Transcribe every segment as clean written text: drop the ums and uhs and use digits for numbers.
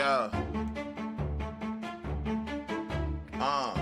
Yeah. Uh.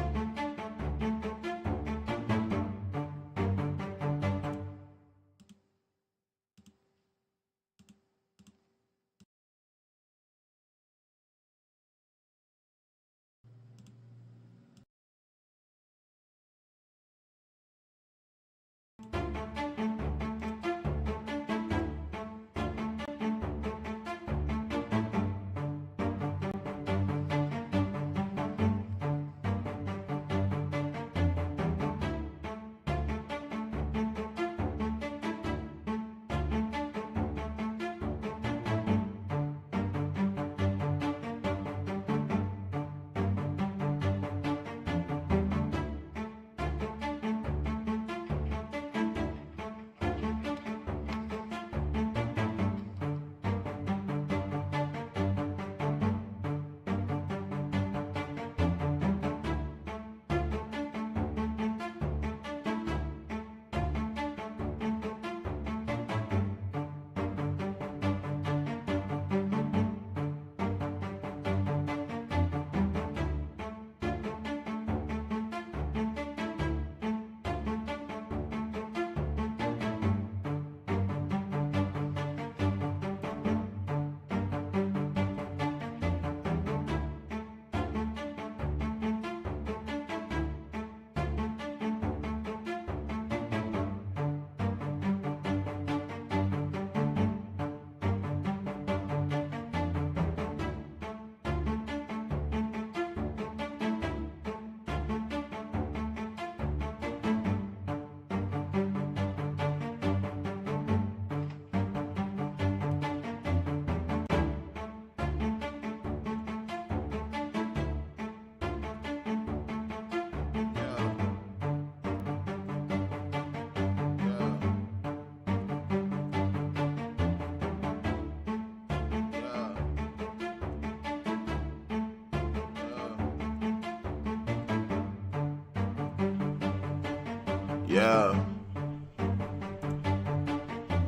Yeah.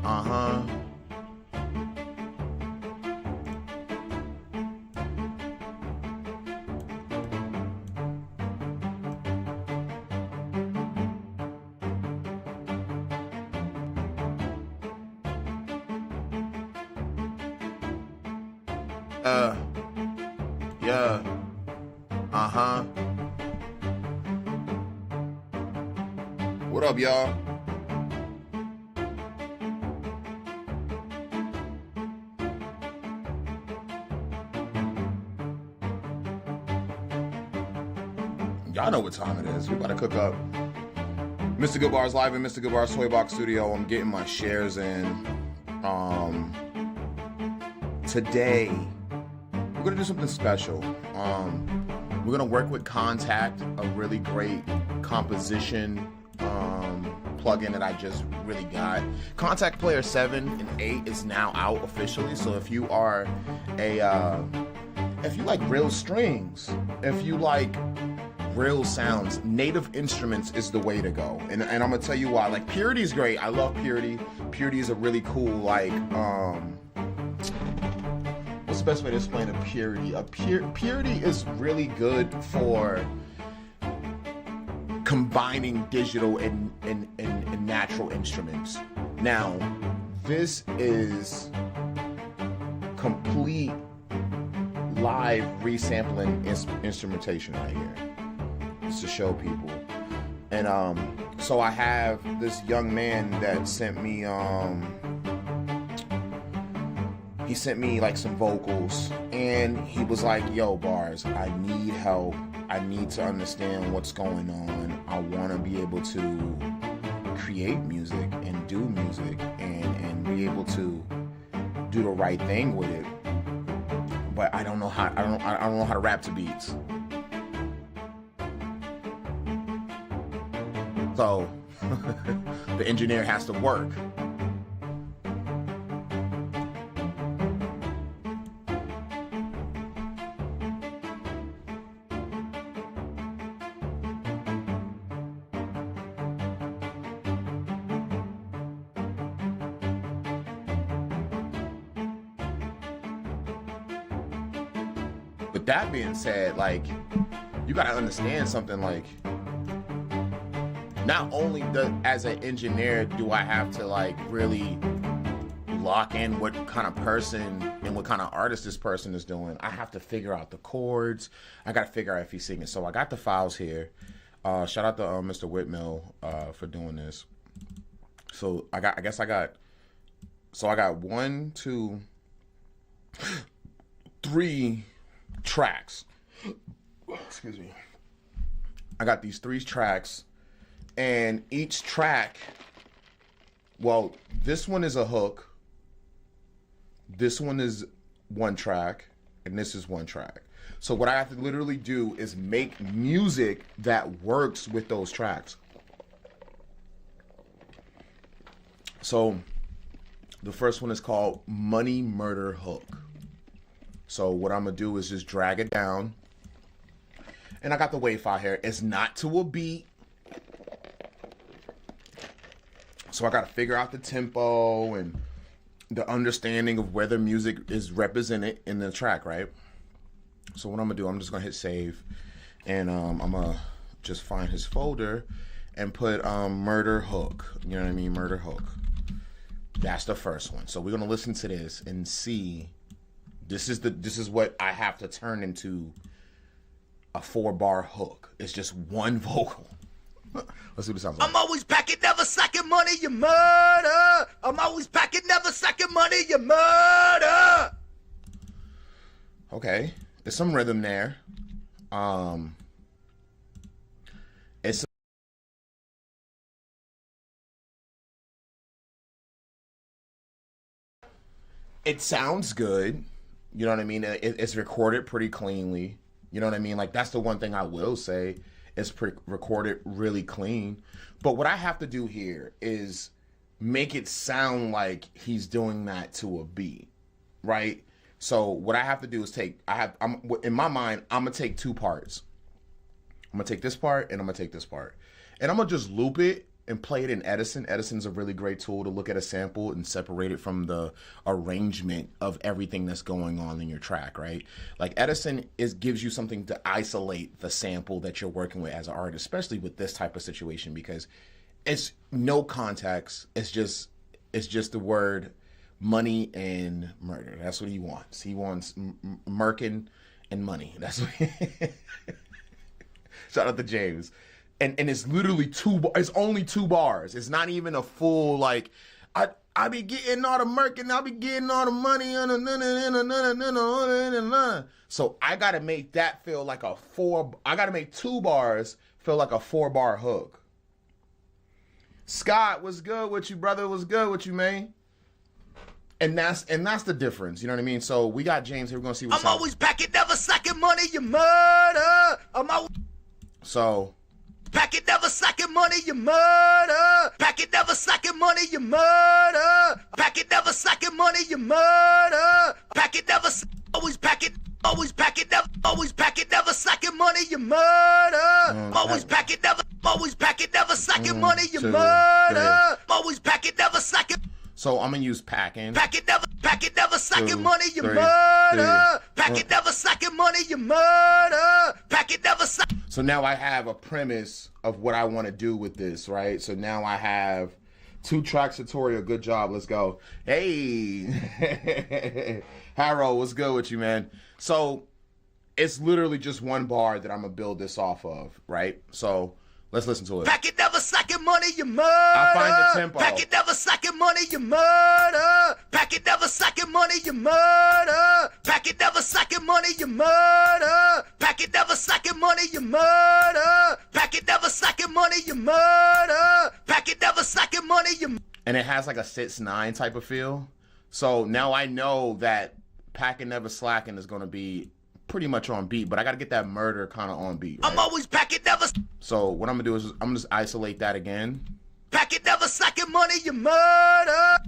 Uh-huh. Yeah. Uh-huh. What up, y'all? Y'all know what time it is. We about to cook up. Mr.Goodbarz live in Mr.Goodbarz Toy Box Studio. I'm getting my shares in. Today, we're gonna do something special. We're gonna work with Contact, a really great composition plugin that I just really got. Contact Player 7 and 8 is now out officially. So if you are if you like real strings, if you like real sounds, native instruments is the way to go. And I'm gonna tell you why. Like, Purity is great. I love Purity. Purity is a really cool, like, what's the best way to explain a Purity? Purity is really good for combining digital and natural instruments. Now, this is complete live resampling instrumentation right here. Just to show people. And so I have this young man that sent me he sent me like some vocals, and he was like, yo, Bars, I need help. I need to understand what's going on. I want to be able to create music and do music and be able to do the right thing with it. But I don't know how I don't know how to rap to beats. So the engineer has to work. With that being said, like, you gotta understand something, like, not only as an engineer do I have to like really lock in what kind of person and what kind of artist this person is doing, I have to figure out the chords. I gotta figure out if he's singing. So I got the files here. Shout out to Mr. Whitmill for doing this. So I got 1, 2, 3 tracks. Excuse me. I got these 3 tracks, and each track, well, this one is a hook, this one is 1 track, and this is 1 track. So what I have to literally do is make music that works with those tracks. So the first one is called Money Murder Hook. So what I'm gonna do is just drag it down. And I got the wave file here. It's not to a beat. So I gotta figure out the tempo and the understanding of where the music is represented in the track, right? So what I'm gonna do, I'm just gonna hit save. And I'm gonna just find his folder and put Murder Hook. You know what I mean? Murder Hook. That's the first one. So we're gonna listen to this and see. This is what I have to turn into a 4-bar hook. It's just one vocal. Let's see what it sounds like. I'm always packing, never slacking, money, you murder. I'm always packing, never slacking, money, you murder. Okay, there's some rhythm there. It's it sounds good. You know what I mean? It's recorded pretty cleanly. You know what I mean? Like, that's the one thing I will say. It's recorded really clean. But what I have to do here is make it sound like he's doing that to a beat, right? So what I have to do is in my mind, I'm gonna take 2 parts. I'm gonna take this part and I'm gonna take this part. And I'm gonna just loop it and play it in Edison. Edison's a really great tool to look at a sample and separate it from the arrangement of everything that's going on in your track, right? Like, Edison gives you something to isolate the sample that you're working with as an artist, especially with this type of situation, because it's no context. It's just the word money and murder. That's what he wants. He wants murking and money. That's what Shout out to James. And it's literally it's only 2 bars. It's not even a full, like, I be getting all the murk and I be getting all the money. So I gotta make that feel like I gotta make 2 bars feel like a 4-bar hook. Scott, what's good with you, brother? What's good with you, man? And that's the difference. You know what I mean? So we got James here. We're gonna see what's I'm always packing, never slacking, money, you murder. I'm always so pack it, never slacking, money, you murder. Pack it, never slacking, money, you murder. Pack it, never slacking, money, you murder. Pack it, never always pack it, never slacking, money, you murder. Always pack it, never slacking, money, you murder. Always pack it, never slacking. So I'm gonna use packing. Pack it, never slacking, money, you murder. Pack it, never slacking, money, you murder. Pack it, never slacking. So now I have a premise of what I want to do with this, right? So now I have 2-track tutorial. Good job. Let's go. Hey, Harold, what's good with you, man? So it's literally just 1 bar that I'm gonna build this off of, right? So let's listen to it. Pack it, never slacking, money, you murder. I find the tempo. Pack it, never slacking, money, you murder. Pack it, never slacking, money, you murder. Pack it, never slacking, money, you murder. Pack it, never slacking, money, you murder. Pack it, never slacking, money, you murder. Pack it, never slacking, money, you. And it has like a 6-9 type of feel. So now I know that packing, never slacking is gonna be pretty much on beat, but I gotta get that murder kind of on beat, right? I'm always pack it, never. So what I'm gonna do is I'm gonna just isolate that again. Pack it, never slacking, money, you murder.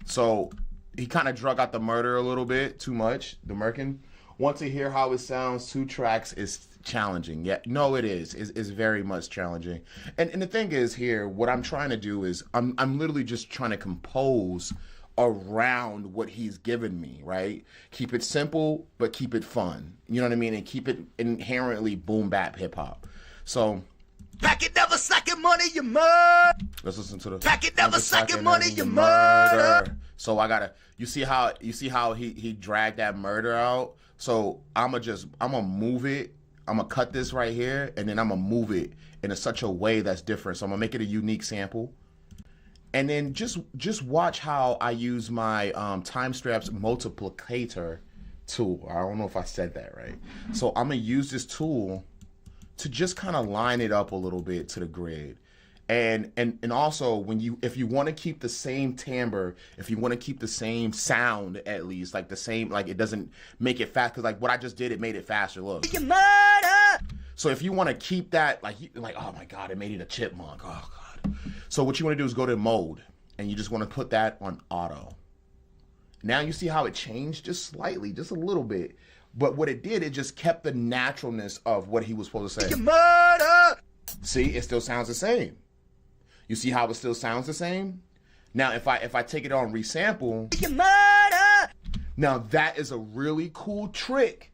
So he kind of drug out the murder a little bit too much, the murking. Want to hear how it sounds? 2 tracks is challenging. Yeah, no, it is. It's very much challenging. And the thing is here, what I'm trying to do is I'm literally just trying to compose around what he's given me, right? Keep it simple, but keep it fun. You know what I mean? And keep it inherently boom bap hip hop. So Pack it, never sucking money, you murder. let's listen to the Pack it, never sucking money, you murder. So I gotta, you see how he dragged that murder out. So I'm gonna move it. I'm gonna cut this right here, and then I'm gonna move it in such a way that's different. So I'm gonna make it a unique sample. And then just watch how I use my time straps multiplicator tool. I don't know if I said that right. So I'm gonna use this tool to just kind of line it up a little bit to the grid. And also if you want to keep the same timbre, if you want to keep the same sound, at least like the same, like it doesn't make it fast, because like what I just did, it made it faster. Look. You murder. So if you want to keep that, like oh my God, it made it a chipmunk. Oh God. So what you want to do is go to mode, and you just want to put that on auto. Now you see how it changed just slightly, just a little bit. But what it did, it just kept the naturalness of what he was supposed to say. You murder. See, it still sounds the same. You see how it still sounds the same? Now, if I take it on resample, You murder. now that is a really cool trick.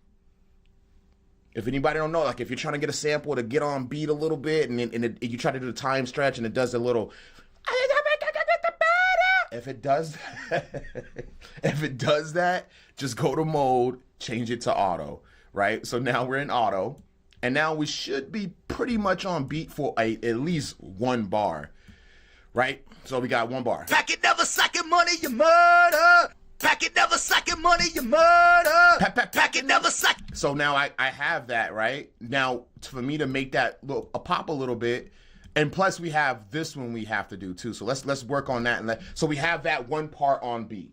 If anybody don't know, like if you're trying to get a sample to get on beat a little bit, and you try to do the time stretch, and it does a little. If it does that, just go to mode, change it to auto, right? So now we're in auto, and now we should be pretty much on beat for at least one bar, right? So we got one bar. Pack it, never sucking money, you murder. Pack it, never sucking money, you murder. Pack it, never suck. So now I have that, right? Now for me to make that pop a little bit. And plus we have this one we have to do too. So let's work on that. So we have that one part on beat.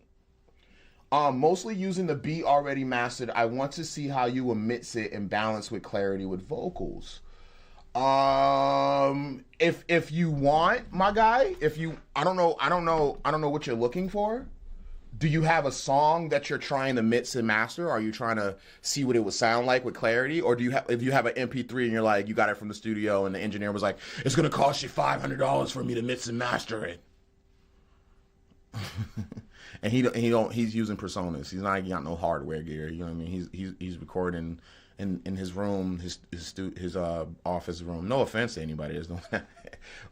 Mostly using the beat already mastered. I want to see how you will mix it and balance with clarity with vocals. If you want, my guy, I don't know what you're looking for. Do you have a song that you're trying to mix and master? Are you trying to see what it would sound like with clarity? Or if you have an MP3 and you're like, you got it from the studio and the engineer was like, it's going to cost you $500 for me to mix and master it. And he's using personas. He's not got no hardware gear. You know what I mean? He's recording in his room, his office room. No offense to anybody that's doing that.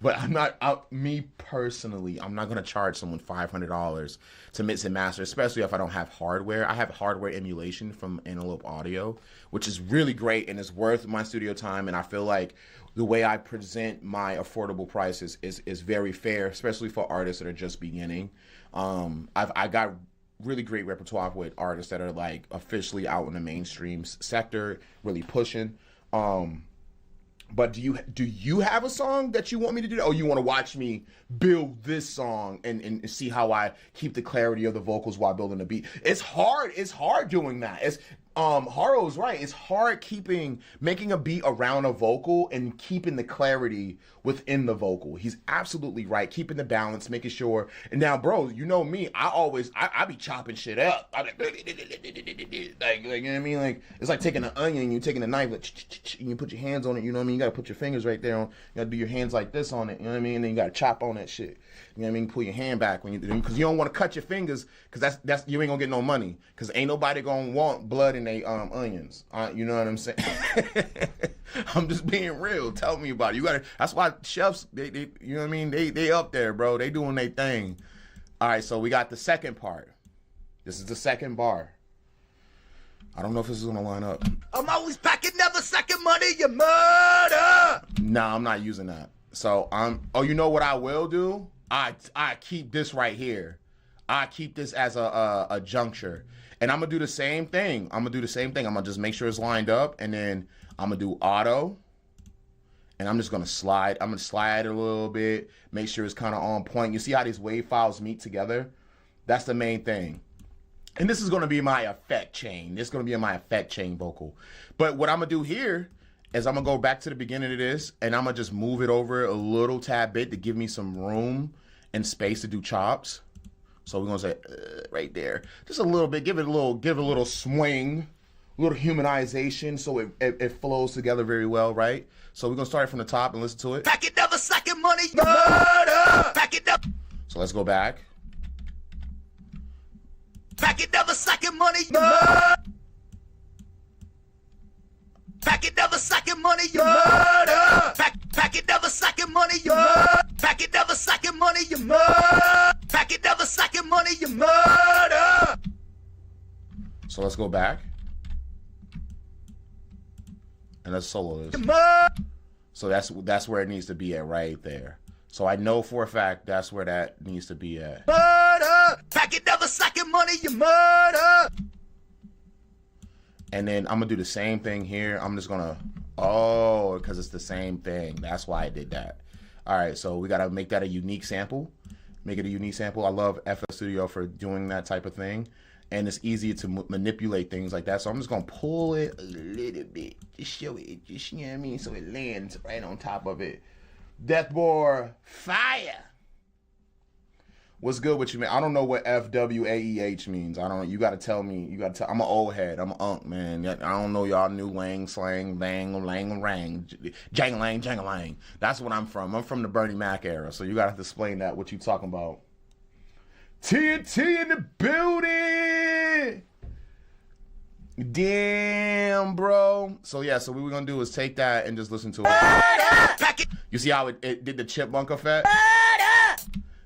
But me personally, I'm not gonna charge someone $500 to mix and master, especially if I don't have hardware. I have hardware emulation from Antelope Audio, which is really great and it's worth my studio time. And I feel like the way I present my affordable prices is very fair, especially for artists that are just beginning. I got really great repertoire with artists that are like officially out in the mainstream sector, really pushing. But do you have a song that you want me to do? Or you want to watch me build this song and see how I keep the clarity of the vocals while building the beat? It's hard. It's hard doing that. Haro's right. It's hard making a beat around a vocal and keeping the clarity within the vocal. He's absolutely right. Keeping the balance, making sure. And now, bro, you know me. I be chopping shit up. I be, like, you know what I mean? Like, it's like taking an onion, you taking a knife, like, and you put your hands on it. You know what I mean? You gotta put your fingers right there. You gotta do your hands like this on it. You know what I mean? And then you gotta chop on that shit. You know what I mean? Pull your hand back because you don't want to cut your fingers, because that's you ain't gonna get no money, because ain't nobody gonna want blood in they onions. You know what I'm saying? I'm just being real. Tell me about it. That's why chefs, they you know what I mean? They up there, bro. They doing their thing. All right, so we got the second part. This is the second bar. I don't know if this is gonna line up. I'm always packing, never sucking money, you murder. Nah, I'm not using that. So you know what I will do? I keep this right here. I keep this as a juncture. And I'm gonna do the same thing. I'm gonna just make sure it's lined up, and then I'm gonna do auto. And I'm just gonna slide. I'm gonna slide it a little bit, make sure it's kind of on point. You see how these wave files meet together? That's the main thing. And this is gonna be my effect chain. This is gonna be my effect chain vocal. But what I'm gonna do here is I'm gonna go back to the beginning of this, and I'm gonna just move it over a little tad bit to give me some room and space to do chops. So we're gonna say right there, just a little bit. Give it a little swing, a little humanization, so it flows together very well, right? So we're gonna start from the top and listen to it. Pack it, never sucking money, you murder. Pack it, never. So let's go back. Pack it, never sucking money, you murder. Pack it, never sucking money, you murder. Pack it, never sucking money, you murder. Pack it, never sucking money, you murder. Pack it, never sucking money, you murder. So let's go back. And let's solo this. So that's where it needs to be at right there. So I know for a fact that's where that needs to be at. Murder. Pack it, never sucking money, you murder. And then I'm gonna do the same thing here. I'm just gonna, oh, because it's the same thing. That's why I did that. All right, so we gotta make that a unique sample. Make it a unique sample. I love FL Studio for doing that type of thing. And it's easier to manipulate things like that. So I'm just gonna pull it a little bit. Just show it, just, you know what I mean? So it lands right on top of it. Deathbore fire. What's good with you, man? I don't know what FWAEH means. I don't. You got to tell me. You got to tell. I'm an old head. I'm an unk, man. I don't know y'all new lang, slang, bang, lang, rang, jang, lang. That's what I'm from. I'm from the Bernie Mac era. So you got to explain that. What you talking about? TNT in the building. Damn, bro. So yeah. So what we're gonna do is take that and just listen to it. You see how it did the chipmunk effect?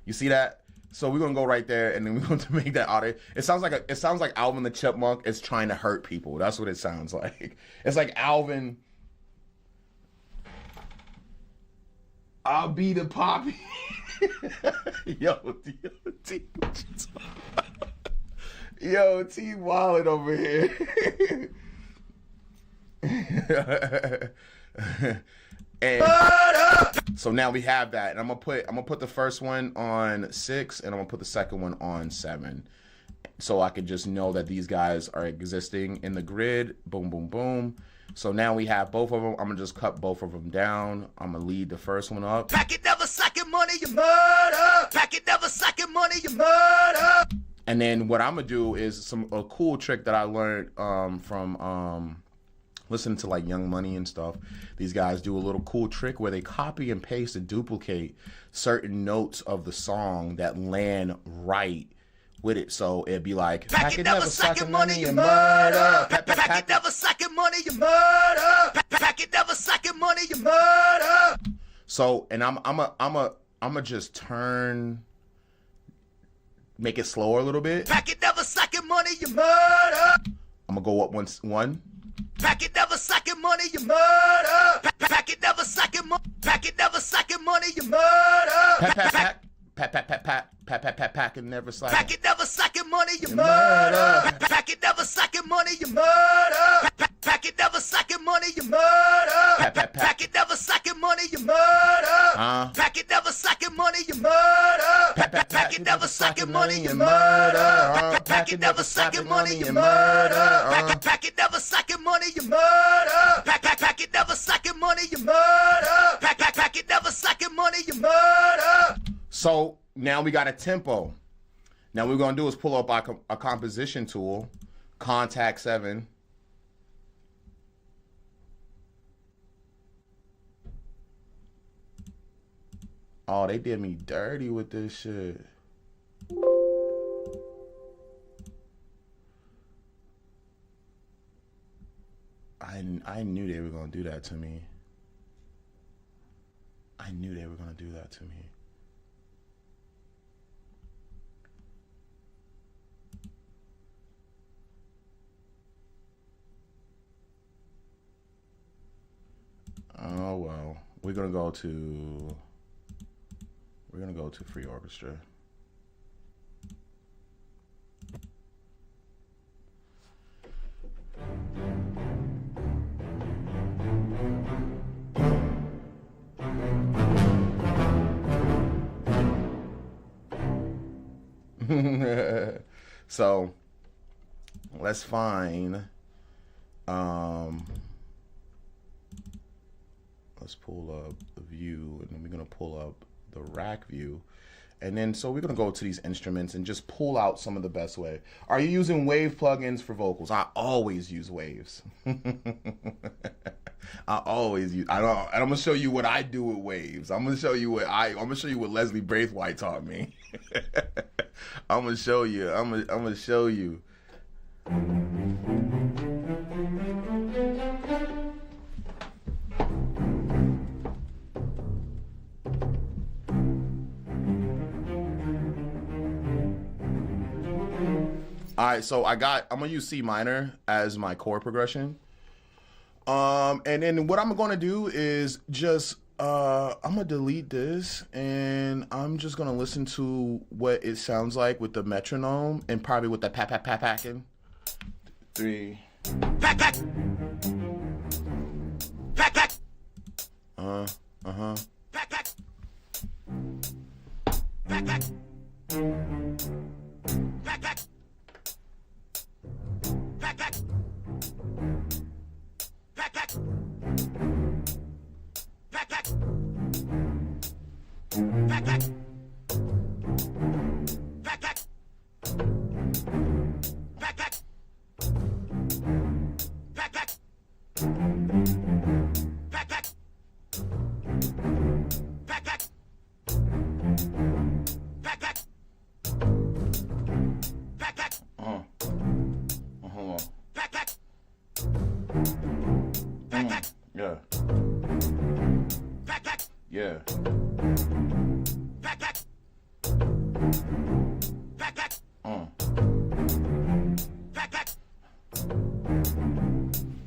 You see that? So we're gonna go right there, and then we're going to make that audio. It sounds like Alvin the Chipmunk is trying to hurt people. That's what it sounds like. It's like Alvin. I'll be the poppy. Yo, T, yo, T wildin' over here. And so now we have that, and I'm gonna put the first one on 6, and I'm gonna put the second one on 7, so I can just know that these guys are existing in the grid. Boom, boom, boom. So now we have both of them. I'm gonna just cut both of them down. I'm gonna lead the first one up. Pack it, never sucking money, you murder. Pack it, never sucking money, you murder. And then what I'm gonna do is a cool trick that I learned from listening to like Young Money and stuff. These guys do a little cool trick where they copy and paste and duplicate certain notes of the song that land right with it. So it'd be like, pack it, never sucking money, you murder. Pack it, never sucking money, you murder. Pack it, never sucking money, you murder. So, and I'm just make it slower a little bit. Pack it, never sucking money, you murder. I'm gonna go up one. Pack it, never sucking money, you murder. Pack it, never sucking money. Pack it, never sucking money, you murder. Pack it, never sucking. Pack it, never sucking money, you murder. Pack it, never sucking money, you murder. Pack it, never sucking money, you murder. Pack it, never sucking money, you murder. Pack it, never sucking money, you murder. Pack it, never sucking money, you murder. Pack it, never sucking money, you murder. Pack it, never sucking money, you murder. Pack it, never sucking money, you murder. Pack it, never sucking money, you murder. So now we got a tempo. Now what we're gonna do is pull up a composition tool, Contact 7. Oh, they did me dirty with this shit. I knew they were gonna do that to me. I knew they were gonna do that to me. Oh well, we're gonna go to free orchestra. So let's find let's pull up the view, and then we're gonna pull up the rack view, and then so we're gonna go to these instruments and just pull out some of the best way. Are you using wave plugins for vocals? I always use waves. I always use. I don't. And I'm gonna show you what I do with waves. I'm gonna show you I'm gonna show you what Leslie Braithwaite taught me. I'm gonna show you. I'm gonna show you. All right, so I'm gonna use C minor as my chord progression. And then what I'm gonna do is just, I'm gonna delete this and I'm just gonna listen to what it sounds like with the metronome and probably with the packing. 3. Pack, pack. Pack, pack. Uh-huh. Pack, pack. Pack, pack. Pack, pack. Pack, pack. Pack, pack. Pack, pack. Pack, pack. Pack, pack. Pack, pack. Pack, pack. Pack, pack. Pack, pack. Pack, pack. Pack, pack. Hold on. Pack, pack. Pack, pack. Yeah. Pack, pack. Yeah. Pack, pack. Pack, pack. Pack, pack.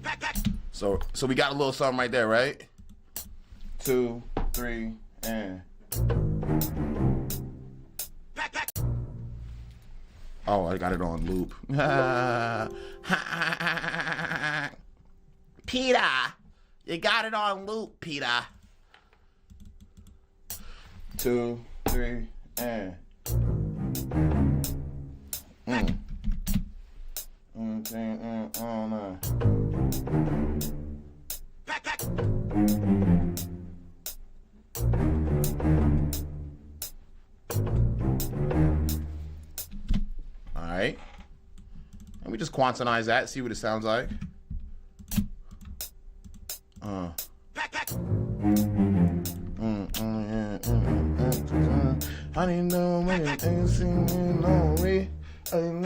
Pack, pack. So we got a little something right there, right? 2, 3, and. Pack, pack. Oh, I got it on loop. Peter, you got it on loop, Peter. 2, 3, and. Pack, pack. All right. Let me just quantize that, see what it sounds like. Pack, pack. I didn't know many things singing no way. Hold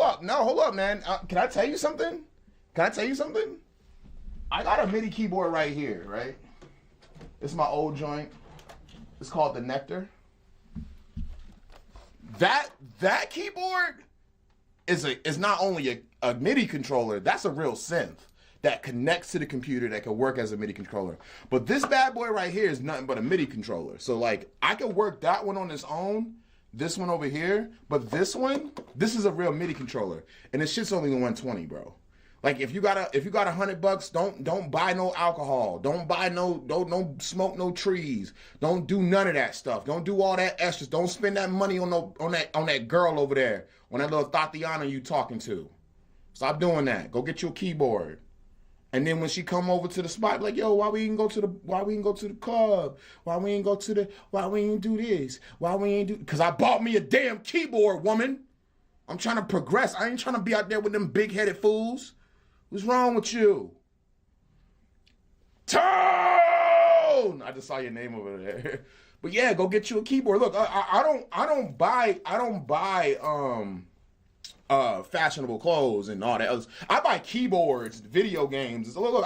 up. No, hold up, man. Can I tell you something? I got a MIDI keyboard right here, right? It's my old joint. It's called the Nectar. That keyboard is not only a MIDI controller, that's a real synth that connects to the computer that can work as a MIDI controller. But this bad boy right here is nothing but a MIDI controller. So like I could work that one on its own, this one over here, but this is a real MIDI controller. And this shit's only 120, bro. Like if you got $100, don't buy no alcohol. Don't smoke no trees. Don't do none of that stuff. Don't do all that extras. Don't spend that money on that girl over there, on that little Tatiana you talking to. Stop doing that. Go get your keyboard. And then when she come over to the spot, like, yo, why we ain't go to the club? Why we ain't do this? Because I bought me a damn keyboard, woman. I'm trying to progress. I ain't trying to be out there with them big-headed fools. What's wrong with you? Tone! I just saw your name over there. But yeah, go get you a keyboard. Look, I don't buy fashionable clothes and all that else. I buy keyboards, video games. Look,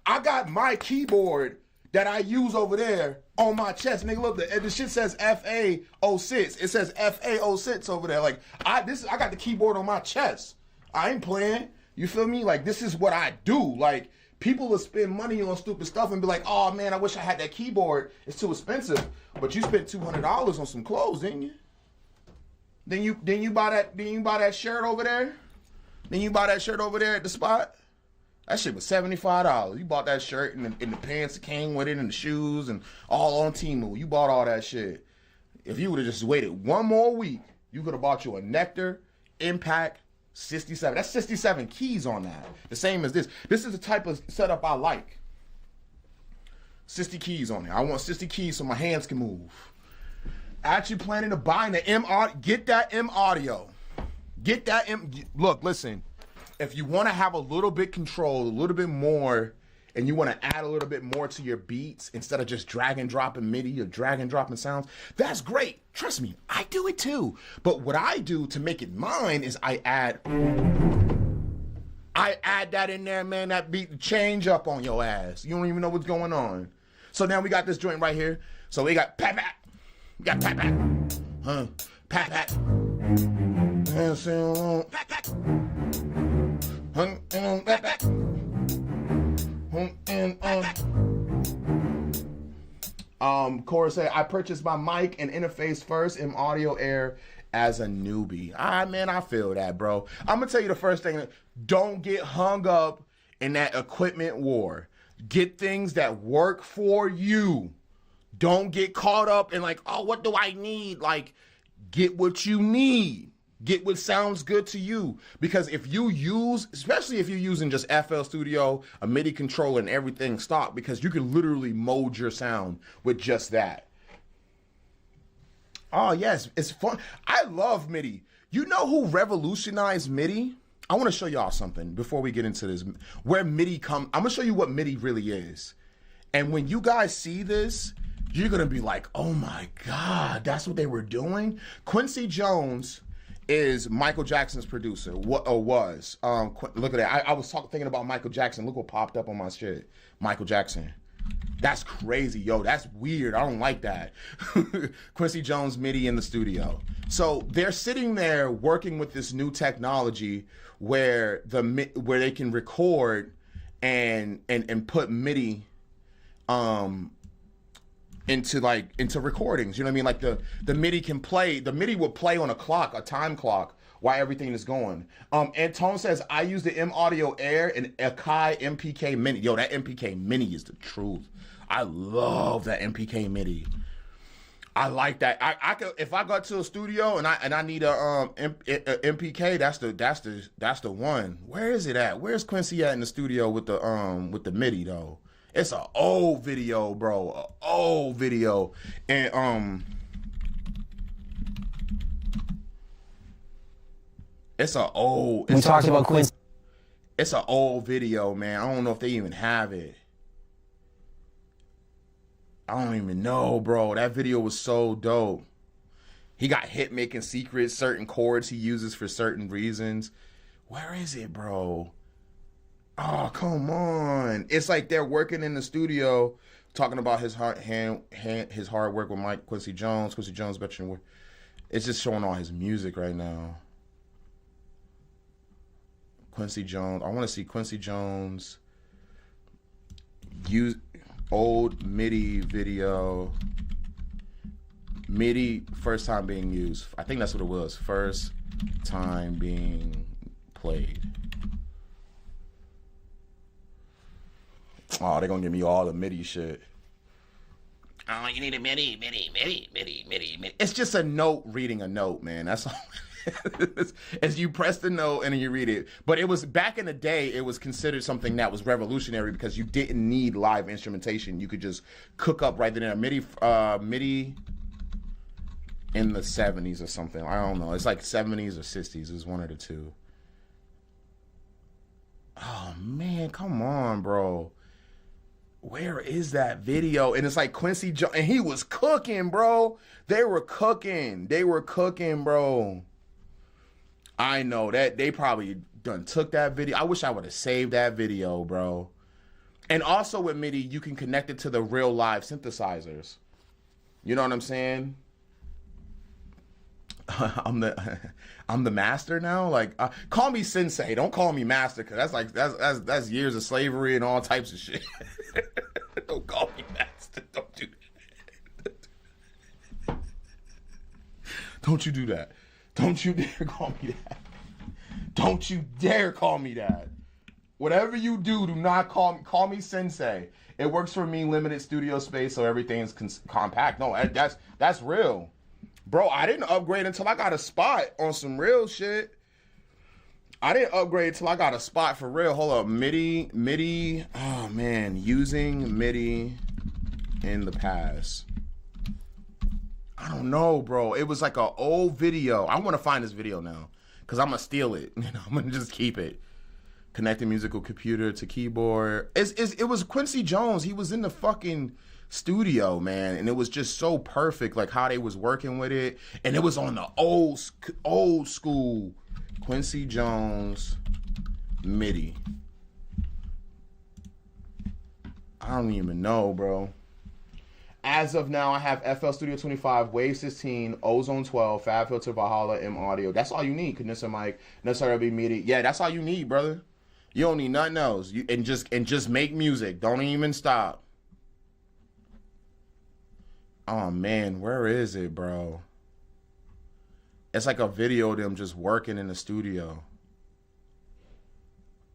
I got my keyboard that I use over there on my chest. Nigga, look, the shit says FA06. It says FA06 over there. Like I got the keyboard on my chest. I ain't playing. You feel me? Like this is what I do. Like people will spend money on stupid stuff and be like, oh man, I wish I had that keyboard. It's too expensive. But you spent $200 on some clothes, didn't you? Then you buy that shirt over there? Then you buy that shirt over there at the spot? That shit was $75. You bought that shirt and the pants that came with it and the shoes and all on Temu. You bought all that shit. If you would have just waited one more week, you could have bought you a Nectar Impact 67. That's 67 keys on that. The same as this. This is the type of setup I like. 60 keys on there. I want 60 keys so my hands can move. Actually planning to buy the M audio. Get that M audio. Get that M. Look, listen. if you want to have a little bit control, a little bit more, and you want to add a little bit more to your beats instead of just drag and dropping MIDI or drag and dropping sounds, that's great. Trust me, I do it too. But what I do to make it mine is I add that in there, man, that beat the change up on your ass. You don't even know what's going on. So now we got this joint right here. So we got pat pat. We got pat pat. Pat pat. Pat pat. Chorus said, I purchased my mic and interface first in Audio Air as a newbie. Man, I feel that, bro. I'm gonna tell you the first thing, don't get hung up in that equipment war. Get things that work for you. Don't get caught up in like, oh, what do I need? Like, get what you need. Get what sounds good to you. Because if you use, especially if you're using just FL Studio, a MIDI controller and everything stock, because you can literally mold your sound with just that. Oh, yes, it's fun. I love MIDI. You know who revolutionized MIDI? I want to show y'all something before we get into this. Where MIDI I'm going to show you what MIDI really is. And when you guys see this, you're going to be like, oh my God, that's what they were doing? Quincy Jones is Michael Jackson's producer, was. Look at that. I was thinking about Michael Jackson. Look what popped up on my shit. Michael Jackson. That's crazy, yo. That's weird. I don't like that. Quincy Jones MIDI in the studio. So they're sitting there working with this new technology where they can record and put MIDI into recordings. You know what I mean? Like the MIDI can play. The MIDI will play on a time clock while everything is going. Antone says, I use the M Audio Air and Akai MPK Mini. Yo, that MPK Mini is the truth. I love that MPK MIDI. I like that. I could, if I got to a studio and I need a MPK, that's the one. Where is it at? Where's Quincy at in the studio with the MIDI though? It's an old video, bro. An old video. And it's an old. We talked about Quincy. It's an old video, man. I don't know if they even have it. I don't even know, bro. That video was so dope. He got hit making secrets, certain chords he uses for certain reasons. Where is it, bro? Oh, come on. It's like they're working in the studio talking about his hard work with Quincy Jones. Quincy Jones veteran work. It's just showing all his music right now. Quincy Jones. I want to see Quincy Jones use old MIDI video. MIDI first time being used. I think that's what it was. First time being played. Oh, they're gonna give me all the MIDI shit. Oh, you need a MIDI. It's just a note reading a note, man. That's all. As you press the note and then you read it. But it was back in the day, it was considered something that was revolutionary because you didn't need live instrumentation. You could just cook up right then and there. MIDI in the 70s or something. I don't know. It's like 70s or 60s. It was one of the two. Oh man, come on, bro. Where is that video? And it's like Quincy Jones, and he was cooking, bro. They were cooking, bro. I know that they probably done took that video. I wish I would have saved that video, bro. And also with MIDI, you can connect it to the real live synthesizers. You know what I'm saying? I'm the master now. Like, call me sensei. Don't call me master, because that's years of slavery and all types of shit. Don't call me master. Don't do that. Don't you do that. Don't you dare call me that. Don't you dare call me that. Whatever you do not call me sensei. It works for me, limited studio space, so everything is compact. No, that's real. Bro, I didn't upgrade until I got a spot on some real shit. I didn't upgrade until I got a spot for real. Hold up, MIDI. Oh man, using MIDI in the past. I don't know, bro. It was like an old video. I want to find this video now because I'm going to steal it. I'm going to just keep it. connecting musical computer to keyboard. It was Quincy Jones. He was in the fucking studio, man, and it was just so perfect, like how they was working with it, and it was on the old school Quincy Jones MIDI. I don't even know, bro. As of now, I have FL Studio 25, Wave 16, Ozone 12, Fab Filter, Valhalla, M Audio. That's all you need. Condenser mic, necessarily MIDI. Yeah, that's all you need, brother. You don't need nothing else. And just make music. Don't even stop. Oh man, where is it, bro? It's like a video of them just working in the studio.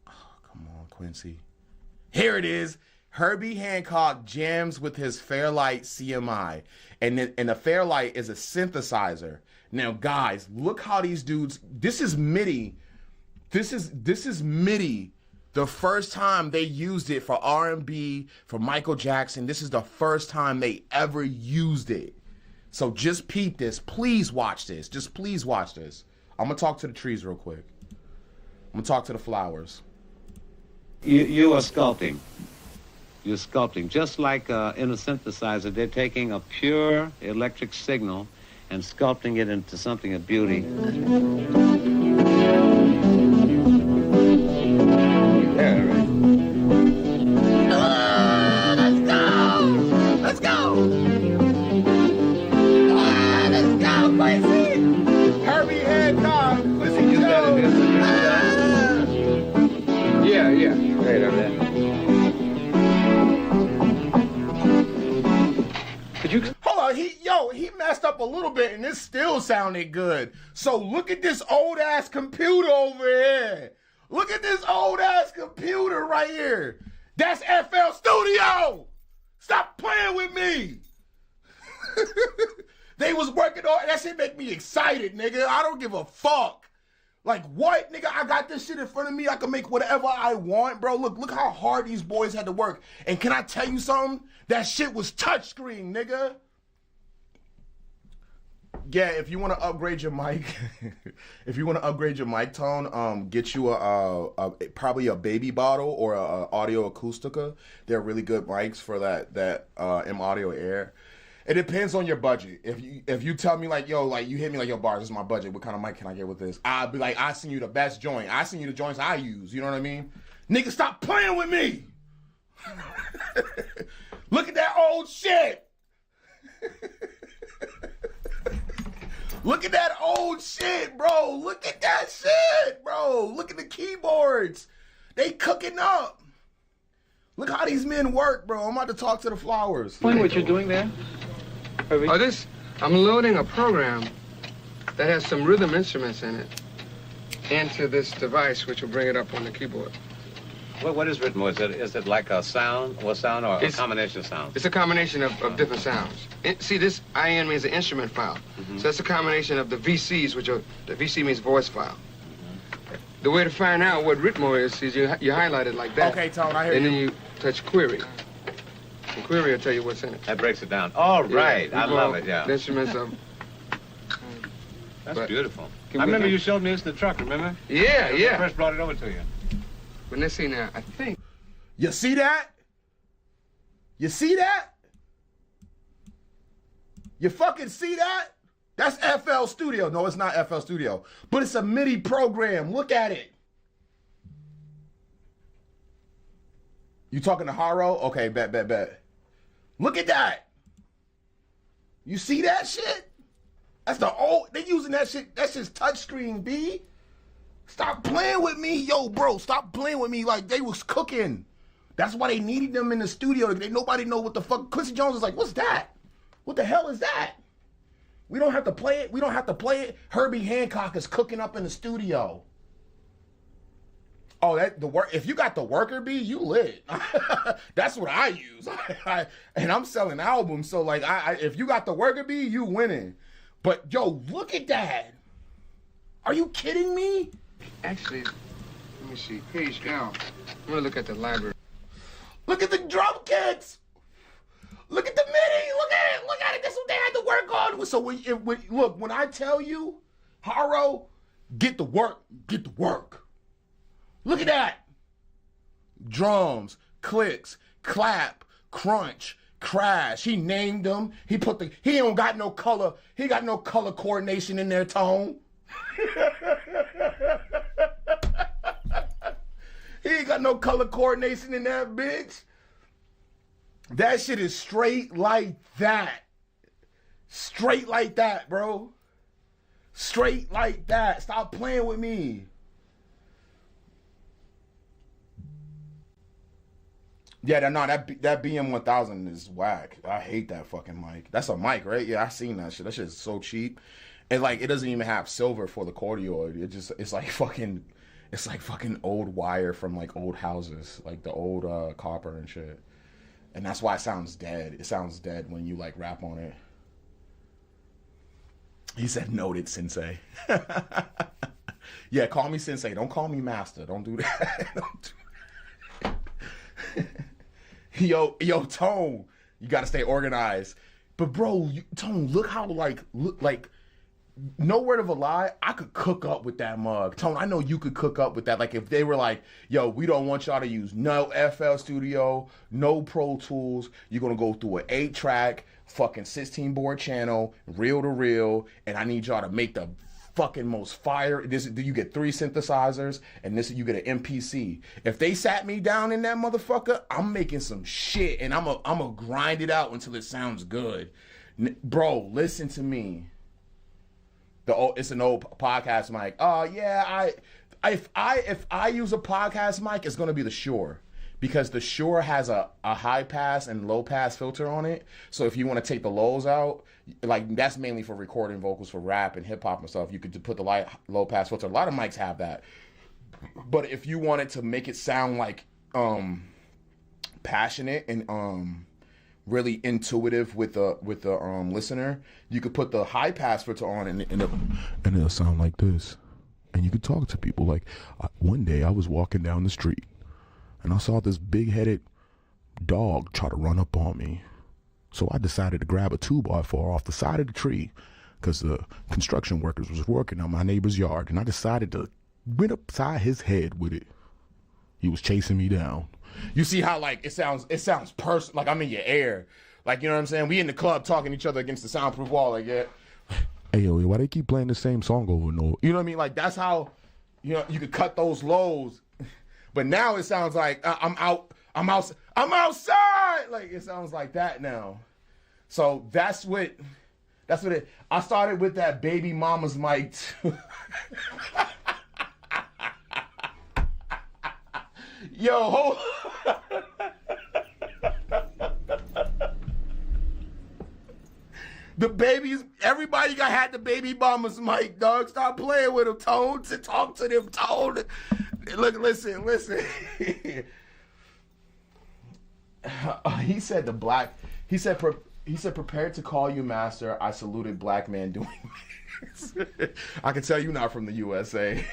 Oh, come on, Quincy. Here it is. Herbie Hancock jams with his Fairlight CMI. And the Fairlight is a synthesizer. Now, guys, look how these dudes, this is MIDI. This is MIDI. The first time they used it for R&B, for Michael Jackson, this is the first time they ever used it. So just peep this. Please watch this. Just please watch this. I'm going to talk to the trees real quick. I'm going to talk to the flowers. You are sculpting. You're sculpting. Just like in a synthesizer, they're taking a pure electric signal and sculpting it into something of beauty. Let's go! Let's go! Let's go, Quincy! Herbie Hancock. Quincy Jones. Yeah. Right over there. Hold on, he messed up a little bit and it still sounded good. So look at this old ass computer over here. Look at this old ass computer right here. That's FL Studio. Stop playing with me. They was working on that shit. Make me excited, nigga. I don't give a fuck. Like what, nigga? I got this shit in front of me. I can make whatever I want, bro. Look how hard these boys had to work. And can I tell you something? That shit was touchscreen, nigga. Yeah, if you want to upgrade your mic, tone, get you a probably a baby bottle or a Audio Acustica. They're really good mics for that M Audio Air. It depends on your budget. If you tell me like, yo, like you hit me like, yo, Barz, this is my budget. What kind of mic can I get with this? I'll be like, I send you the best joint. I send you the joints I use. You know what I mean? Nigga, stop playing with me. Look at that old shit. Look at that old shit, bro. Look at that shit, bro. Look at the keyboards. They cooking up. Look how these men work, bro. I'm about to talk to the flowers. Explain what you're doing there. I'm loading a program that has some rhythm instruments in it into this device, which will bring it up on the keyboard. What is rhythm? Is it like a sound or a combination of sounds? It's a combination of different sounds. See, this IN means an instrument file. Mm-hmm. So that's a combination of the VCs, the VC means voice file. Mm-hmm. The way to find out what rhythm is you highlight it like that. Okay, Tone, I hear you. And then you touch query. And query will tell you what's in it. That breaks it down. All right, I love it, yeah. The instruments of... That's beautiful. I remember you showed me this in the truck, remember? Yeah. I first brought it over to you. But let's see now, I think... You see that? You see that? You fucking see that? That's FL Studio. No, it's not FL Studio. But it's a MIDI program. Look at it. You talking to Haro? Okay, bet. Look at that. You see that shit? That's the old... They using that shit. That's just touchscreen, B. Stop playing with me. Yo, bro, stop playing with me like they was cooking. That's why they needed them in the studio. Nobody know what the fuck. Quincy Jones was like, what's that? What the hell is that? We don't have to play it. Herbie Hancock is cooking up in the studio. Oh, if you got the worker B, you lit. That's what I use. And I'm selling albums. So like if you got the worker B, you winning. But yo, look at that. Are you kidding me? Actually, let me see. Page down. I'm gonna look at the library. Look at the drum kits. Look at the MIDI. Look at it. That's what they had to work on. So when I tell you, Haro, get to work. Look at that. drums, clicks, clap, crunch, crash. He named them. He don't got no color. He got no color coordination in their tone. He ain't got no color coordination in that bitch. That shit is straight like that. Straight like that, bro. Straight like that. Stop playing with me. Yeah, that BM1000 is whack. I hate that fucking mic. That's a mic, right? Yeah, I seen that shit. That shit is so cheap. And like, it doesn't even have silver for the cardioid. It's like fucking old wire from like old houses, like the old copper and shit. And that's why it sounds dead. It sounds dead when you like rap on it. He said, "Noted, sensei." Yeah, call me sensei. Don't call me master. Don't do that. Don't do that. Yo, Tone, you gotta stay organized. But bro, Tone, look how like no word of a lie, I could cook up with that mug. Tone, I know you could cook up with that. Like if they were like, yo, we don't want y'all to use no FL Studio, no Pro Tools. You're gonna go through an 8-track, fucking 16-board channel, reel to reel, and I need y'all to make the fucking most fire. You get 3 synthesizers, and you get an MPC. If they sat me down in that motherfucker, I'm making some shit, and I'm a grind it out until it sounds good. Bro, listen to me. It's an old podcast mic. Yeah, if I use a podcast mic, it's gonna be the Shure, because the Shure has a high pass and low pass filter on it. So if you want to take the lows out, like that's mainly for recording vocals for rap and hip hop and stuff, you could put the low pass filter. A lot of mics have that. But if you wanted to make it sound like passionate and really intuitive with the listener, you could put the high pass filter on and it'll sound like this. And you could talk to people. Like one day I was walking down the street and I saw this big-headed dog try to run up on me. So I decided to grab a 2x4 off the side of the tree because the construction workers was working on my neighbor's yard, and I decided to went upside his head with it. He was chasing me down. You see how like it sounds personal, like I'm in your ear. Like, you know what I'm saying? We in the club talking to each other against the soundproof wall, like, yeah. Hey, yo, why they keep playing the same song over and over? You know what I mean? Like, that's how, you know, you could cut those lows. But now it sounds like I'm outside. Like, it sounds like that now. So that's what I started with that baby mama's mic too. Yo, hold. The babies, everybody had the baby mama's mic, dog. Stop playing with them, Tone. To talk to them, Tone. Look, listen. He said prepared to call you master. I saluted black man doing this. I can tell you not from the USA.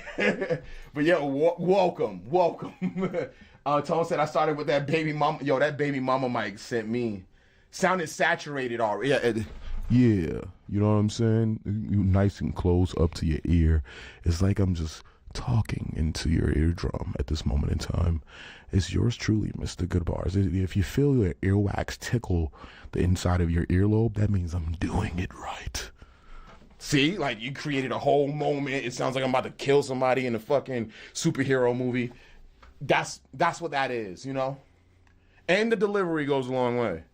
But yeah, welcome. Tone said I started with that baby mama. Yo, that baby mama mic sent me. Sounded saturated already. Yeah, you know what I'm saying? You nice and close up to your ear. It's like I'm just talking into your eardrum at this moment in time. It's yours truly, Mr.Goodbarz. If you feel your earwax tickle the inside of your earlobe, that means I'm doing it right. See, like you created a whole moment. It sounds like I'm about to kill somebody in a fucking superhero movie. That's what that is, you know? And the delivery goes a long way.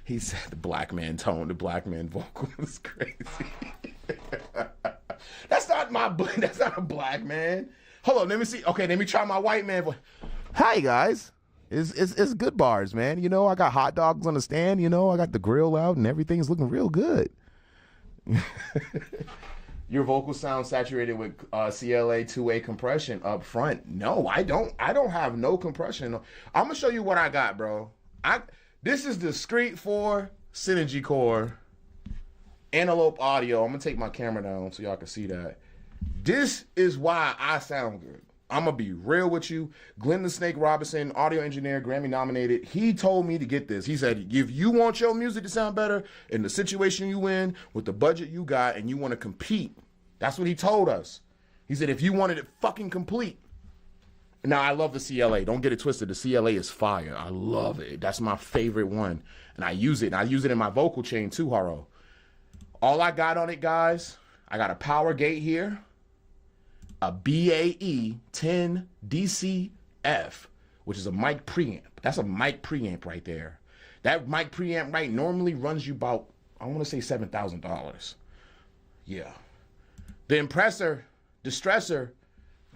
He said the black man tone, the black man vocal was crazy. That's not a black man. Hold on, let me see. Okay, let me try my white man voice. Hi guys. It's Goodbarz, man. You know, I got hot dogs on the stand, you know, I got the grill out and everything's looking real good. Your vocal sound saturated with CLA 2A compression up front. No, I don't have no compression. I'm gonna show you what I got, bro. This is Discreet 4 Synergy Core Antelope Audio. I'm gonna take my camera down so y'all can see that. This is why I sound good. I'm gonna be real with you. Glenn the Snake Robinson, audio engineer, Grammy nominated. He told me to get this. He said, if you want your music to sound better in the situation you in, with the budget you got, and you want to compete, that's what he told us. He said, if you wanted it fucking complete. Now, I love the CLA. Don't get it twisted. The CLA is fire. I love it. That's my favorite one. And I use it. And I use it in my vocal chain too, Haro. All I got on it, guys, I got a power gate here, a BAE 10 DCF, which is a mic preamp. That's a mic preamp right there. That mic preamp right normally runs you about, I want to say $7,000. Yeah. The distressor,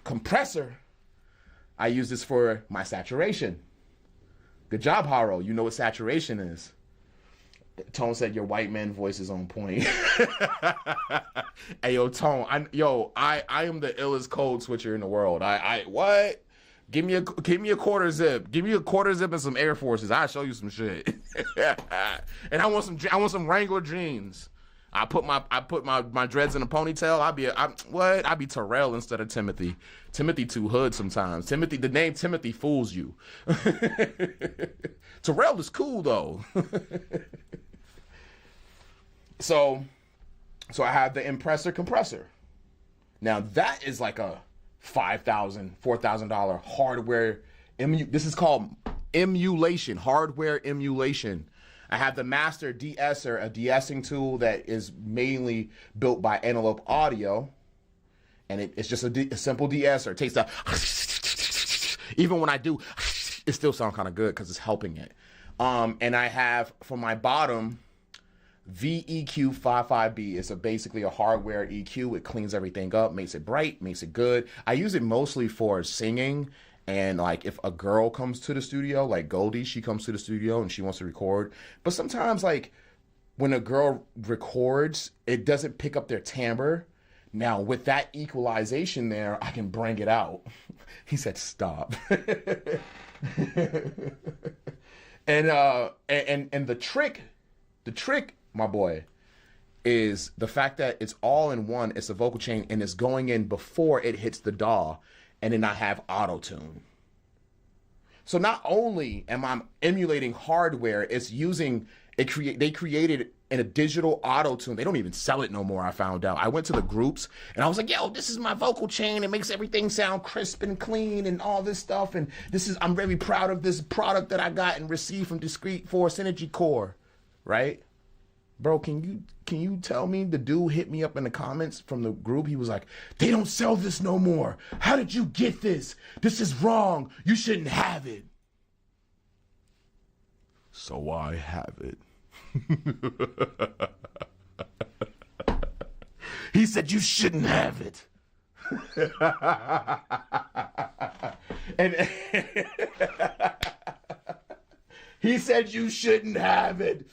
compressor, I use this for my saturation. Good job, Haro. You know what saturation is. Tone said your white man voice is on point. Hey, yo, Tone. I am the illest code switcher in the world. What? Give me a quarter zip. Give me a quarter zip and some Air Forces. I'll show you some shit. And I want some Wrangler jeans. I put my dreads in a ponytail. I'd be Terrell instead of Timothy. Timothy too hood sometimes. The name Timothy fools you. Terrell is cool though. So I have the Impressor compressor. Now that is like a $5,000, $4,000 hardware. This is called emulation, hardware emulation. I have the Master De-esser, a de-essing tool that is mainly built by Antelope Audio. And it's just a simple de-esser. It takes the... Even when I do, it still sounds kind of good because it's helping it. And I have, for my bottom, VEQ55B. It's basically a hardware EQ. It cleans everything up, makes it bright, makes it good. I use it mostly for singing. And like if a girl comes to the studio, like Goldie, she comes to the studio and she wants to record. But sometimes like when a girl records, it doesn't pick up their timbre. Now with that equalization there, I can bring it out. He said, stop. And the trick, my boy, is the fact that it's all in one. It's a vocal chain and it's going in before it hits the DAW. And then I have auto-tune. So not only am I emulating hardware, it's using it. They created a digital auto-tune. They don't even sell it no more. I found out. I went to the groups and I was like, "Yo, this is my vocal chain. It makes everything sound crisp and clean and all this stuff. And I'm very proud of this product that I got and received from Discreet Force Energy Core, right?" Bro, can you tell me? The dude hit me up in the comments from the group. He was like, "They don't sell this no more. How did you get this? This is wrong. You shouldn't have it." So I have it. He said you shouldn't have it. And he said you shouldn't have it.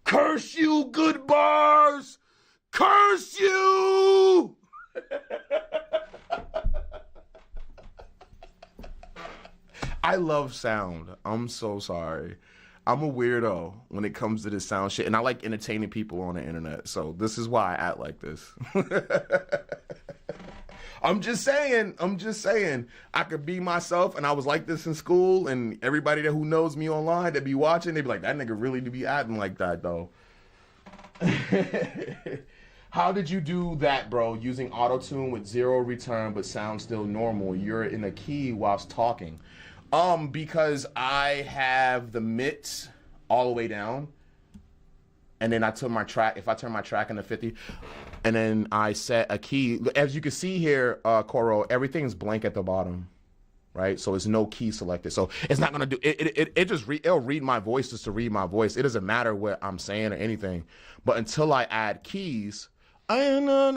Curse you, Goodbarz! Curse you! I love sound. I'm so sorry. I'm a weirdo when it comes to this sound shit, and I like entertaining people on the internet, so this is why I act like this. I'm just saying, I could be myself, and I was like this in school, and everybody who knows me online that be watching, they be like, that nigga really do be acting like that, though. How did you do that, bro? Using auto-tune with zero return, but sound still normal. You're in a key whilst talking. Because I have the mitts all the way down, and then I turn my track, if I turn my track into 50, and then I set a key. As you can see here, Coro, everything's blank at the bottom, right? So it's no key selected. So it's not gonna do it. It'll read my voice just to read my voice. It doesn't matter what I'm saying or anything. But until I add keys, I don't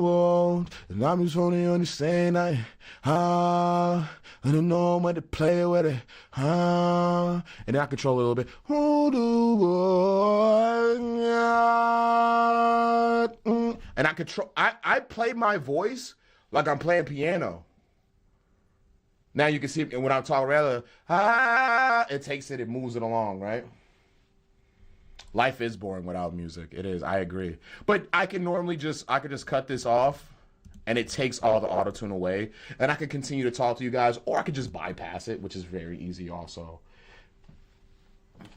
want, and I'm just trying to understand. I don't know when to play with it. And then I control it a little bit. And I control. I play my voice like I'm playing piano. Now you can see when I'm talking rather. It takes it moves it along, right? Life is boring without music. It is. I agree. But I can normally just cut this off and it takes all the auto-tune away. And I can continue to talk to you guys, or I could just bypass it, which is very easy also.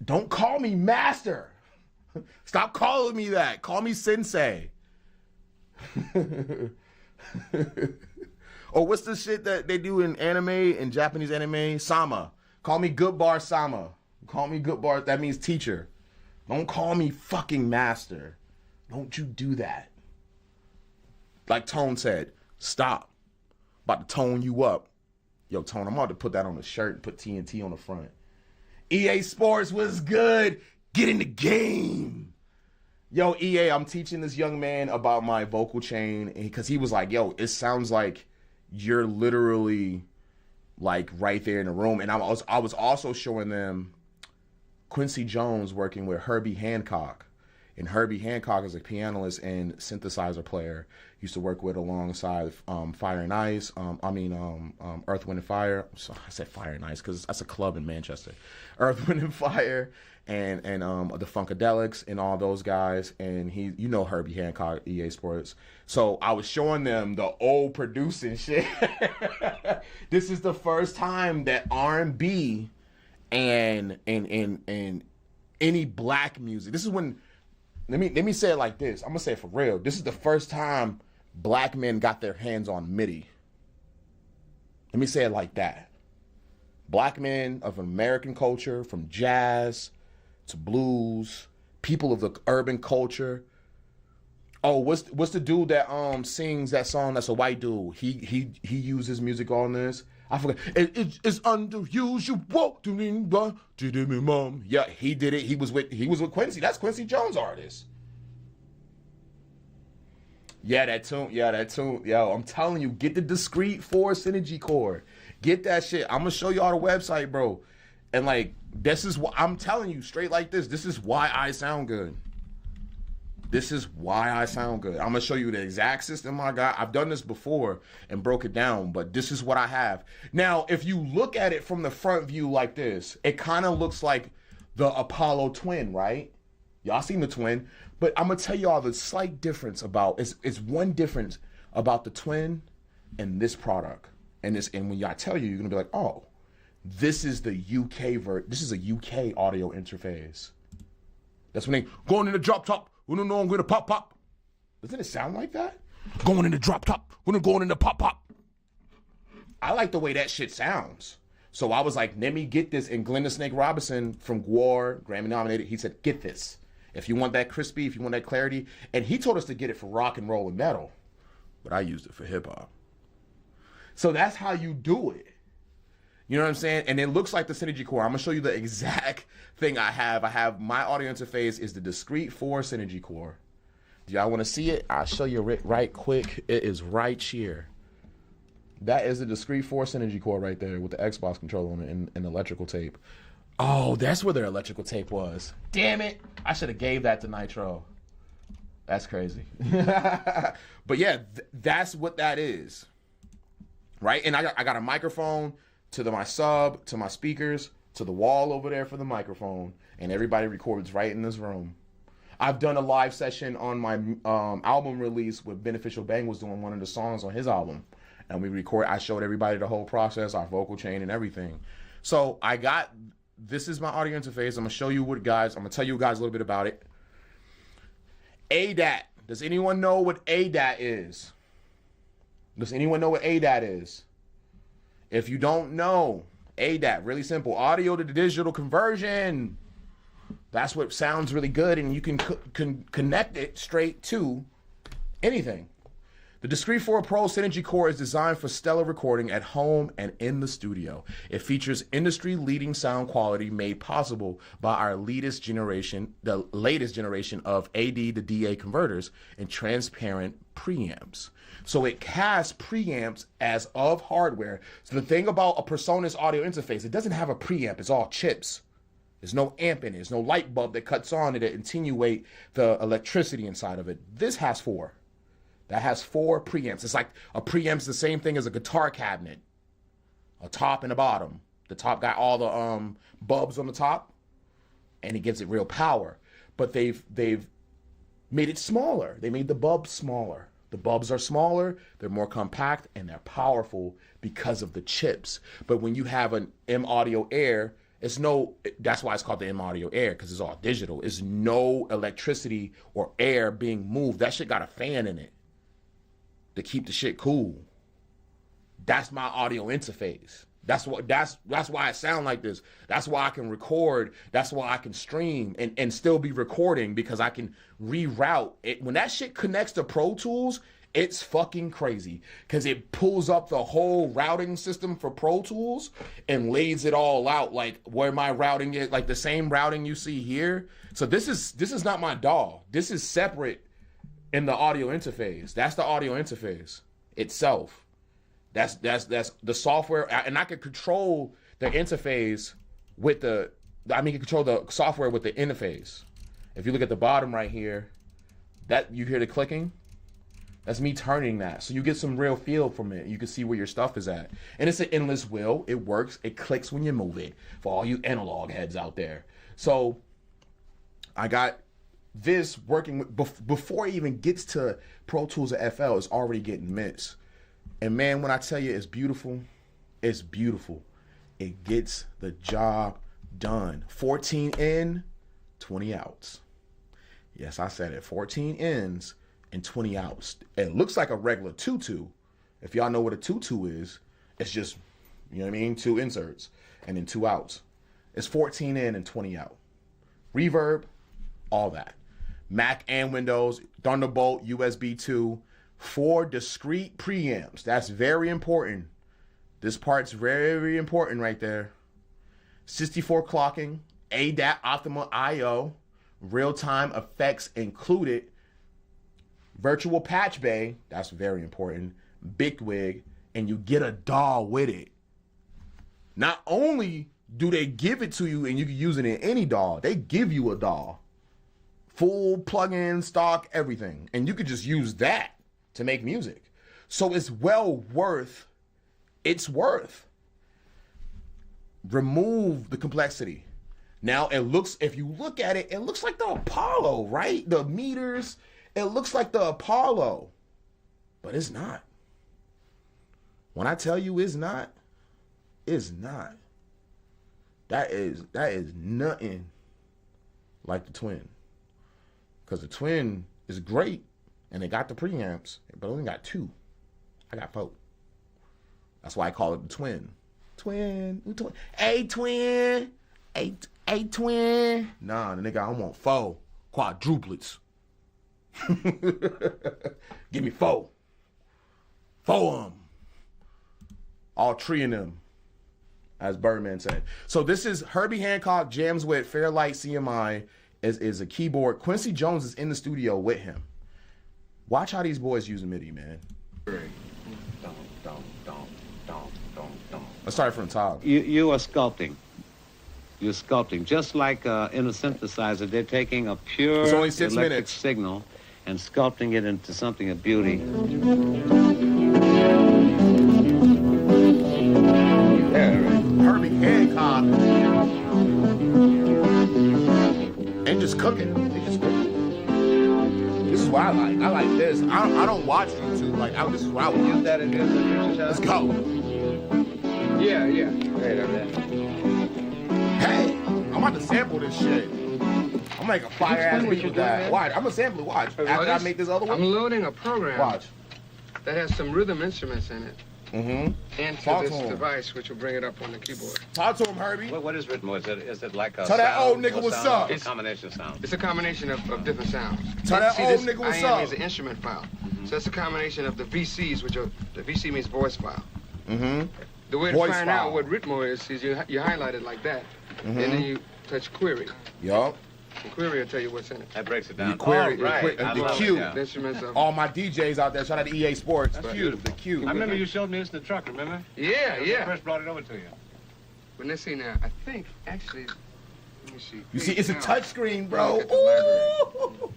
Don't call me master. Stop calling me that. Call me sensei. Or what's the shit that they do in anime, in Japanese anime? Sama. Call me Goodbarz Sama. Call me Goodbarz. That means teacher. Don't call me fucking master. Don't you do that. Like Tone said, stop. About to tone you up. Yo, Tone, I'm about to put that on a shirt and put TNT on the front. EA Sports was good. Get in the game. Yo, EA, I'm teaching this young man about my vocal chain because he was like, yo, it sounds like you're literally like right there in the room. And I was also showing them Quincy Jones working with Herbie Hancock. And Herbie Hancock is a pianist and synthesizer player. Used to work with alongside Fire and Ice. Earth, Wind and Fire. So I said Fire and Ice because that's a club in Manchester. Earth, Wind and Fire, and the Funkadelics and all those guys. And you know Herbie Hancock, EA Sports. So I was showing them the old producing shit. This is the first time that R&B and any black music. This is when. Let me say it like this. I'm gonna say it for real. This is the first time black men got their hands on MIDI. Let me say it like that. Black men of American culture, from jazz to blues, people of the urban culture. Oh, what's the dude that sings that song? That's a white dude. He uses music on this. I forgot. It's underusual. Mom. Yeah, he did it. He was with Quincy. That's Quincy Jones' artist. Yeah, that tune. Yo, I'm telling you, get the discrete 4 synergy core. Get that shit. I'm gonna show y'all the website, bro. And like, this is what I'm telling you straight like this. This is why I sound good. This is why I sound good. I'm gonna show you the exact system I got. I've done this before and broke it down, but this is what I have. Now, if you look at it from the front view like this, it kind of looks like the Apollo Twin, right? Y'all seen the Twin, but I'm gonna tell y'all the slight difference about it's one difference about the Twin and this product. And when y'all tell you, you're gonna be like, oh, this is the UK this is a UK audio interface. That's when they going in the drop top. We don't know I'm gonna pop. Doesn't it sound like that? Going in the drop top. We're going in the pop. I like the way that shit sounds. So I was like, let me get this. And Glenn the Snake Robinson from Gwar, Grammy nominated, he said, get this. If you want that crispy, if you want that clarity. And he told us to get it for rock and roll and metal. But I used it for hip hop. So that's how you do it. You know what I'm saying? And it looks like the Synergy Core. I'm going to show you the exact thing I have. I have my audio interface is the discrete 4 Synergy Core. Do y'all want to see it? I'll show you it right quick. It is right here. That is the discrete 4 Synergy Core right there with the Xbox controller on it and electrical tape. Oh, that's where their electrical tape was. Damn it. I should have gave that to Nitro. That's crazy. But yeah, that's what that is. Right? And I got a microphone to my sub, to my speakers, to the wall over there for the microphone, and everybody records right in this room. I've done a live session on my album release with Beneficial Bang was doing one of the songs on his album, and I showed everybody the whole process, our vocal chain and everything. So this is my audio interface. I'm gonna show you I'm gonna tell you guys a little bit about it. ADAT. Does anyone know what ADAT is? Does anyone know what ADAT is? If you don't know, ADAT, really simple. Audio to digital conversion. That's what sounds really good, and you can connect it straight to anything. The Discrete 4 Pro Synergy Core is designed for stellar recording at home and in the studio. It features industry-leading sound quality made possible by the latest generation of AD to DA converters and transparent preamps. So it has preamps as of hardware. So the thing about a PreSonus audio interface, it doesn't have a preamp. It's all chips. There's no amp in it. There's no light bulb that cuts on it to attenuate the electricity inside of it. This has 4. That has 4 preamps. It's like a preamp's the same thing as a guitar cabinet. A top and a bottom. The top got all the bulbs on the top, and it gives it real power. But they've made it smaller. They made the bulbs smaller. The bulbs are smaller, they're more compact, and they're powerful because of the chips. But when you have an M Audio Air, that's why it's called the M Audio Air, because it's all digital. It's no electricity or air being moved. That shit got a fan in it. to keep the shit cool. That's my audio interface. That's why I sound like this. That's why I can record. That's why I can stream and still be recording, because I can reroute it. When that shit connects to Pro Tools, it's fucking crazy, because it pulls up the whole routing system for Pro Tools and lays it all out, like where my routing is, like the same routing you see here. So this is not my DAW. This is separate in the audio interface. That's the audio interface itself. That's the software, and I can control the interface with control the software with the interface. If you look at the bottom right here, that you hear the clicking. That's me turning that. So you get some real feel from it. You can see where your stuff is at. And it's an endless wheel. It works. It clicks when you move it, for all you analog heads out there. So I got this working before it even gets to Pro Tools or FL. It's already getting mixed. And man, when I tell you it's beautiful, it's beautiful. It gets the job done. 14 in, 20 outs. Yes, I said it. 14 ins and 20 outs. It looks like a regular tutu. If y'all know what a tutu is, it's just, you know what I mean, 2 inserts and then 2 outs. It's 14 in and 20 out. Reverb, all that. Mac and Windows, Thunderbolt, USB 2, 4 discrete preamps. That's very important. This part's very, very important right there. 64 clocking, ADAT optimal I/O, real-time effects included, virtual patch bay, that's very important, bigwig, and you get a DAW with it. Not only do they give it to you and you can use it in any DAW, they give you a DAW. Full plug-in, stock, everything. And you could just use that to make music. So it's well worth its worth. Remove the complexity. Now it looks, if you look at it, it looks like the Apollo, right? The meters, it looks like the Apollo, but it's not. When I tell you it's not, it's not. That is nothing like the Twin. Because the Twin is great, and they got the preamps, but I only got 2. I got 4. That's why I call it the Twin. Twin. Hey, Twin. Hey, Twin. Nah, the nigga, I want 4 quadruplets. Give me 4. 4 of them. All 3 of them, as Birdman said. So this is Herbie Hancock jams with Fairlight CMI is a keyboard. Quincy Jones is in the studio with him. Watch how these boys use MIDI, man. Let's start from the top. You are sculpting. You're sculpting. Just like in a synthesizer, they're taking a pure It's only 6 electric minutes. signal and sculpting it into something of beauty. Yeah, Herbie Hancock. And just cooking. They just cooking. This is what I like. I like this. I don't watch YouTube. Like, this is what I watch. That it is. Let's go. Yeah. Right on that. Hey, I'm about to sample this shit. I'm making a fire ass beat with that. Watch. I'm gonna sample it. Watch. After I make this other one. I'm loading a program Watch. that has some rhythm instruments in it Mm-hmm. into Talk this to him. device, which will bring it up on the keyboard. Talk to him, Herbie. What is rhythm? Is it like a Tell that sound, old nigga or what's sound, up. or a combination of sounds? It's a combination of different sounds. Tell that See, old this nigga what's IM up. is an instrument file. So that's a combination of the VCs, which are, the VC means voice file. Mm-hmm. The way to Voice find file. out what Ritmo is you highlight it like that, and then you touch query. Yup. And query will tell you what's in it. That breaks it down. You query, Oh, right. the I love cue. it, yeah. The instruments of... All my DJs out there, shout out to EA Sports. That's The beautiful. cue. I remember you showed me this in the truck, remember? Yeah, When I yeah. first brought it over to you. But let's see now. I think, actually, let me see. You see, it's a Now, touch screen, bro. look at the library. Ooh.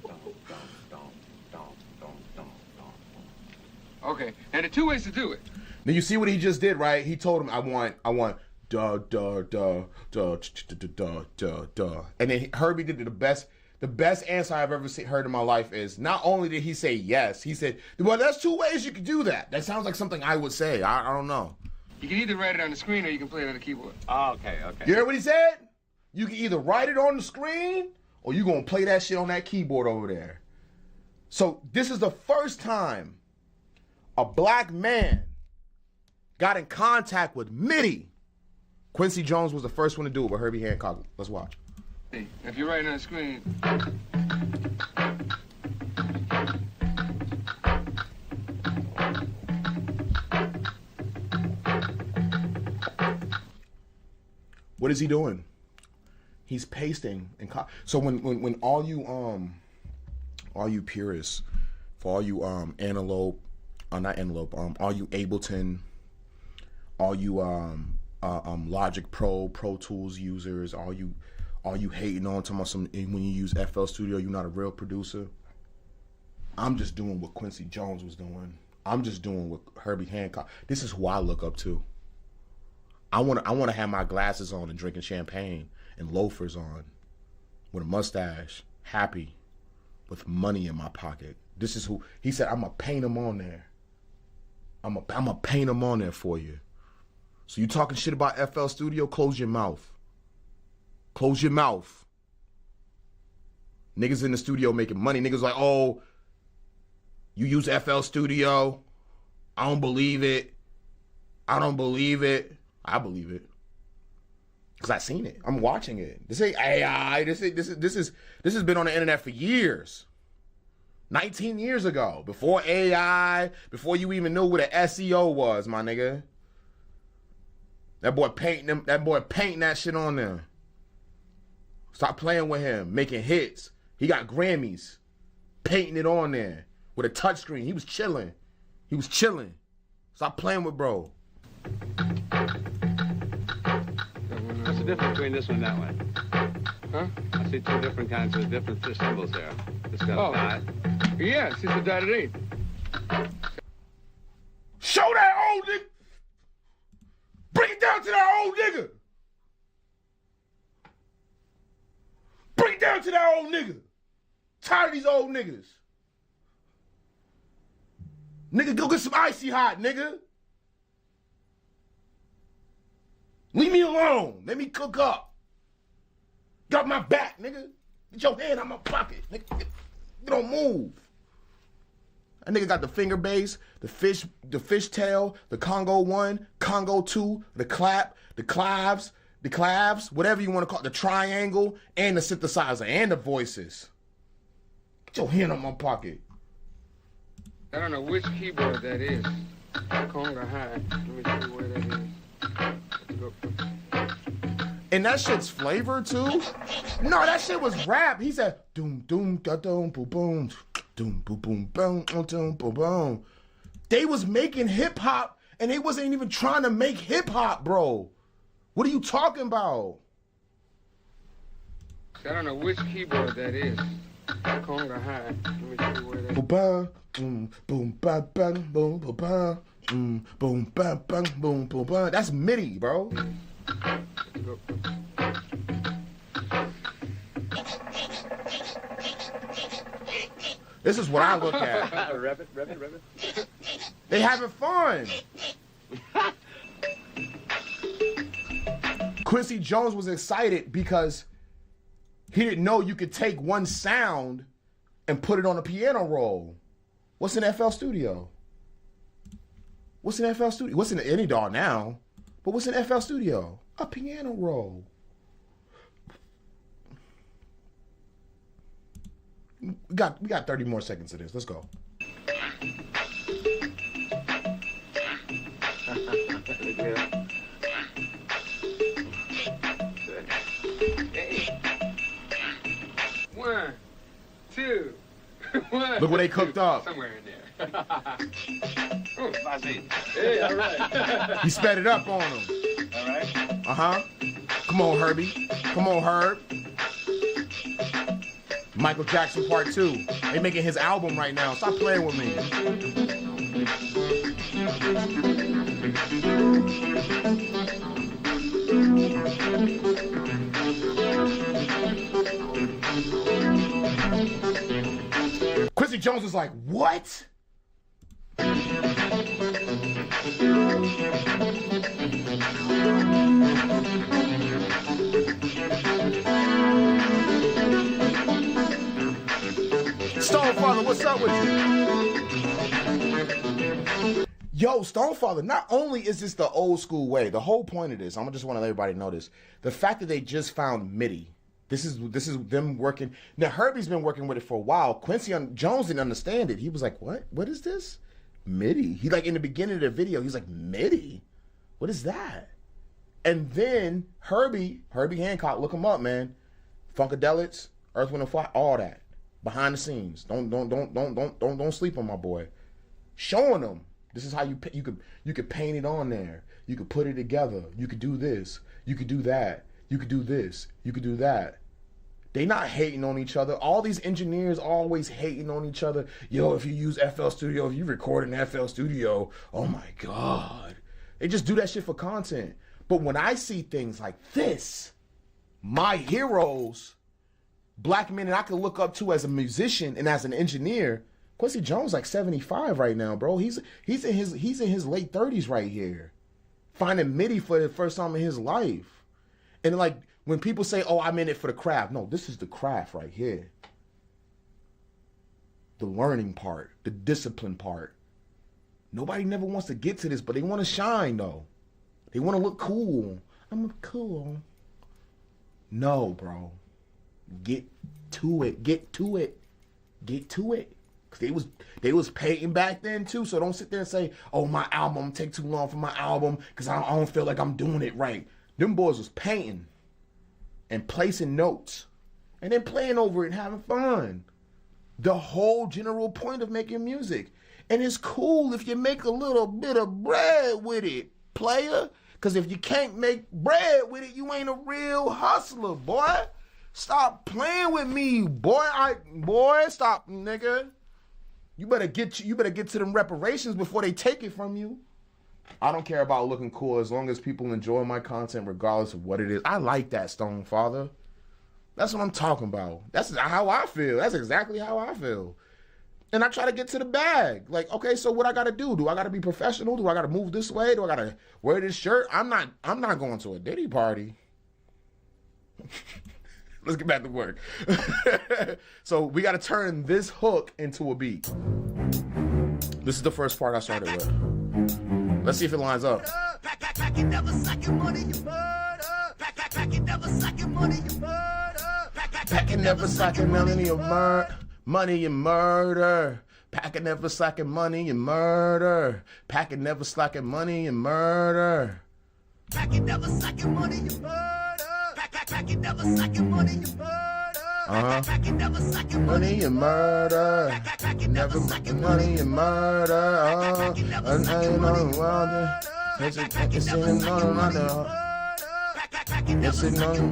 Okay, and there are 2 ways to do it. Now you see what he just did, right? He told him, I want da da da da da da da, and then Herbie did the best. The best answer I've ever heard in my life is, not only did he say yes, he said, well, there's 2 ways you could do that. That sounds like something I would say. I don't know. You can either write it on the screen or you can play it on the keyboard. Oh, okay. You heard what he said? You can either write it on the screen or you're going to play that shit on that keyboard over there. So this is the first time a black man got in contact with MIDI. Quincy Jones was the first one to do it with Herbie Hancock. Let's watch. If you're writing on the screen, what is he doing? He's pasting and so when all you purists, for all you Antelope, not Antelope, all you Ableton, all you Logic Pro, Pro Tools users, all you hating on talking about when you use FL Studio, you're not a real producer. I'm just doing what Quincy Jones was doing. I'm just doing what Herbie Hancock. This is who I look up to. I want to have my glasses on and drinking champagne and loafers on with a mustache, happy, with money in my pocket. This is who he said. I'm gonna paint him on there. I'm gonna paint him on there for you. So you talking shit about FL Studio? Close your mouth. Close your mouth. Niggas in the studio making money. Niggas like, oh, you use FL Studio? I don't believe it. I don't believe it. I believe it. Cause I seen it. I'm watching it. This ain't AI. This has been on the internet for years. 19 years ago. Before AI, before you even knew what an SEO was, my nigga. That boy painting that shit on there. Stop playing with him, making hits. He got Grammys, painting it on there with a touchscreen. He was chilling. Stop playing with bro. What's the difference between this one and that one? huh? I see two different kinds of different symbols there. This got a dot. Yeah, it's a dotted eight. Show that old nigga. Bring it down to that old nigga. Bring it down to that old nigga. Tired of these old niggas. Nigga, go get some icy hot, nigga. Leave me alone. Let me cook up. Get off my back, nigga. Get your hand out my pocket, nigga. You don't move. That nigga got the finger bass, the fish tail, the Congo 1, Congo 2, the clap, the claves, whatever you want to call it, the triangle, and the synthesizer, and the voices. Get your hand out my pocket. I don't know which keyboard that is. Conga high. Let me see where that is. And that shit's flavor too? No, that shit was rap. He said doom doom da doom boom boom doom boom boom boom doom boom boom. They was making hip hop and they wasn't even trying to make hip hop, bro. What are you talking about? I don't know which keyboard that is. Conga high. Let me see where that is. Boom boom ba bang boom boom ba boom ba bang boom boom ba. That's MIDI, bro. This is what I look at. Rev it. They having fun. Quincy Jones was excited because he didn't know you could take one sound and put it on a piano roll. What's in FL Studio? What's in FL Studio? What's in any DAW now? But what's in FL Studio? A piano roll. We got 30 more seconds of this. Let's go. One, two, one. Look what they cooked up. Somewhere in there. Oh, fuzzy. Hey, all right. He sped it up on him. All right. Uh-huh. Come on, Herbie. Come on, Herb. Michael Jackson Part 2. They making his album right now. Stop playing with me. Quincy Jones was like, what? Stonefather, what's up with you? Yo, Stonefather, not only is this the old school way, the whole point of this, I just want to let everybody know this. The fact that they just found MIDI. This is them working. Now, Herbie's been working with it for a while. Quincy Jones didn't understand it. He was like, what? What is this? MIDI. He like in the beginning of the video, he's like, MIDI? What is that? And then Herbie Hancock, look him up, man. Funkadelics, Earth, Wind and Fire, all that. Behind the scenes. Don't sleep on my boy. Showing them. This is how you could paint it on there. You could put it together. You could do this. You could do that. You could do this. You could do that. They not hating on each other. All these engineers always hating on each other. Yo, if you use FL Studio, if you record in FL Studio, oh my God. They just do that shit for content. But when I see things like this, my heroes, black men that I could look up to as a musician and as an engineer, Quincy Jones like 75 right now, bro. He's in his late 30s right here, finding MIDI for the first time in his life. And like when people say, "Oh, I'm in it for the craft," no, this is the craft right here. The learning part, the discipline part. Nobody never wants to get to this, but they want to shine though. They want to look cool. I'm cool. No, bro. Get to it. Get to it. Get to it. Cause they was painting back then too. So don't sit there and say, "Oh, my album take too long for my album because I don't feel like I'm doing it right." Them boys was painting and placing notes and then playing over it and having fun. The whole general point of making music. And it's cool if you make a little bit of bread with it, player. Because if you can't make bread with it, you ain't a real hustler, boy. Stop playing with me, boy. Stop, nigga. You better get to them reparations before they take it from you. I don't care about looking cool as long as people enjoy my content regardless of what it is. I like that, Stonefather. That's what I'm talking about. That's how I feel. That's exactly how I feel. And I try to get to the bag. Like, okay, so what I gotta do? Do I gotta be professional? Do I gotta move this way? Do I gotta wear this shirt? I'm not going to a Diddy party. Let's get back to work. So we gotta turn this hook into a beat. This is the first part I started with. Let's see if it lines up. Pack it, never sucking money, you murder. Pack it, never sucking money, you murder. Pack it, never sucking money, you murder. Money and murder. Packing never slacking money and murder. Packing never slacking money and murder. Packing never slacking money and murder. Packing never slacking money and murder. Packing never slacking Money and murder. Packing Never slacking money and murder. Packing never slacking money and murder. It's no murder. Packing never slacking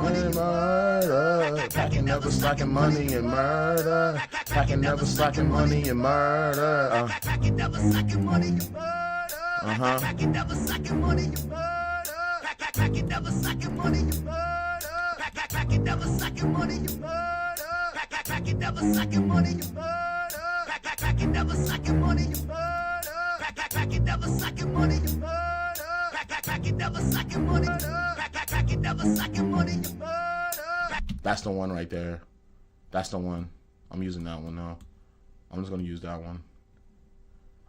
money and murder. Packing never slacking money and murder. Packing never slacking money and murder. Packing never slacking money and murder. Packing never slacking money and murder. Packing never slacking money and murder. Packing never slacking money and murder. Packing never slacking money and murder. Packing never slacking money and murder. Packing never slacking money and murder. Packing never slacking money and murder. That's the one right there. That's the one. I'm using that one now. I'm just gonna use that one.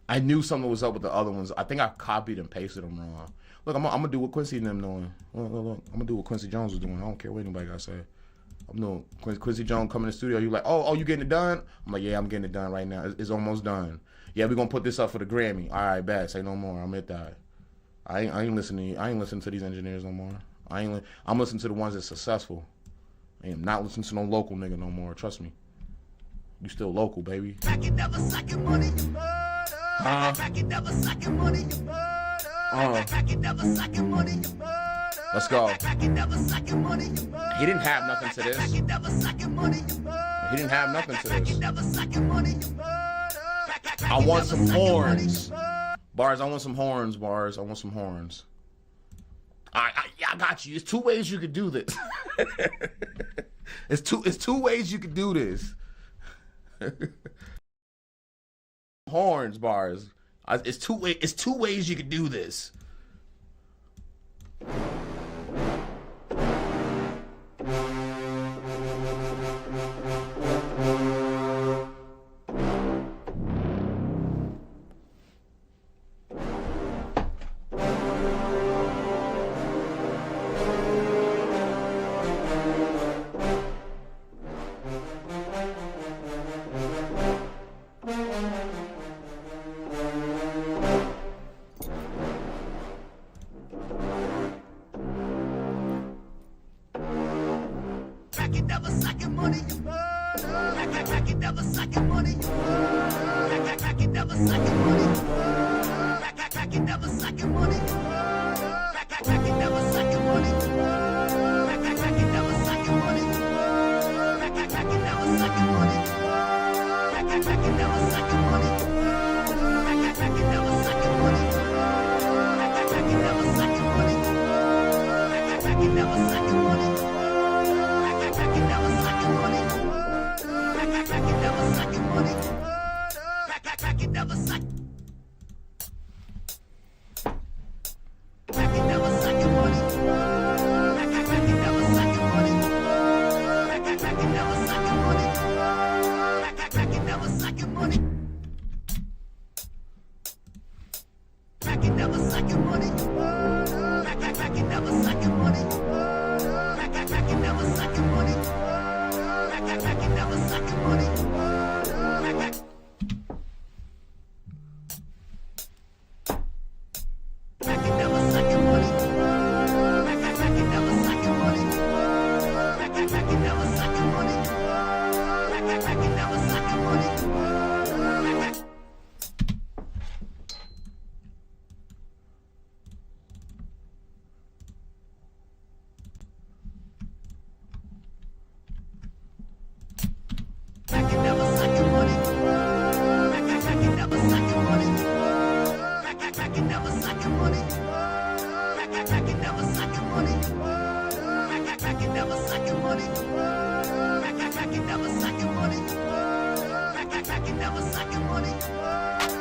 I knew something was up with the other ones. I think I copied and pasted them wrong. Look, I'm gonna do what Quincy and them doing. Look. I'm gonna do what Quincy Jones was doing. I don't care what anybody gotta say. I'm doing Quincy Jones coming in the studio. You like, oh, you getting it done? I'm like, yeah, I'm getting it done right now. It's almost done. Yeah, we're gonna put this up for the Grammy. All right, bet. Say no more. I'm at that. I ain't listening to these engineers no more. I'm listening to the ones that's successful. I am not listening to no local nigga no more. Trust me. You still local, baby. Packing never slacking money and murder. Packing never slacking money and murder. Packing never slacking money and murder. Let's go. Packing never slacking money and murder. He didn't have nothing to this. Packing never slacking money and murder. He didn't have nothing to this. Packing never slacking money and murder. I want some horns. Bars, I want some horns, Bars. I want some horns. I got you. It's two ways you could do this. It's two ways you could do this. Horns, Bars. It's two ways you could do this. Pack it never sucking money, you murder. Pack it never sucking money, you murder. Pack it never sucking money, you murder. Pack it never sucking money, you murder. Pack it never sucking money, you murder. Pack it never sucking money, you murder. Pack it never sucking money, you murder. Pack it never sucking money, you murder. Pack it never sucking money, you murder. Pack it never sucking money, you murder. Pack it never sucking money, you murder. Pack it never sucking money, you murder. Pack it never sucking money, you murder. Pack it never suck. Pack it never sucking money, you murder. Pack it never sucking money, you murder. Pack it never sucking money, you murder. Pack it never sucking money. Pack it never sucking money, you murder. Pack it never sucking money, you murder. Pack it never sucking money, you murder. Pack it never sucking money, you murder. Pack it never sucking money, you murder. Pack it never sucking money, you murder. Pack it never sucking money, you murder. Pack it never sucking money, you murder. Pack it never sucking money, you murder. Pack it never sucking money, you murder. Pack it never sucking money, you murder. Pack it never sucking money, you murder. Pack it never sucking money, you murder. Pack it never sucking money, you murder. Pack it never sucking money, you murder. Pack it never sucking money, you murder. Pack it never sucking money, you murder.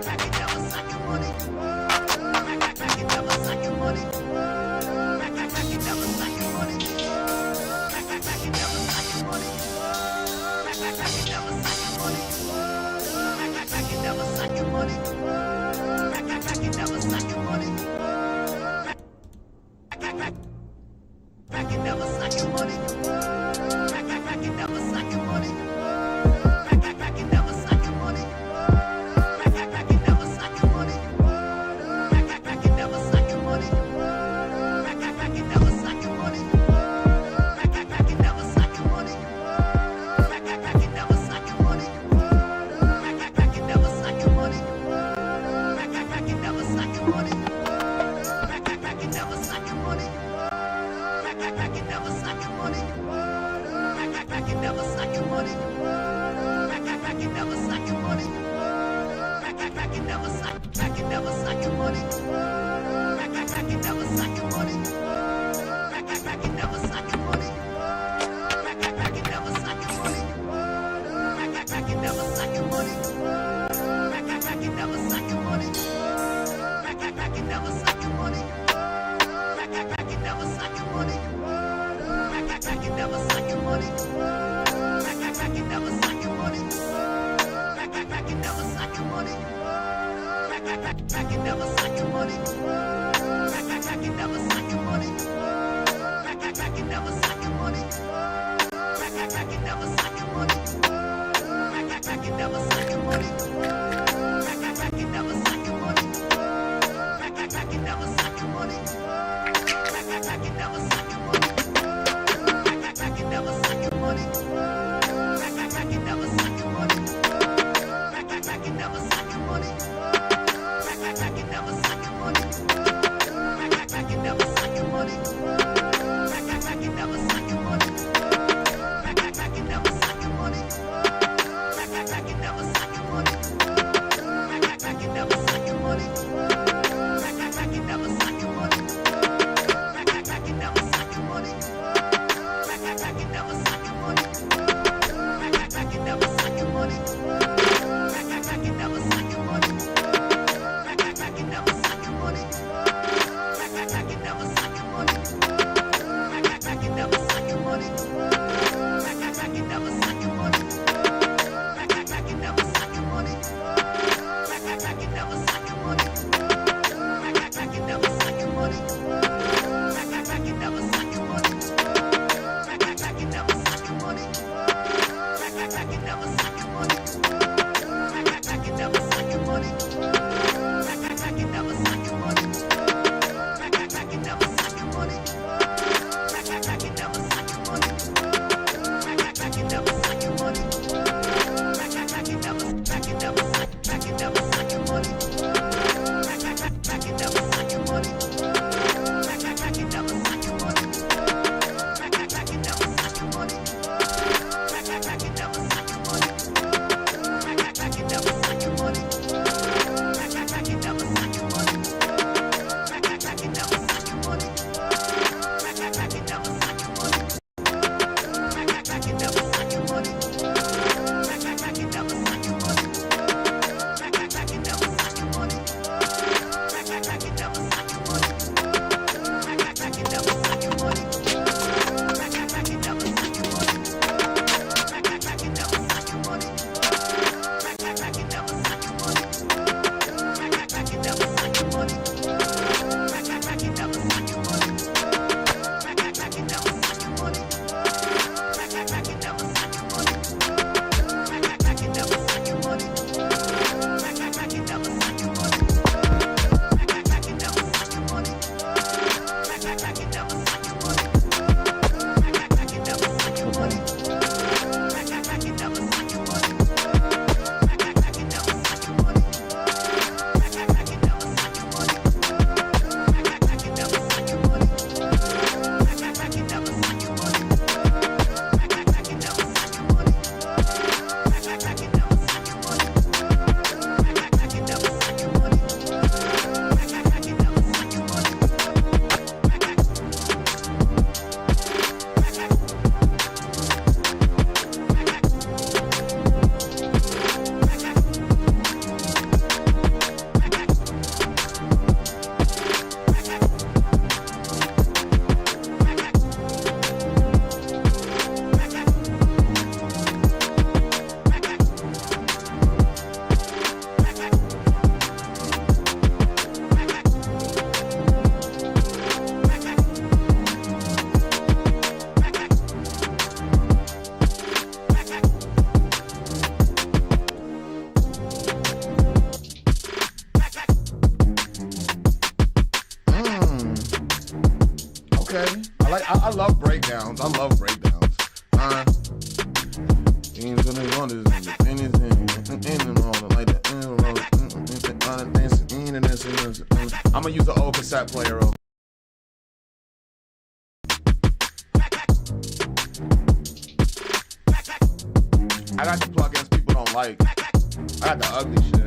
Pack it never sucking money, you murder. Pack it never sucking money, you murder. Pack it never sucking money, you murder. Pack it never sucking money, you murder. Pack it never sucking money, you murder. Pack it never sucking money, you murder. Pack it never sucking money, you murder. Pack it never sucking money, you murder. Pack it never sucking money, you murder. Pack it never sucking money, you murder. Pack it never sucking money, you murder. Pack it never sucking money, you murder. Pack it never sucking money, you murder. Pack it never sucking money, you murder. Pack it never sucking money, you murder. Pack it never sucking money, you murder. Pack it never sucking money, you murder. Pack it never sucking money, you murder. Pack it never sucking money, you murder. Pack it never suck. Pack it never sucking money, you murder. Pack it never sucking money, you murder. Pack it never sucking money, you murder. Pack it never sucking money, you murder. Pack it never sucking money, you murder. Pack it never sucking money, you murder. Pack it never sucking money, you murder. Pack it never sucking money, you murder. Pack it never sucking money, you murder. Pack it never sucking money, you murder. Pack it never sucking money, you murder. Pack it never sucking money, you murder. Pack it never sucking money, you murder. Pack it never sucking money, you murder. Pack it never sucking money, you murder. Pack it never sucking money, you murder. Pack it never sucking money, you murder. Pack it never sucking money, you murder. Pack it never sucking money, you murder. Pack it never sucking money, you murder. Pack it never sucking money, you murder. Pack it never sucking money, you murder. Pack it never sucking money, you murder. Pack it never sucking money, you murder. Pack it never I love breakdowns. I'm gonna use the old cassette player. I got the plugins people don't like. I got the ugly shit.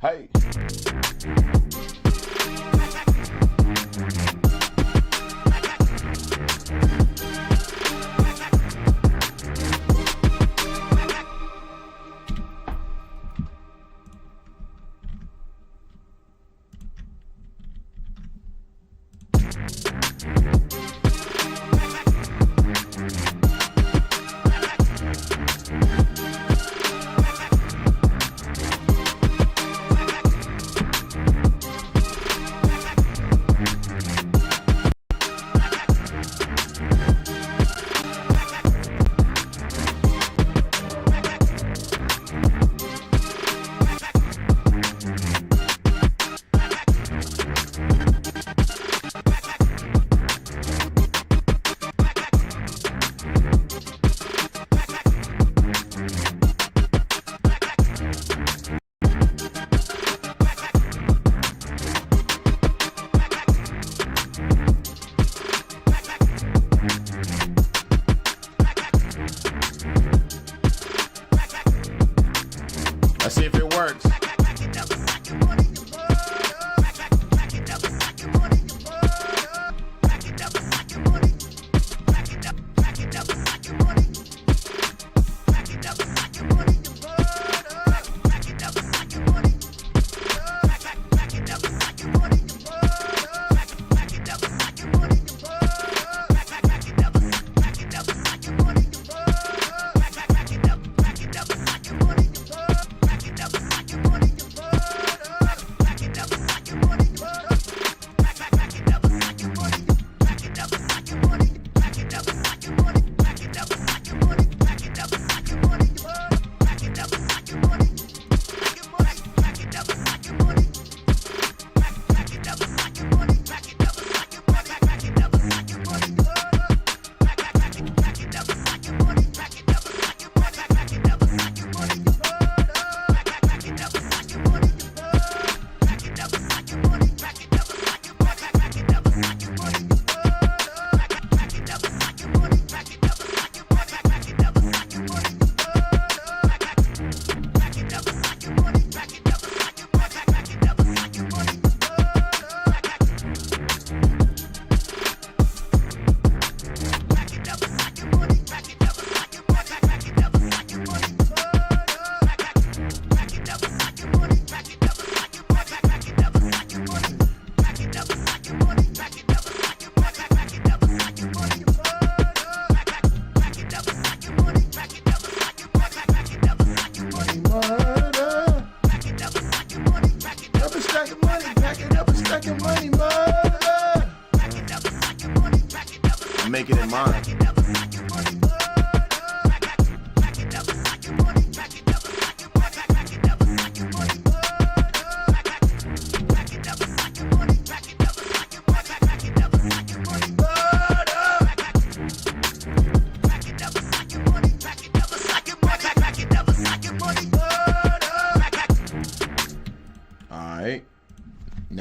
Hey.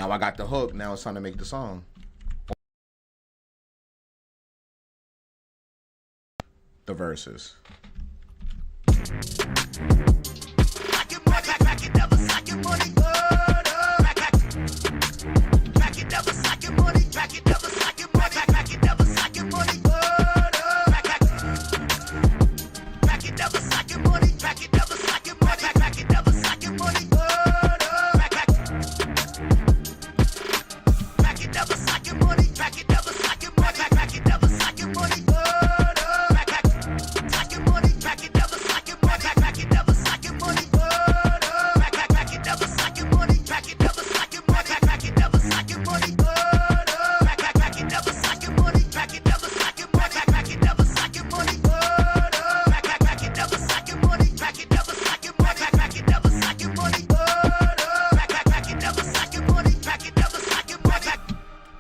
Now I got the hook. Now it's time to make the song. The verses.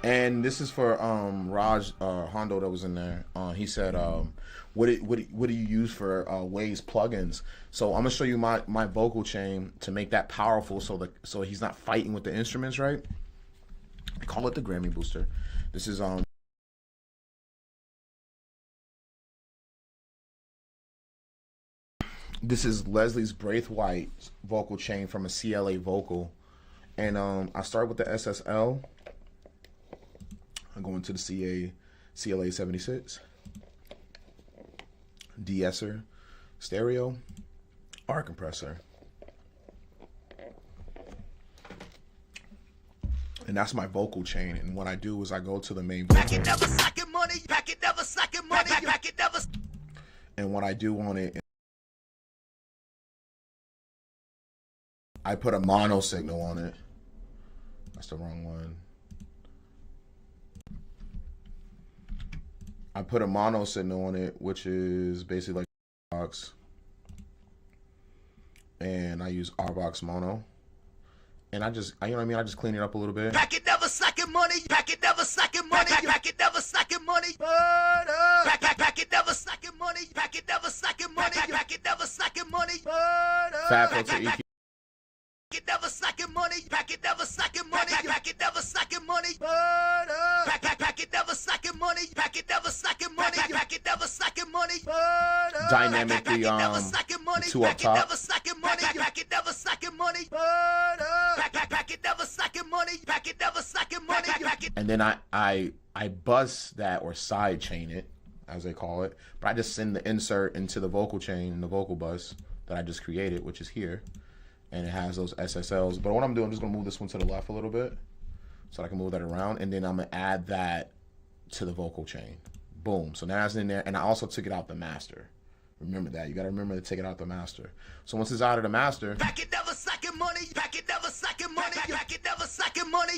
And this is for Raj Hondo that was in there. He said, what do you use for Waves plugins? So I'm gonna show you my vocal chain to make that powerful, so he's not fighting with the instruments, right? I call it the Grammy Booster. This is Leslie's Braithwaite's vocal chain from a CLA vocal, and I start with the SSL. I'm going to the CLA 76, de-esser, stereo, R compressor. And that's my vocal chain. And what I do is I go to the main vocal. And what I do on it, I put a mono signal on it. That's the wrong one. I put a mono signal on it, which is basically like box, and I use RBox mono, and I just, you know what I mean, I just clean it up a little bit. Pack it never sucking money, pack it never sucking money, pack it never sucking money, pack it never sucking money, pack it never sucking money, pack it never sucking money, Fat filter EQ. Pack it never sucking money, pack it never sucking money, pack it never sucking money, pack it never sucking money, pack it never sucking money, pack it never sucking money, Dynamically, two up top. Pack it never sucking money, pack it never sucking money, pack it never sucking money, pack it never sucking money, And then I bus that, or side chain it, as they call it, but I just send the insert into the vocal chain in the vocal bus that I just created, which is here. And it has those SSLs. But what I'm doing, I'm just going to move this one to the left a little bit so I can move that around. And then I'm going to add that to the vocal chain. Boom. So now it's in there. And I also took it out the master. Remember that. You got to remember to take it out the master. So once it's out of the master. Pack it never sucking money. Pack it never sucking money. Pack it never sucking money.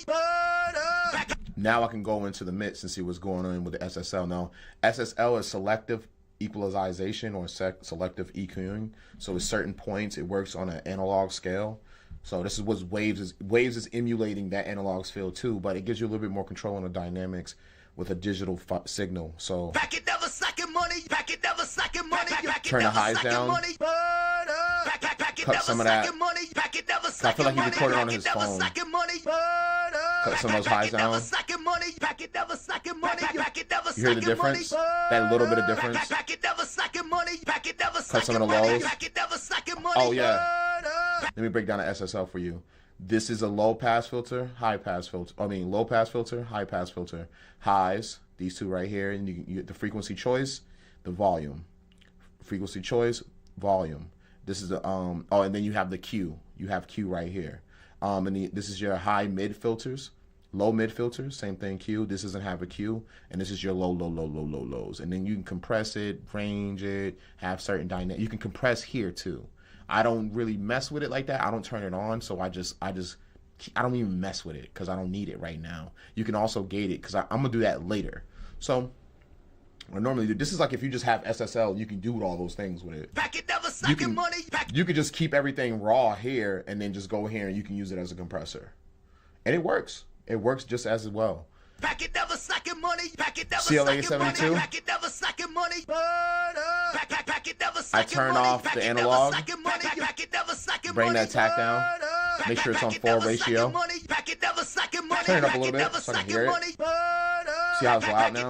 Now I can go into the mix and see what's going on with the SSL. Now, SSL is selective equalization or selective EQing. So at certain points it works on an analog scale. So this is what Waves is emulating that analog field too, but it gives you a little bit more control on the dynamics with a digital signal. So pack it never sucking money, pack it never sucking money, turn the highs down, cut some of that. I feel like he recorded on his phone. Cut some of those highs down. You hear the difference? That little bit of difference. Cut some of the lows. Oh yeah. Let me break down the SSL for you. This is a low pass filter, high pass filter. I mean, low pass filter, high pass filter. Highs, these two right here, and you get the frequency choice, the volume. Frequency choice, volume. This is the oh, and then you have the Q. You have Q right here. And this is your high mid filters, low mid filters, same thing Q. This doesn't have a Q, and this is your lows. And then you can compress it, range it, have certain dynamic. You can compress here too. I don't really mess with it like that. I don't turn it on, so I don't even mess with it because I don't need it right now. You can also gate it because I'm gonna do that later. So I normally do. This is like if you just have SSL, you can do all those things with it. You can just keep everything raw here and then just go here and you can use it as a compressor, and it works. It works just as well. Pack it never sucking money. Pack it never CLA sucking money. 72. Pack it never sucking money. Pack it never I sucking turn money. off Pack the it never analog. sucking money. Pack it never sucking Bring money. that attack down. Make sure it's on 4 ratio. Pack it never sucking turn it up a little bit so I can hear it. See how it's loud now?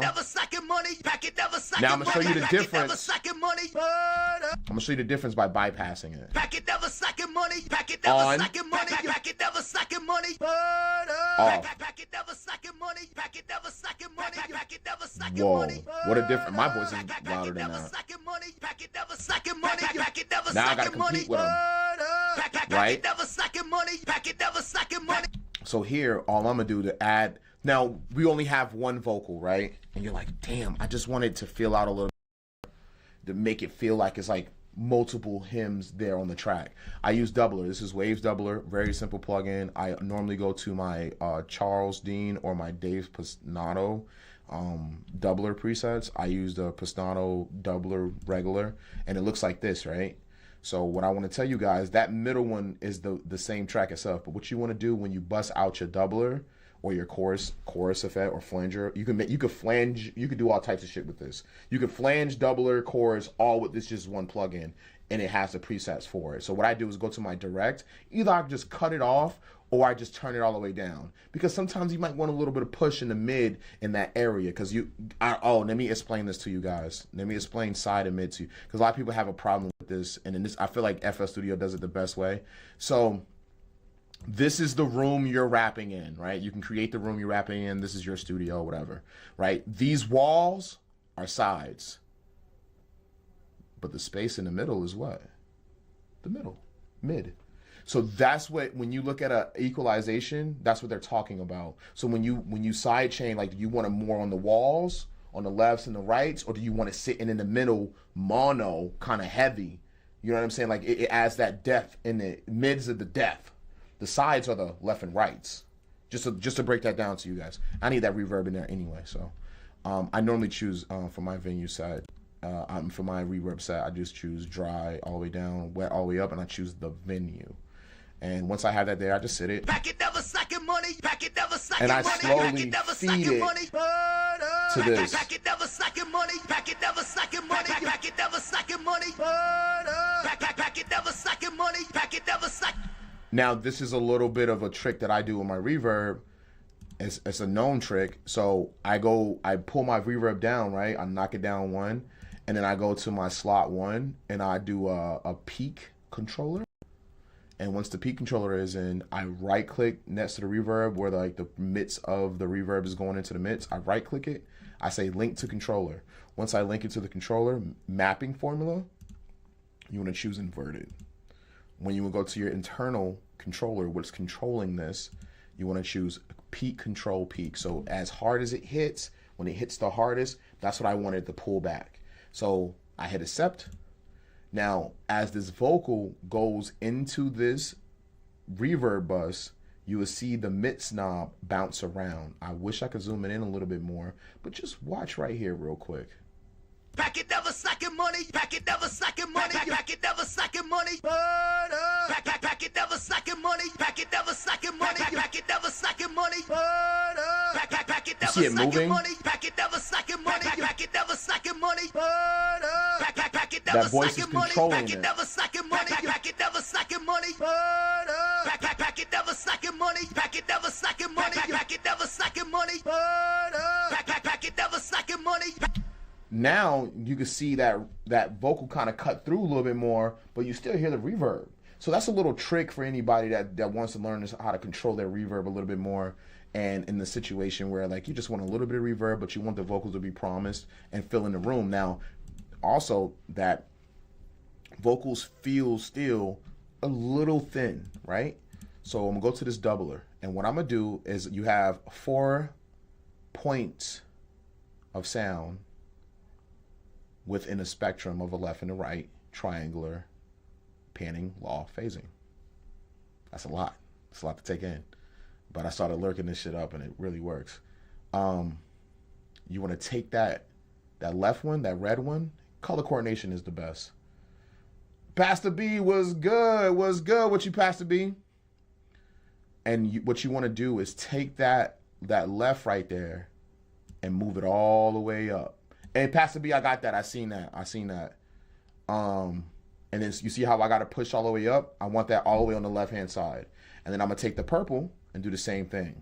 Now I'm gonna show you the difference. I'm gonna show you the difference by bypassing it. On. Off. Whoa, what a difference. My voice is louder than that. Now I gotta compete with them. Right? So here, all I'm gonna do to add, now we only have one vocal, right? And you're like, damn, I just wanted to fill out a little to make it feel like it's like multiple hymns there on the track. I use Doubler. This is Waves Doubler, very simple plugin. I normally go to my Charles Dean or my Dave Pastanato doubler presets. I use the Pastanato doubler regular, and it looks like this, right? So what I want to tell you guys, that middle one is the same track itself, but what you want to do when you bust out your doubler or your chorus effect or flanger, you could flange, you could do all types of shit with this. You could flange, doubler, chorus, all with this just one plugin, and it has the presets for it. So what I do is go to my direct, either I can just cut it off or I just turn it all the way down, because sometimes you might want a little bit of push in the mid in that area, because let me explain this to you guys. Let me explain side and mid to you, because a lot of people have a problem with this, and in this I feel like FL Studio does it the best way. So this is the room you're rapping in, right? You can create the room you're rapping in. This is your studio, whatever, right? These walls are sides, but the space in the middle is what? The middle, mid. So that's what, when you look at a equalization, that's what they're talking about. So when you side chain, like, do you want it more on the walls, on the lefts and the rights, or do you want it sitting in the middle, mono, kind of heavy? You know what I'm saying? Like, it adds that depth in the mids of the depth. The sides are the left and rights. Just to break that down to you guys. I need that reverb in there anyway. So I normally choose for my venue set, for my reverb set, I just choose dry all the way down, wet all the way up, and I choose the venue. And once I have that there, I just sit it. And I slowly feed it to this. Now, this is a little bit of a trick that I do with my reverb. It's a known trick. So I pull my reverb down, right? I knock it down one, and then I go to my slot one, and I do a peak controller. And once the peak controller is in, I right click next to the reverb where the midst of the reverb is going into the midst. I right click it. I say link to controller. Once I link it to the controller, mapping formula, you want to choose inverted. When you will go to your internal controller, what's controlling this, you want to choose peak control peak. So as hard as it hits, when it hits the hardest, that's what I wanted to pull back. So I hit accept. Now, as this vocal goes into this reverb bus, you will see the mid knob bounce around. I wish I could zoom it in a little bit more, but just watch right here real quick. Pack it never second money, pack it never second money, pack it never second money, pack it never second money, pack it never second money, pack it never second money, pack it never second money, pack it never second money, pack it never second money, that voice is controlling it. Pack it never second money, pack it never second money, pack it never second money, pack it never second money, pack it never second money, pack it never second money. Now you can see that vocal kind of cut through a little bit more, but you still hear the reverb. So that's a little trick for anybody that wants to learn how to control their reverb a little bit more, and in the situation where like you just want a little bit of reverb, but you want the vocals to be promised and fill in the room. Now, also that vocals feel still a little thin, right? So I'm gonna go to this doubler, and what I'm gonna do is you have 4 points of sound within a spectrum of a left and a right, triangular, panning, law, phasing. That's a lot. It's a lot to take in. But I started lurking this shit up, and it really works. You want to take that left one, that red one. Color coordination is the best. Pastor B was good. Was good with you, Pastor B. And what you want to do is take that left right there and move it all the way up. And Pastor B, I got that. I seen that. And then you see how I got to push all the way up? I want that all the way on the left-hand side. And then I'm going to take the purple and do the same thing.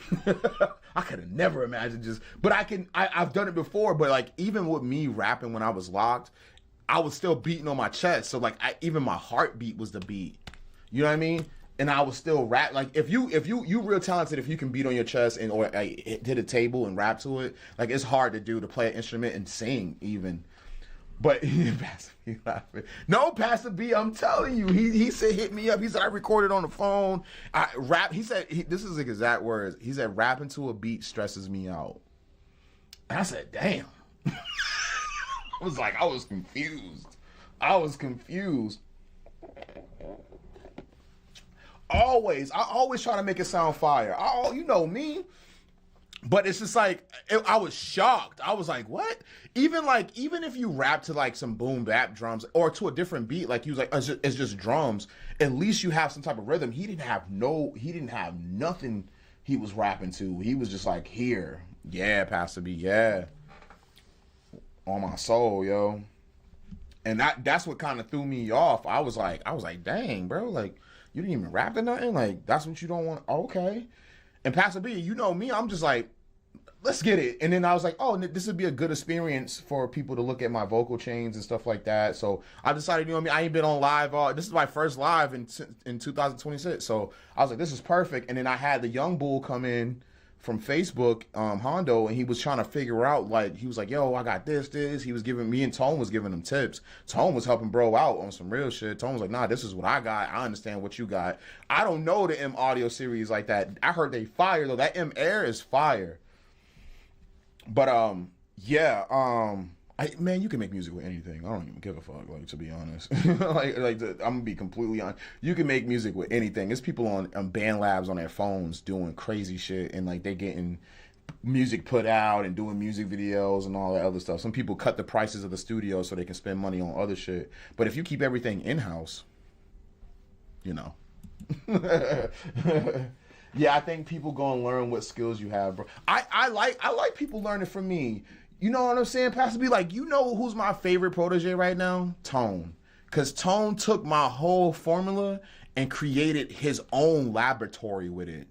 I could have never imagined but I've done it before, but like even with me rapping when I was locked, I was still beating on my chest. So like even my heartbeat was the beat. You know what I mean? And I was still rap. Like if you real talented, if you can beat on your chest or hit a table and rap to it, like it's hard to play an instrument and sing even. But Pastor B laughing. No, Pastor B, I'm telling you, he said hit me up. He said I recorded on the phone. I rap. He said this is his exact words. He said rapping to a beat stresses me out. And I said, damn. I was confused. I always try to make it sound fire. You know me. But it's just like, I was shocked. I was like, what? Even if you rap to like some boom bap drums or to a different beat, like he was like, it's just drums, at least you have some type of rhythm. He didn't have nothing he was rapping to. He was just like, here. Yeah, Pastor B, yeah. On my soul, yo. And that's what kind of threw me off. I was like, dang, bro, like, you didn't even rap to nothing? Like, that's what you don't want? Okay. And Pastor B, you know me, I'm just like, let's get it. And then I was like, oh, this would be a good experience for people to look at my vocal chains and stuff like that. So I decided, you know what I mean, I ain't been on live. This is my first live in 2026. So I was like, this is perfect. And then I had the young bull come in from Facebook, Hondo, and he was trying to figure out, like, he was like, yo, I got this. He was giving me and Tone was giving him tips. Tone was helping bro out on some real shit. Tone was like, nah, this is what I got. I understand what you got. I don't know the M Audio series like that. I heard they fire, though. That M Air is fire. But, man, you can make music with anything. I don't even give a fuck, like, to be honest. I'm gonna be completely honest. You can make music with anything. There's people on band labs on their phones doing crazy shit, and like they getting music put out and doing music videos and all that other stuff. Some people cut the prices of the studio so they can spend money on other shit. But if you keep everything in-house, you know. Yeah, I think people gonna learn what skills you have, bro. I like people learning from me. You know what I'm saying, Pastor B? Like, you know who's my favorite protege right now? Tone. Because Tone took my whole formula and created his own laboratory with it.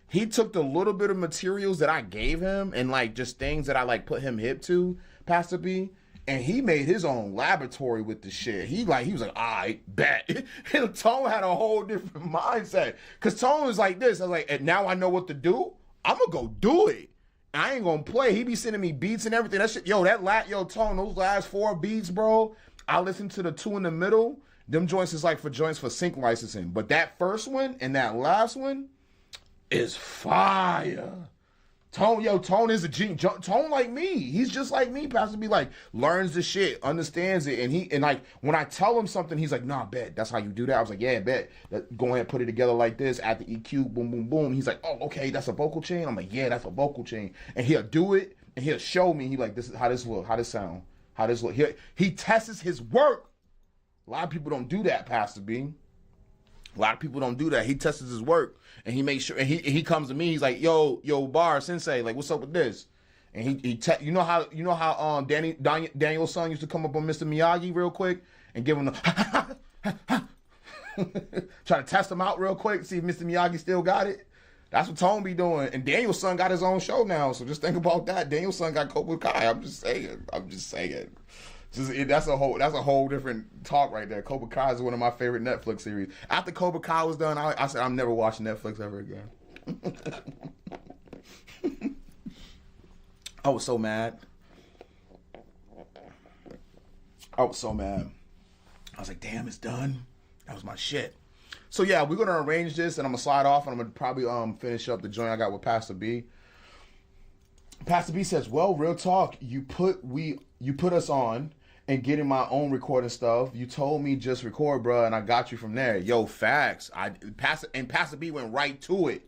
He took the little bit of materials that I gave him and, like, just things that I, like, put him hip to, Pastor B, and he made his own laboratory with the shit. He was like, I bet. And Tone had a whole different mindset. Because Tone was like this. I was like, and now I know what to do. I'm going to go do it. I ain't gonna play. He be sending me beats and everything. That shit, Tone, those last 4 beats, bro. I listen to the 2 in the middle. Them joints is like for joints for sync licensing. But that first one and that last one is fire. Tone is a genius. Tone like me. He's just like me. Pastor B, like, learns the shit, understands it, and like when I tell him something, he's like, nah, bet. That's how you do that. I was like, yeah, bet. Go ahead and put it together like this. Add the EQ, boom, boom, boom. He's like, oh, okay, that's a vocal chain. I'm like, yeah, that's a vocal chain. And he'll do it, and he'll show me. He like, this is how this look, how this sound, how this look. He tests his work. A lot of people don't do that, Pastor B. A lot of people don't do that. He tests his work, and he makes sure. And he comes to me. He's like, "Yo, Bar Sensei, like, what's up with this?" And you know how Daniel's son used to come up on Mr. Miyagi real quick and give him the try to test him out real quick, see if Mr. Miyagi still got it. That's what Tone be doing. And Daniel's son got his own show now, so just think about that. Daniel's son got Cobra Kai. I'm just saying. That's a whole different talk right there. Cobra Kai is one of my favorite Netflix series. After Cobra Kai was done, I said I'm never watching Netflix ever again. I was so mad. I was like, damn, it's done. That was my shit. So yeah, we're gonna arrange this, and I'm gonna slide off, and I'm gonna probably finish up the joint I got with Pastor B. Pastor B says, well, real talk, you put us on and getting my own recording stuff. You told me just record, bro, and I got you from there. Yo, facts. Pastor B went right to it.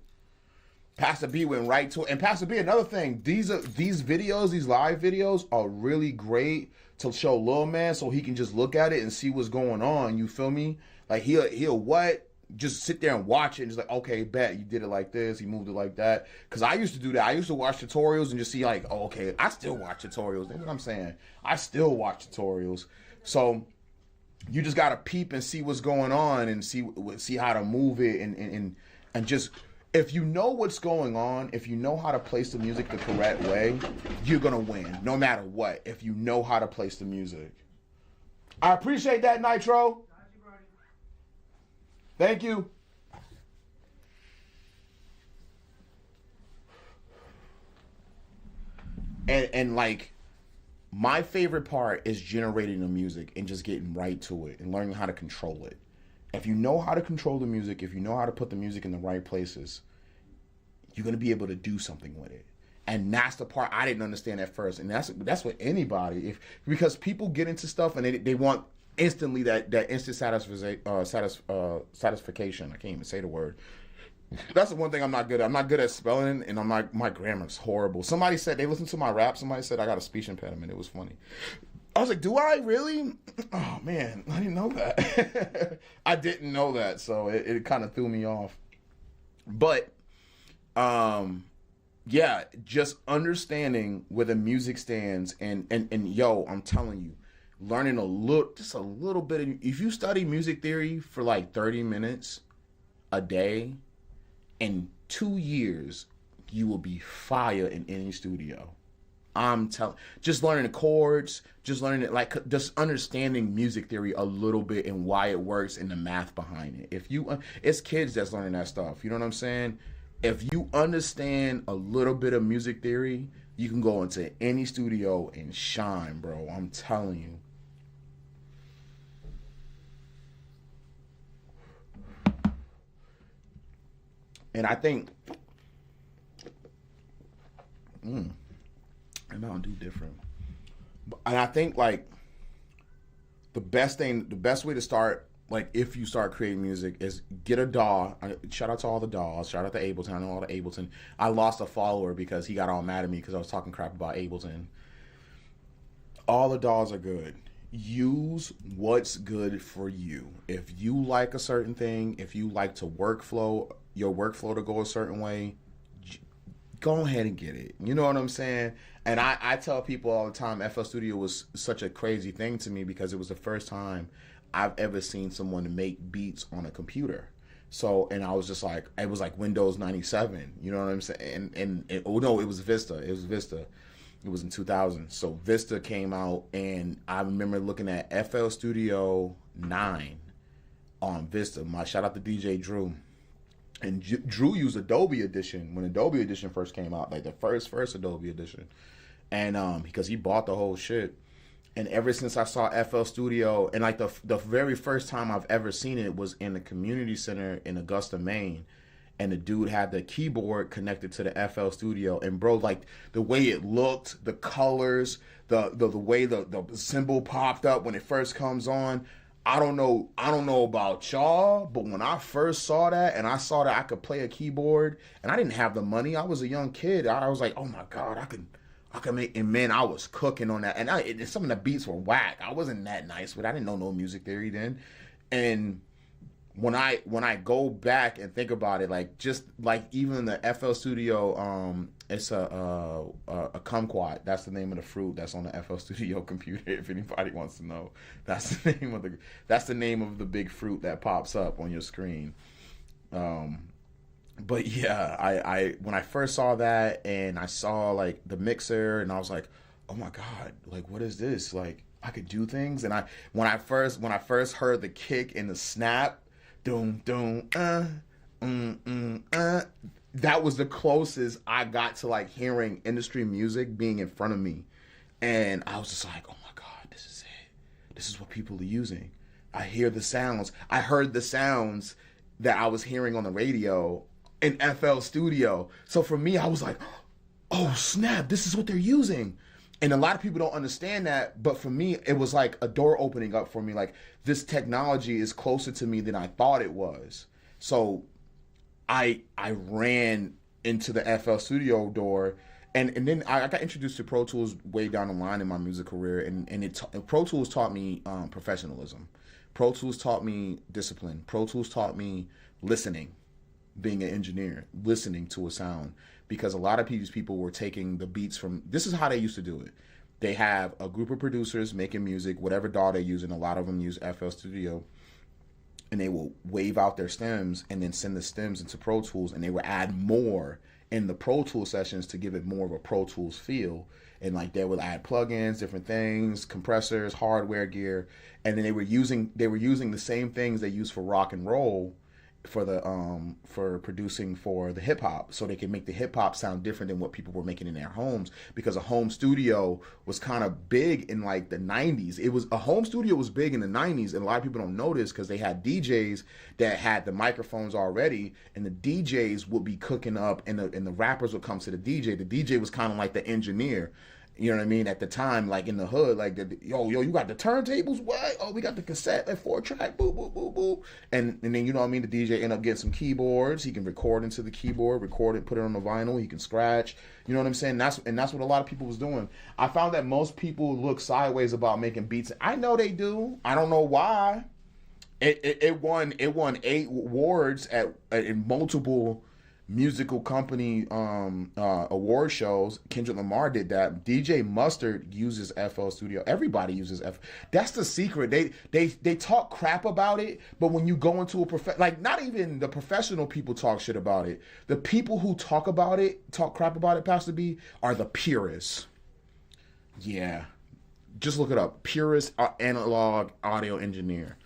And Pastor B, another thing, these videos, these live videos are really great to show Lil Man so he can just look at it and see what's going on. You feel me? Like he'll what? Just sit there and watch it and just like, okay, bet, you did it like this, you moved it like that. Because I used to do that. I used to watch tutorials and just see like, oh, okay, I still watch tutorials. That's what I'm saying. I still watch tutorials. So you just got to peep and see what's going on and see how to move it and just, if you know what's going on, if you know how to place the music the correct way, you're gonna win no matter what. If you know how to place the music. I appreciate that, Nitro. Thank you. And like, my favorite part is generating the music and just getting right to it and learning how to control it. If you know how to control the music, if you know how to put the music in the right places, you're going to be able to do something with it. And that's the part I didn't understand at first. And that's what anybody, because people get into stuff and they want instantly that instant satisfaction. I can't even say the word. That's the one thing I'm not good at. I'm not good at spelling, and my grammar's horrible. Somebody said, they listened to my rap, somebody said I got a speech impediment. It was funny. I was like, do I really? Oh, man, I didn't know that. I didn't know that, so it kind of threw me off. But, yeah, just understanding where the music stands, and yo, I'm telling you, learning just a little bit. If you study music theory for like 30 minutes a day, in 2 years, you will be fire in any studio. I'm telling, just learning the chords, just learning it, like just understanding music theory a little bit and why it works and the math behind it. If you, it's kids that's learning that stuff. You know what I'm saying? If you understand a little bit of music theory, you can go into any studio and shine, bro. I'm telling you. And I think, and I'll do different. And I think like the best way to start, like if you start creating music, is get a DAW. Shout out to all the DAWs. Shout out to Ableton. I know all the Ableton. I lost a follower because he got all mad at me because I was talking crap about Ableton. All the DAWs are good. Use what's good for you. If you like a certain thing, if you like to your workflow to go a certain way, go ahead and get it. You know what I'm saying? And I tell people all the time, FL Studio was such a crazy thing to me because it was the first time I've ever seen someone make beats on a computer. So, and I was just like, it was like Windows 97. You know what I'm saying? And oh no, it was Vista. It was Vista. It was in 2000. So Vista came out, and I remember looking at FL Studio 9 on Vista. My shout out to DJ Drew. And Drew used Adobe Edition when Adobe Edition first came out, like the first Adobe Edition. And because he bought the whole shit. And ever since I saw FL Studio, and like the very first time I've ever seen it was in the community center in Augusta, Maine. And the dude had the keyboard connected to the FL Studio. And bro, like the way it looked, the colors, the way the symbol popped up when it first comes on. I don't know about y'all, but when I first saw that and I saw that I could play a keyboard, and I didn't have the money, I was a young kid. I was like, oh my God, I can make, and man, I was cooking on that. And some of the beats were whack. I wasn't that nice, but I didn't know no music theory then. And when I go back and think about it, like just like even the FL Studio, it's a kumquat. That's the name of the fruit that's on the FL Studio computer. If anybody wants to know, that's the name of the big fruit that pops up on your screen. But yeah, I when I first saw that and I saw like the mixer, and I was like, oh my God, like what is this? Like I could do things. And when I first heard the kick and the snap. Doom, doom, that was the closest I got to like hearing industry music being in front of me. And I was just like, oh my God, this is it. This is what people are using. I hear the sounds. I heard the sounds that I was hearing on the radio in FL Studio. So for me, I was like, oh snap, this is what they're using. And a lot of people don't understand that, but for me, it was like a door opening up for me. Like, this technology is closer to me than I thought it was. So I ran into the FL Studio door, and then I got introduced to Pro Tools way down the line in my music career, and Pro Tools taught me professionalism. Pro Tools taught me discipline. Pro Tools taught me listening, being an engineer, listening to a sound. Because a lot of these people were taking the beats from, this is how they used to do it. They have a group of producers making music, whatever DAW they're using. A lot of them use FL Studio. and they will wave out their stems and then send the stems into Pro Tools, and they will add more in the Pro Tools sessions to give it more of a Pro Tools feel. And like they would add plugins, different things, compressors, hardware gear, and then they were using the same things they use for rock and roll for the for producing for the hip hop, so they could make the hip hop sound different than what people were making in their homes, because a home studio was kind of big in like the 90s. A home studio was big in the 90s, and a lot of people don't notice because they had DJs that had the microphones already, and the DJs would be cooking up, and the rappers would come to the DJ. The DJ was kind of like the engineer. You know what I mean? At the time, like in the hood, like, yo, you got the turntables? What? Oh, we got the cassette, that 4-track, boop, boop, boop, boop. And then, you know what I mean? The DJ end up getting some keyboards. He can record into the keyboard, record it, put it on the vinyl. He can scratch. You know what I'm saying? That's what a lot of people was doing. I found that most people look sideways about making beats. I know they do. I don't know why. It won 8 awards in multiple musical company award shows. Kendrick Lamar did that. DJ Mustard uses FL Studio. Everybody uses That's the secret. They talk crap about it, but when you go into like, not even the professional people talk shit about it. The people who talk crap about it, Pastor B, are the purists. Yeah, just look it up. Purist analog audio engineer.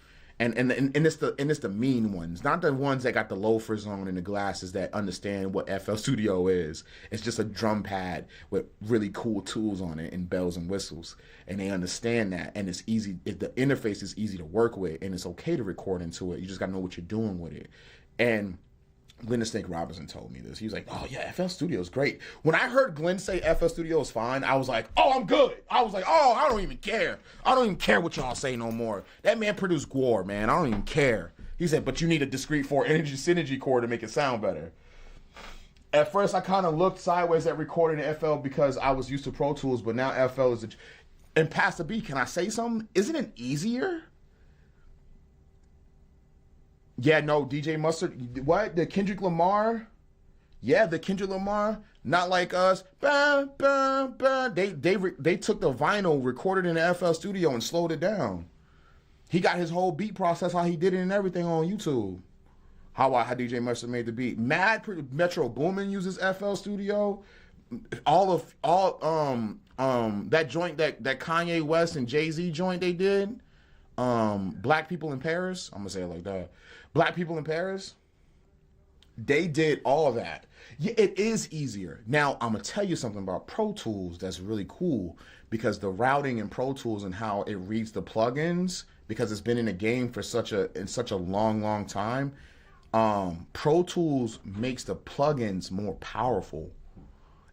And it's the mean ones, not the ones that got the loafers on and the glasses that understand what FL Studio is. It's just a drum pad with really cool tools on it and bells and whistles, and they understand that. And it's easy. The interface is easy to work with, and it's okay to record into it. You just gotta know what you're doing with it. And Glenn Snake Robinson told me this. He was like, "Oh yeah, FL Studio is great." When I heard Glenn say FL Studio is fine, I was like, "Oh, I'm good." I was like, "Oh, I don't even care. I don't even care what y'all say no more." That man produced Gwar, man. I don't even care. He said, "But you need a discrete 4 energy synergy core to make it sound better." At first, I kind of looked sideways at recording in FL because I was used to Pro Tools, but now FL is and Pastor B, can I say something? Isn't it easier? Yeah, no, DJ Mustard. What? The Kendrick Lamar? Yeah, the Kendrick Lamar. Not like us. Bah, bah, bah. They took the vinyl, recorded in the FL Studio, and slowed it down. He got his whole beat process, how he did it and everything on YouTube. How DJ Mustard made the beat. Metro Boomin uses FL Studio. All that joint that Kanye West and Jay-Z joint they did. Black People in Paris. I'm gonna say it like that. Black People in Paris. They did all that. Yeah, it is easier. Now, I'm gonna tell you something about Pro Tools that's really cool, because the routing in Pro Tools and how it reads the plugins, because it's been in the game for such a long time. Pro Tools makes the plugins more powerful,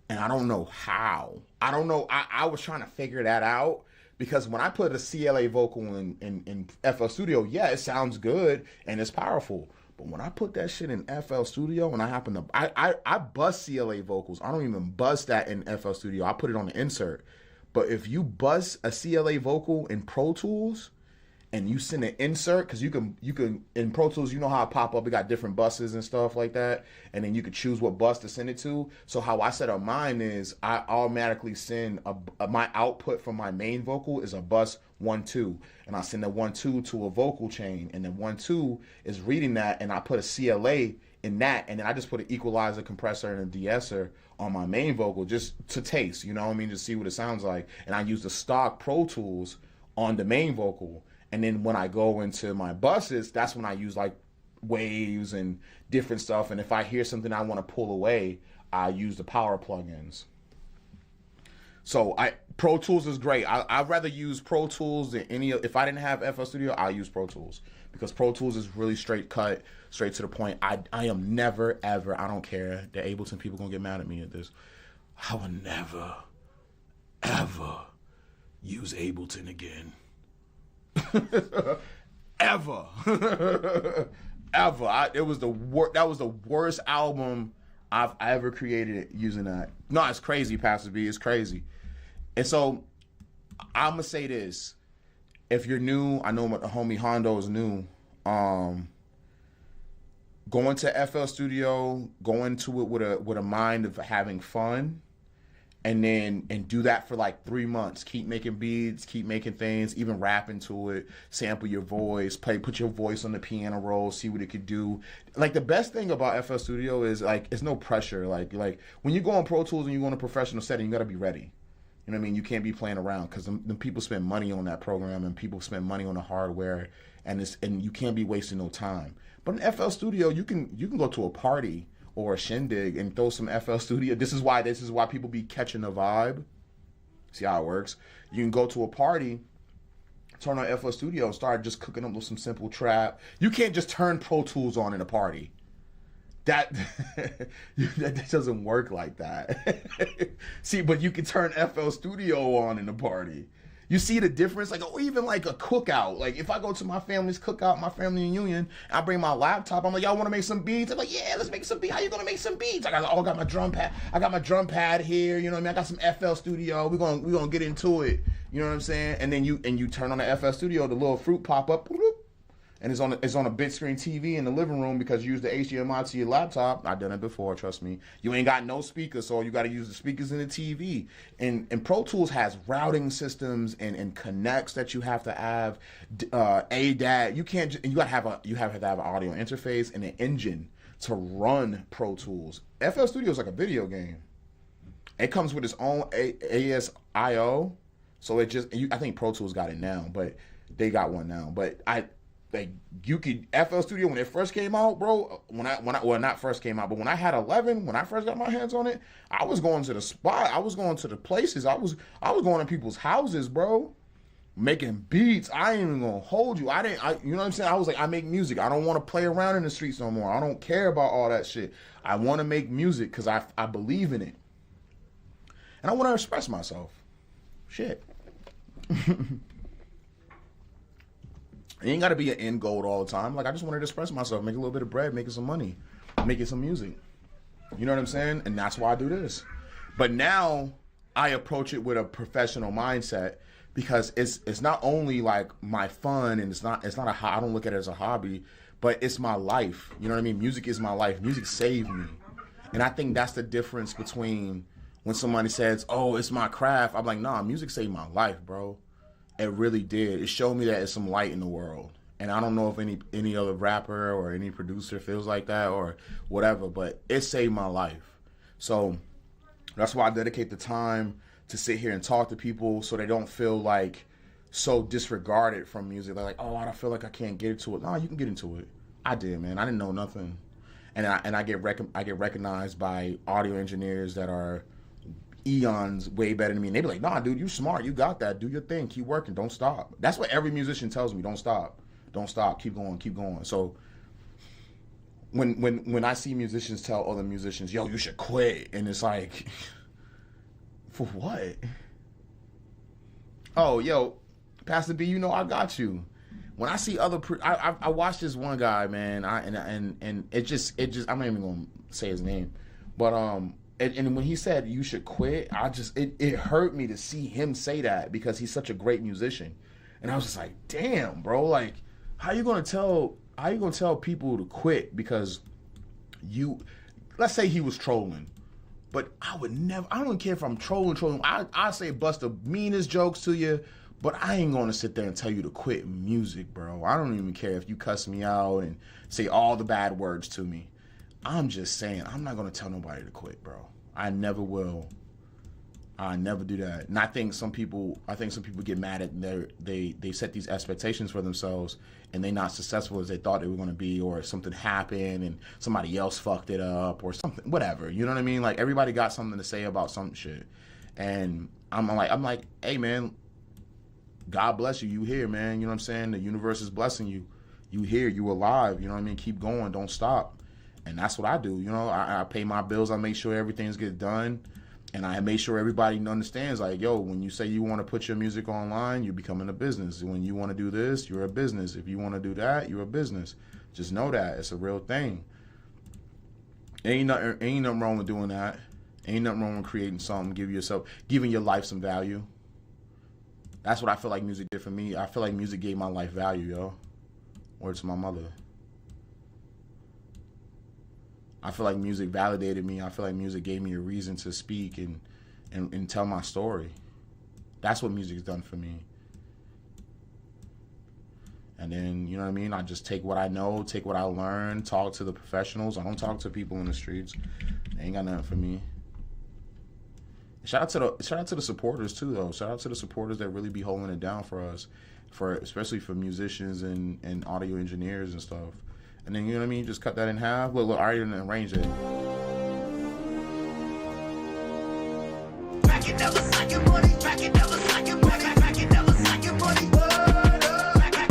and I don't know how. I don't know. I was trying to figure that out. Because when I put a CLA vocal in FL Studio, yeah, it sounds good and it's powerful. But when I put that shit in FL Studio, and I buzz CLA vocals. I don't even buzz that in FL Studio. I put it on the insert. But if you buzz a CLA vocal in Pro Tools and you send an insert, because you can in Pro Tools, you know how it pop up, it got different buses and stuff like that, and then you could choose what bus to send it to. So how I set up mine is I automatically send my output from my main vocal is a bus 1-2, and I send the 1-2 to a vocal chain, and then 1-2 is reading that, and I put a CLA in that, and then I just put an equalizer, compressor, and a de-esser on my main vocal just to taste, you know what I mean, just see what it sounds like. And I use the stock Pro Tools on the main vocal. And then when I go into my buses, that's when I use like waves and different stuff. And if I hear something I want to pull away, I use the power plugins. So Pro Tools is great. I'd rather use Pro Tools than if I didn't have FL Studio, I'll use Pro Tools. Because Pro Tools is really straight cut, straight to the point. I am never, ever, I don't care. The Ableton people going to get mad at me at this. I will never, ever use Ableton again. Ever. Ever. That was the worst album I've ever created using that. No, it's crazy, Pastor B. It's crazy. And so I'm gonna say this. If you're new, I know my homie Hondo is new. Going to FL Studio, going to it with a mind of having fun, and do that for like 3 months. Keep making beats, keep making things, even rapping to it, sample your voice, put your voice on the piano roll, see what it could do. Like the best thing about FL Studio is like it's no pressure. Like when you go on Pro Tools and you go on a professional setting, you gotta be ready. You know what I mean? You can't be playing around because the people spend money on that program and people spend money on the hardware, and you can't be wasting no time. But in FL Studio, you can go to a party or a shindig and throw some FL Studio. This is why people be catching the vibe. See how it works? You can go to a party, turn on FL Studio, and start just cooking up with some simple trap. You can't just turn Pro Tools on in a party. That doesn't work like that. See, but you can turn FL Studio on in a party. You see the difference? Like, or even like a cookout. Like, if I go to my family's cookout, my family reunion, I bring my laptop. I'm like, y'all want to make some beats? I'm like, yeah, let's make some beats. How you gonna make some beats? I got my drum pad. I got my drum pad here. You know what I mean? I got some FL Studio. We're gonna get into it. You know what I'm saying? And then you turn on the FL Studio, the little fruit pop up. And it's on a big screen TV in the living room because you use the HDMI to your laptop. I've done it before, trust me. You ain't got no speakers, so you got to use the speakers in the TV. And Pro Tools has routing systems and connects that you have to have. ADAT. You can't. You have to have an audio interface and an engine to run Pro Tools. FL Studio is like a video game. It comes with its own ASIO, so it just. I think Pro Tools got it now, but they got one now. But like you could FL Studio when it first came out, bro. When I well not first came out, but when I had 11, when I first got my hands on it, I was going to the spot. I was going to the places. I was going to people's houses, bro, making beats. I ain't even gonna hold you. You know what I'm saying? I was like, I make music. I don't want to play around in the streets no more. I don't care about all that shit. I want to make music because I believe in it, and I want to express myself. Shit. It ain't got to be an end goal all the time. Like, I just wanted to express myself, make a little bit of bread, making some money, making some music. You know what I'm saying? And that's why I do this. But now I approach it with a professional mindset because it's not only like my fun and it's not I don't look at it as a hobby, but it's my life. You know what I mean? Music is my life. Music saved me. And I think that's the difference between when somebody says, "Oh, it's my craft." I'm like, "Nah, music saved my life, bro." It really did. It showed me that there's some light in the world. And I don't know if any other rapper or any producer feels like that or whatever, but it saved my life. So that's why I dedicate the time to sit here and talk to people so they don't feel like so disregarded from music. They're like, "Oh, I don't feel like I can't get into it." No, you can get into it. I did, man. I didn't know nothing. And I get recognized by audio engineers that are eons way better than me, and they be like, "Nah, dude, you smart, you got that, do your thing, keep working, don't stop." That's what every musician tells me. Don't stop, keep going. So when I see musicians tell other musicians, "Yo, you should quit," and it's like, for what? Oh, yo, Pastor B, you know I got you. When I see other I watched this one guy, man, and it just I'm not even gonna say his name, but And when he said you should quit, it hurt me to see him say that because he's such a great musician. And I was just like, damn, bro, like how you gonna tell people to quit because let's say he was trolling. But I don't care if I'm trolling. I say bust the meanest jokes to you, but I ain't gonna sit there and tell you to quit music, bro. I don't even care if you cuss me out and say all the bad words to me. I'm just saying, I'm not going to tell nobody to quit, bro. I never will. I never do that. And I think some people get mad at they set these expectations for themselves and they're not successful as they thought they were going to be, or something happened and somebody else fucked it up or something, whatever. You know what I mean? Like everybody got something to say about some shit. And I'm like, hey man, God bless you. You here, man. You know what I'm saying? The universe is blessing you. You here, you alive. You know what I mean? Keep going. Don't stop. And that's what I do. You know, I pay my bills. I make sure everything's get done. And I make sure everybody understands, like, yo, when you say you want to put your music online, you're becoming a business. When you want to do this, you're a business. If you want to do that, you're a business. Just know that. It's a real thing. Ain't nothing wrong with doing that. Ain't nothing wrong with creating something, giving your life some value. That's what I feel like music did for me. I feel like music gave my life value, yo. Word to my mother. I feel like music validated me. I feel like music gave me a reason to speak and and tell my story. That's what music's done for me. And then, you know what I mean? I just take what I know, take what I learn, talk to the professionals. I don't talk to people in the streets. They ain't got nothing for me. Shout out to the supporters too, though. Shout out to the supporters that really be holding it down for us, especially for musicians and audio engineers and stuff. And then, you know what I mean? Just cut that in half. Look, I already didn't arrange it. Back it never suck your money. Back it never suck your money. Back it never suck your money.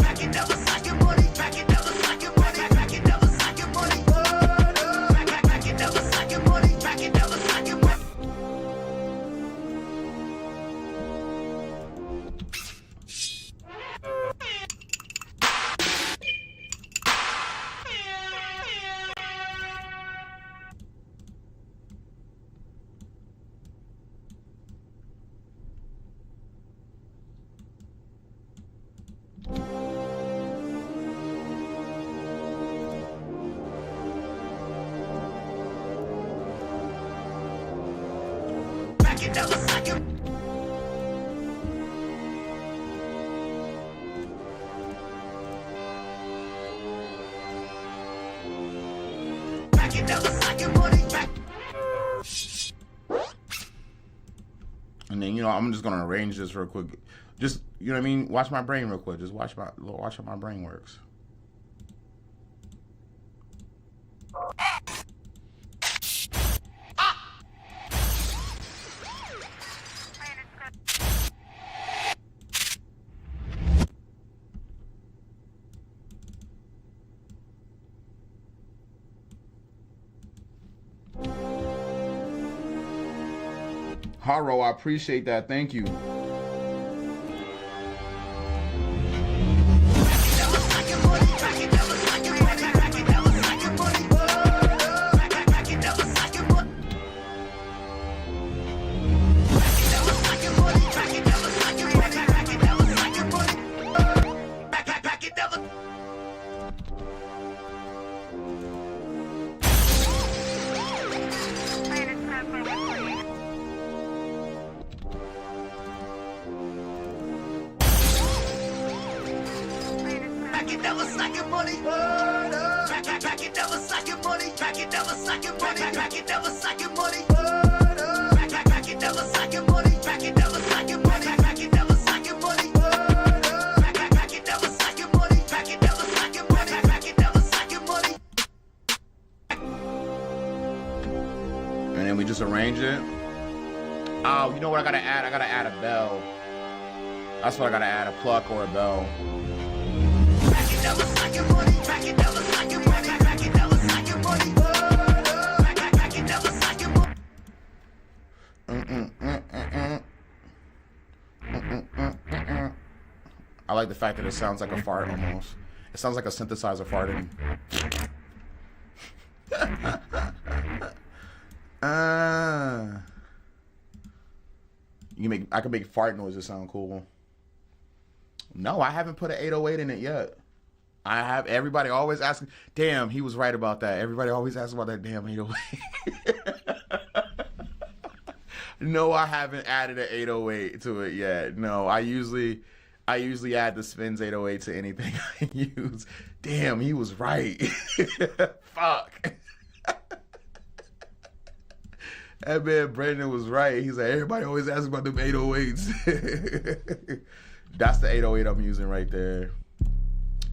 Back it never suck your money. Back it never suck your money. Back it never suck your money. Back it never suck your money. Back it never suck your money. Back it never suck your Back it never suck your money. Back And then, you know, I'm just gonna arrange this real quick. Just, you know what I mean? Watch my brain real quick. Just watch how my brain works. Haro, I appreciate that. Thank you. Back it never suck your money. Back it never suck your money. Back it never suck your money. Back it never suck your money. Back it never suck your money. Back it never suck your money. Back it never suck your money. Back it never suck your money. Back it never suck your money. Back it never suck your money. And then we just arrange it. Oh, you know what I gotta add? I gotta add a bell. That's what I gotta add, a pluck or a bell. Back it never suck your money. Back it never suck your money. Back it never suck your money. Back it never suck your money. I like the fact that it sounds like a fart almost. It sounds like a synthesizer farting. I can make fart noises sound cool. No, I haven't put an 808 in it yet. I have. Everybody always asking. Damn, he was right about that. Everybody always asks about that damn 808. No, I haven't added an 808 to it yet. No, I usually add the Spins 808 to anything I use. Damn, he was right. Fuck. That man Brandon was right. He's like, everybody always asks about them 808s. That's the 808 I'm using right there.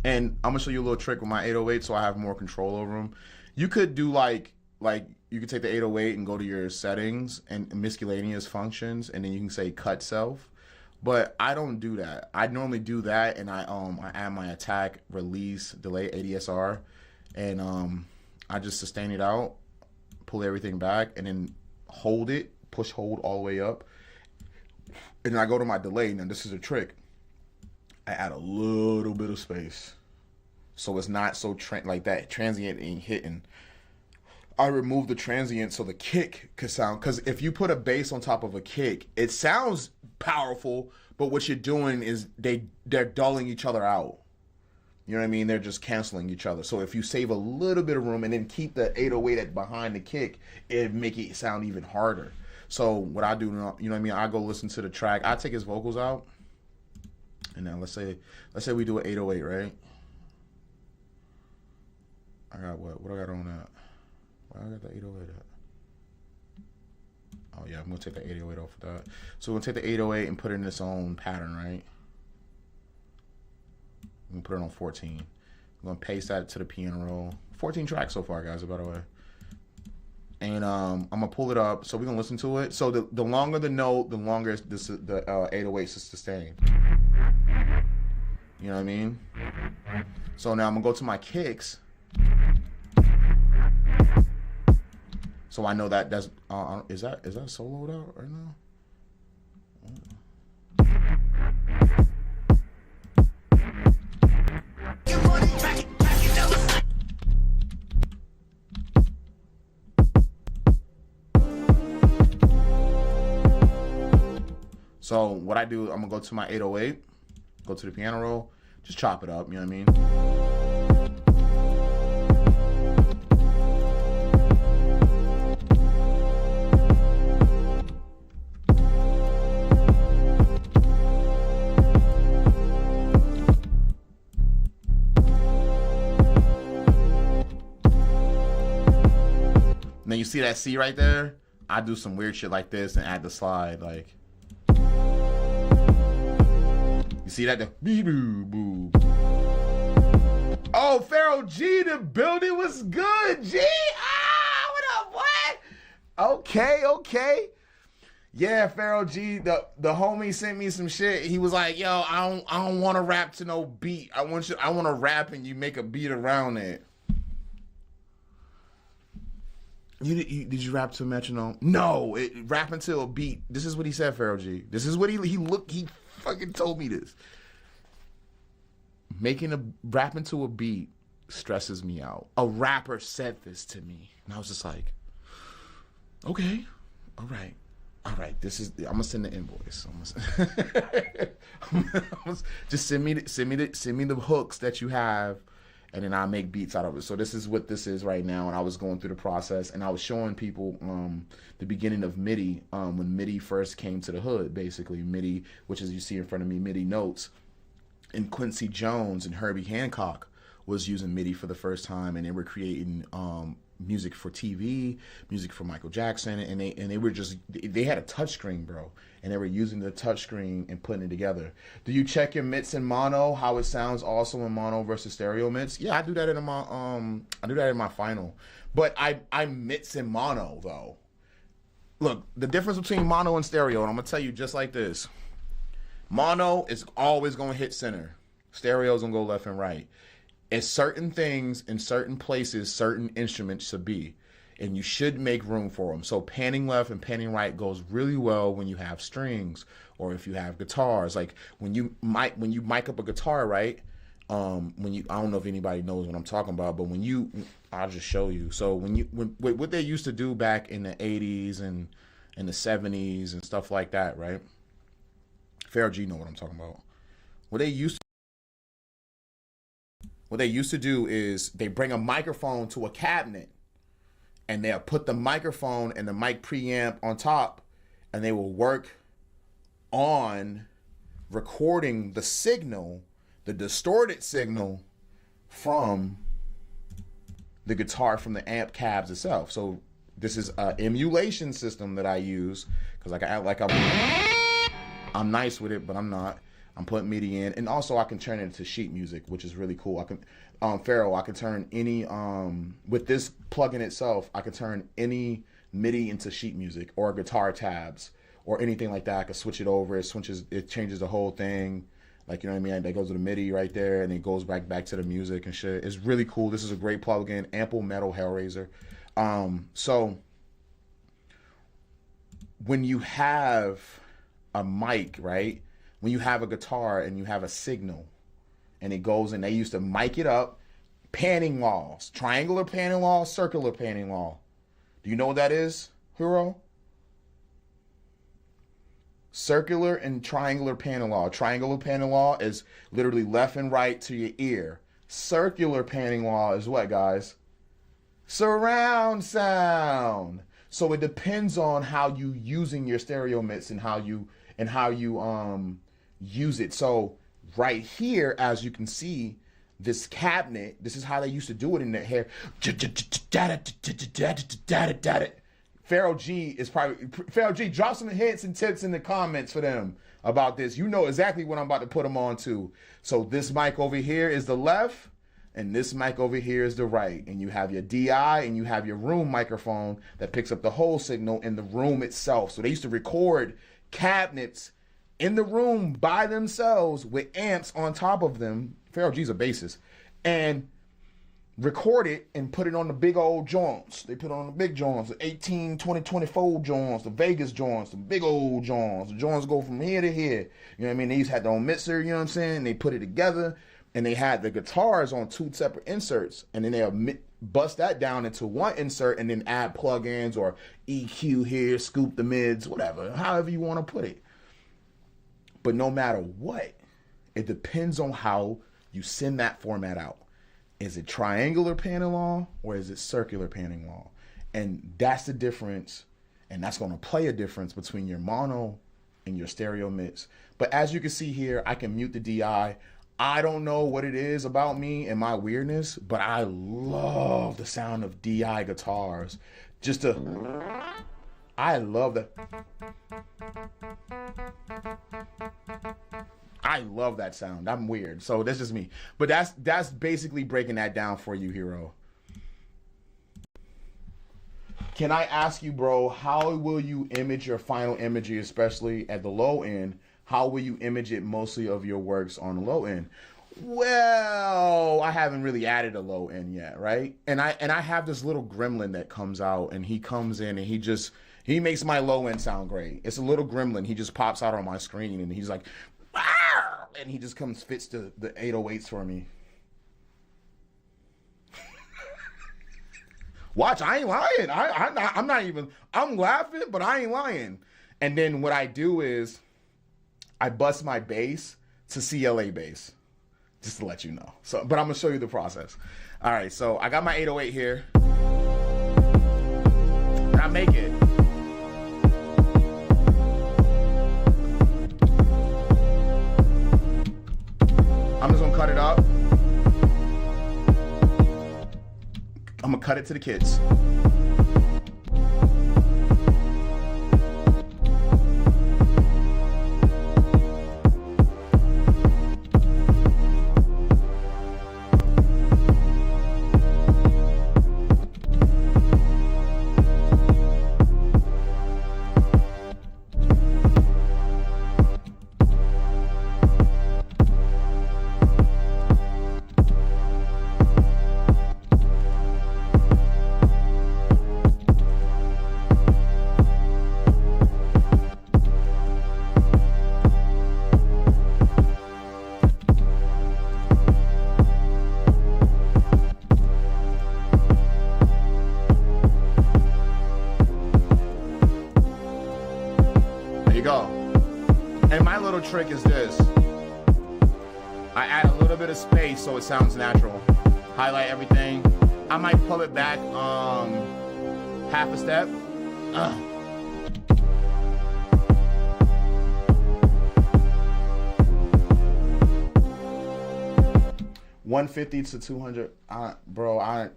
And I'm gonna show you a little trick with my 808 so I have more control over them. You could do like you could take the 808 and go to your settings and miscellaneous functions, and then you can say cut self. But I don't do that. I normally do that, and I add my attack, release, delay, ADSR, and I just sustain it out, pull everything back, and then hold it, push hold all the way up, and then I go to my delay. Now this is a trick. I add a little bit of space, so it's not so like that transient ain't hitting. I remove the transient so the kick could sound, because if you put a bass on top of a kick, it sounds powerful, but what you're doing is they're dulling each other out. You know what I mean? They're just canceling each other. So if you save a little bit of room and then keep the 808 behind the kick, it'd make it sound even harder. So what I do, you know what I mean? I go listen to the track. I take his vocals out, and now let's say we do an 808, right? I got what I got on that? Why I got the 808 at? Oh yeah, I'm gonna take the 808 off of that. So we're gonna take the 808 and put it in its own pattern, right? I'm gonna put it on 14. I'm gonna paste that to the piano roll. 14 tracks so far, guys, by the way. And I'm gonna pull it up, so we're gonna listen to it. So the longer the note, the longer the 808 is sustained. You know what I mean? So now I'm gonna go to my kicks. So I know that's is that soloed out right now? So what I do, I'm gonna go to my 808, go to the piano roll, just chop it up, you know what I mean? Now you see that C right there? I do some weird shit like this and add the slide, like. You see that? The boo boo. Oh, Pharaoh G, the building was good. G, what up, what? Okay. Yeah, Pharaoh G, the homie sent me some shit. He was like, yo, I don't want to rap to no beat. I want to rap and you make a beat around it. Did you rap to a metronome? No, rapping to a beat. This is what he said, Pharaoh G. This is what he fucking told me this. Rapping to a beat stresses me out. A rapper said this to me, and I was just like, okay, all right. I'm gonna send the invoice. Just send me the hooks that you have. And then I make beats out of it. So this is what this is right now. And I was going through the process, and I was showing people the beginning of MIDI, when MIDI first came to the hood, basically. MIDI, which is, you see in front of me, MIDI notes. And Quincy Jones and Herbie Hancock was using MIDI for the first time, and they were creating music for TV, music for Michael Jackson, and they had a touchscreen, bro, and they were using the touchscreen and putting it together. Do you check your mix in mono, how it sounds also in mono versus stereo mix? Yeah, I do that in my final, but I mix in mono though. Look, the difference between mono and stereo, and I'm gonna tell you just like this: mono is always gonna hit center, stereo is gonna go left and right. It's certain things in certain places, certain instruments should be, and you should make room for them. So panning left and panning right goes really well when you have strings or if you have guitars. Like when you mic up a guitar, right? I don't know if anybody knows what I'm talking about, but I'll just show you. So what they used to do back in the 80s and in the 70s and stuff like that, right? Pharaoh G know what I'm talking about. What they used to do is they bring a microphone to a cabinet, and they'll put the microphone and the mic preamp on top, and they will work on recording the signal, the distorted signal from the guitar from the amp cabs itself. So this is an emulation system that I use because I can act like I'm nice with it, but I'm not. I'm putting MIDI in, and also I can turn it into sheet music, which is really cool. I can, Pharaoh, I can turn any, with this plugin itself, I can turn any MIDI into sheet music or guitar tabs or anything like that. I can switch it over. It changes the whole thing. Like, you know what I mean? That goes to the MIDI right there, and it goes back to the music and shit. It's really cool. This is a great plugin, Ample Metal Hellraiser. So when you have a mic, right? When you have a guitar and you have a signal and it goes, and they used to mic it up, panning laws, triangular panning law, circular panning law. Do you know what that is, Hero? Circular and triangular panning law. Triangular panning law is literally left and right to your ear. Circular panning law is what, guys? Surround sound. So it depends on how you using your stereo mix and how you use it. So right here, as you can see, this cabinet, this is how they used to do it in their hair. Pharaoh G, drop some hints and tips in the comments for them about this. You know exactly what I'm about to put them on to. So this mic over here is the left, and this mic over here is the right. And you have your DI and you have your room microphone that picks up the whole signal in the room itself. So they used to record cabinets in the room by themselves with amps on top of them. Pharaoh G's a bassist. And record it and put it on the big old joints. They put it on the big joints, the 18, 20, 24 joints, the Vegas joints, the big old joints. The joints go from here to here. You know what I mean? They used to have their own mixer, you know what I'm saying? They put it together, and they had the guitars on 2 separate inserts, and then they'll bust that down into one insert and then add plugins or EQ here, scoop the mids, whatever, however you want to put it. But no matter what, it depends on how you send that format out. Is it triangular panning law or is it circular panning law? And that's the difference, and that's going to play a difference between your mono and your stereo mix. But as you can see here, I can mute the DI. I don't know what it is about me and my weirdness, but I love the sound of DI guitars. I love that. I love that sound. I'm weird. So that's just me. But that's basically breaking that down for you, Hero. Can I ask you, bro, how will you image your final imagery, especially at the low end? How will you image it mostly of your works on the low end? Well, I haven't really added a low end yet, right? And I have this little gremlin that comes out, and he comes in and he makes my low end sound great. It's a little gremlin. He just pops out on my screen and he's like, "Arr!" And he just fits the 808s for me. Watch, I ain't lying. I'm laughing, but I ain't lying. And then what I do is I bust my bass to CLA bass, just to let you know. So, but I'm gonna show you the process. All right, so I got my 808 here. And I make it. I'm just gonna cut it up. I'm gonna cut it to the kids. Go. And my little trick is this. I add a little bit of space so it sounds natural. Highlight everything. I might pull it back half a step. 150 to 200. Bro, I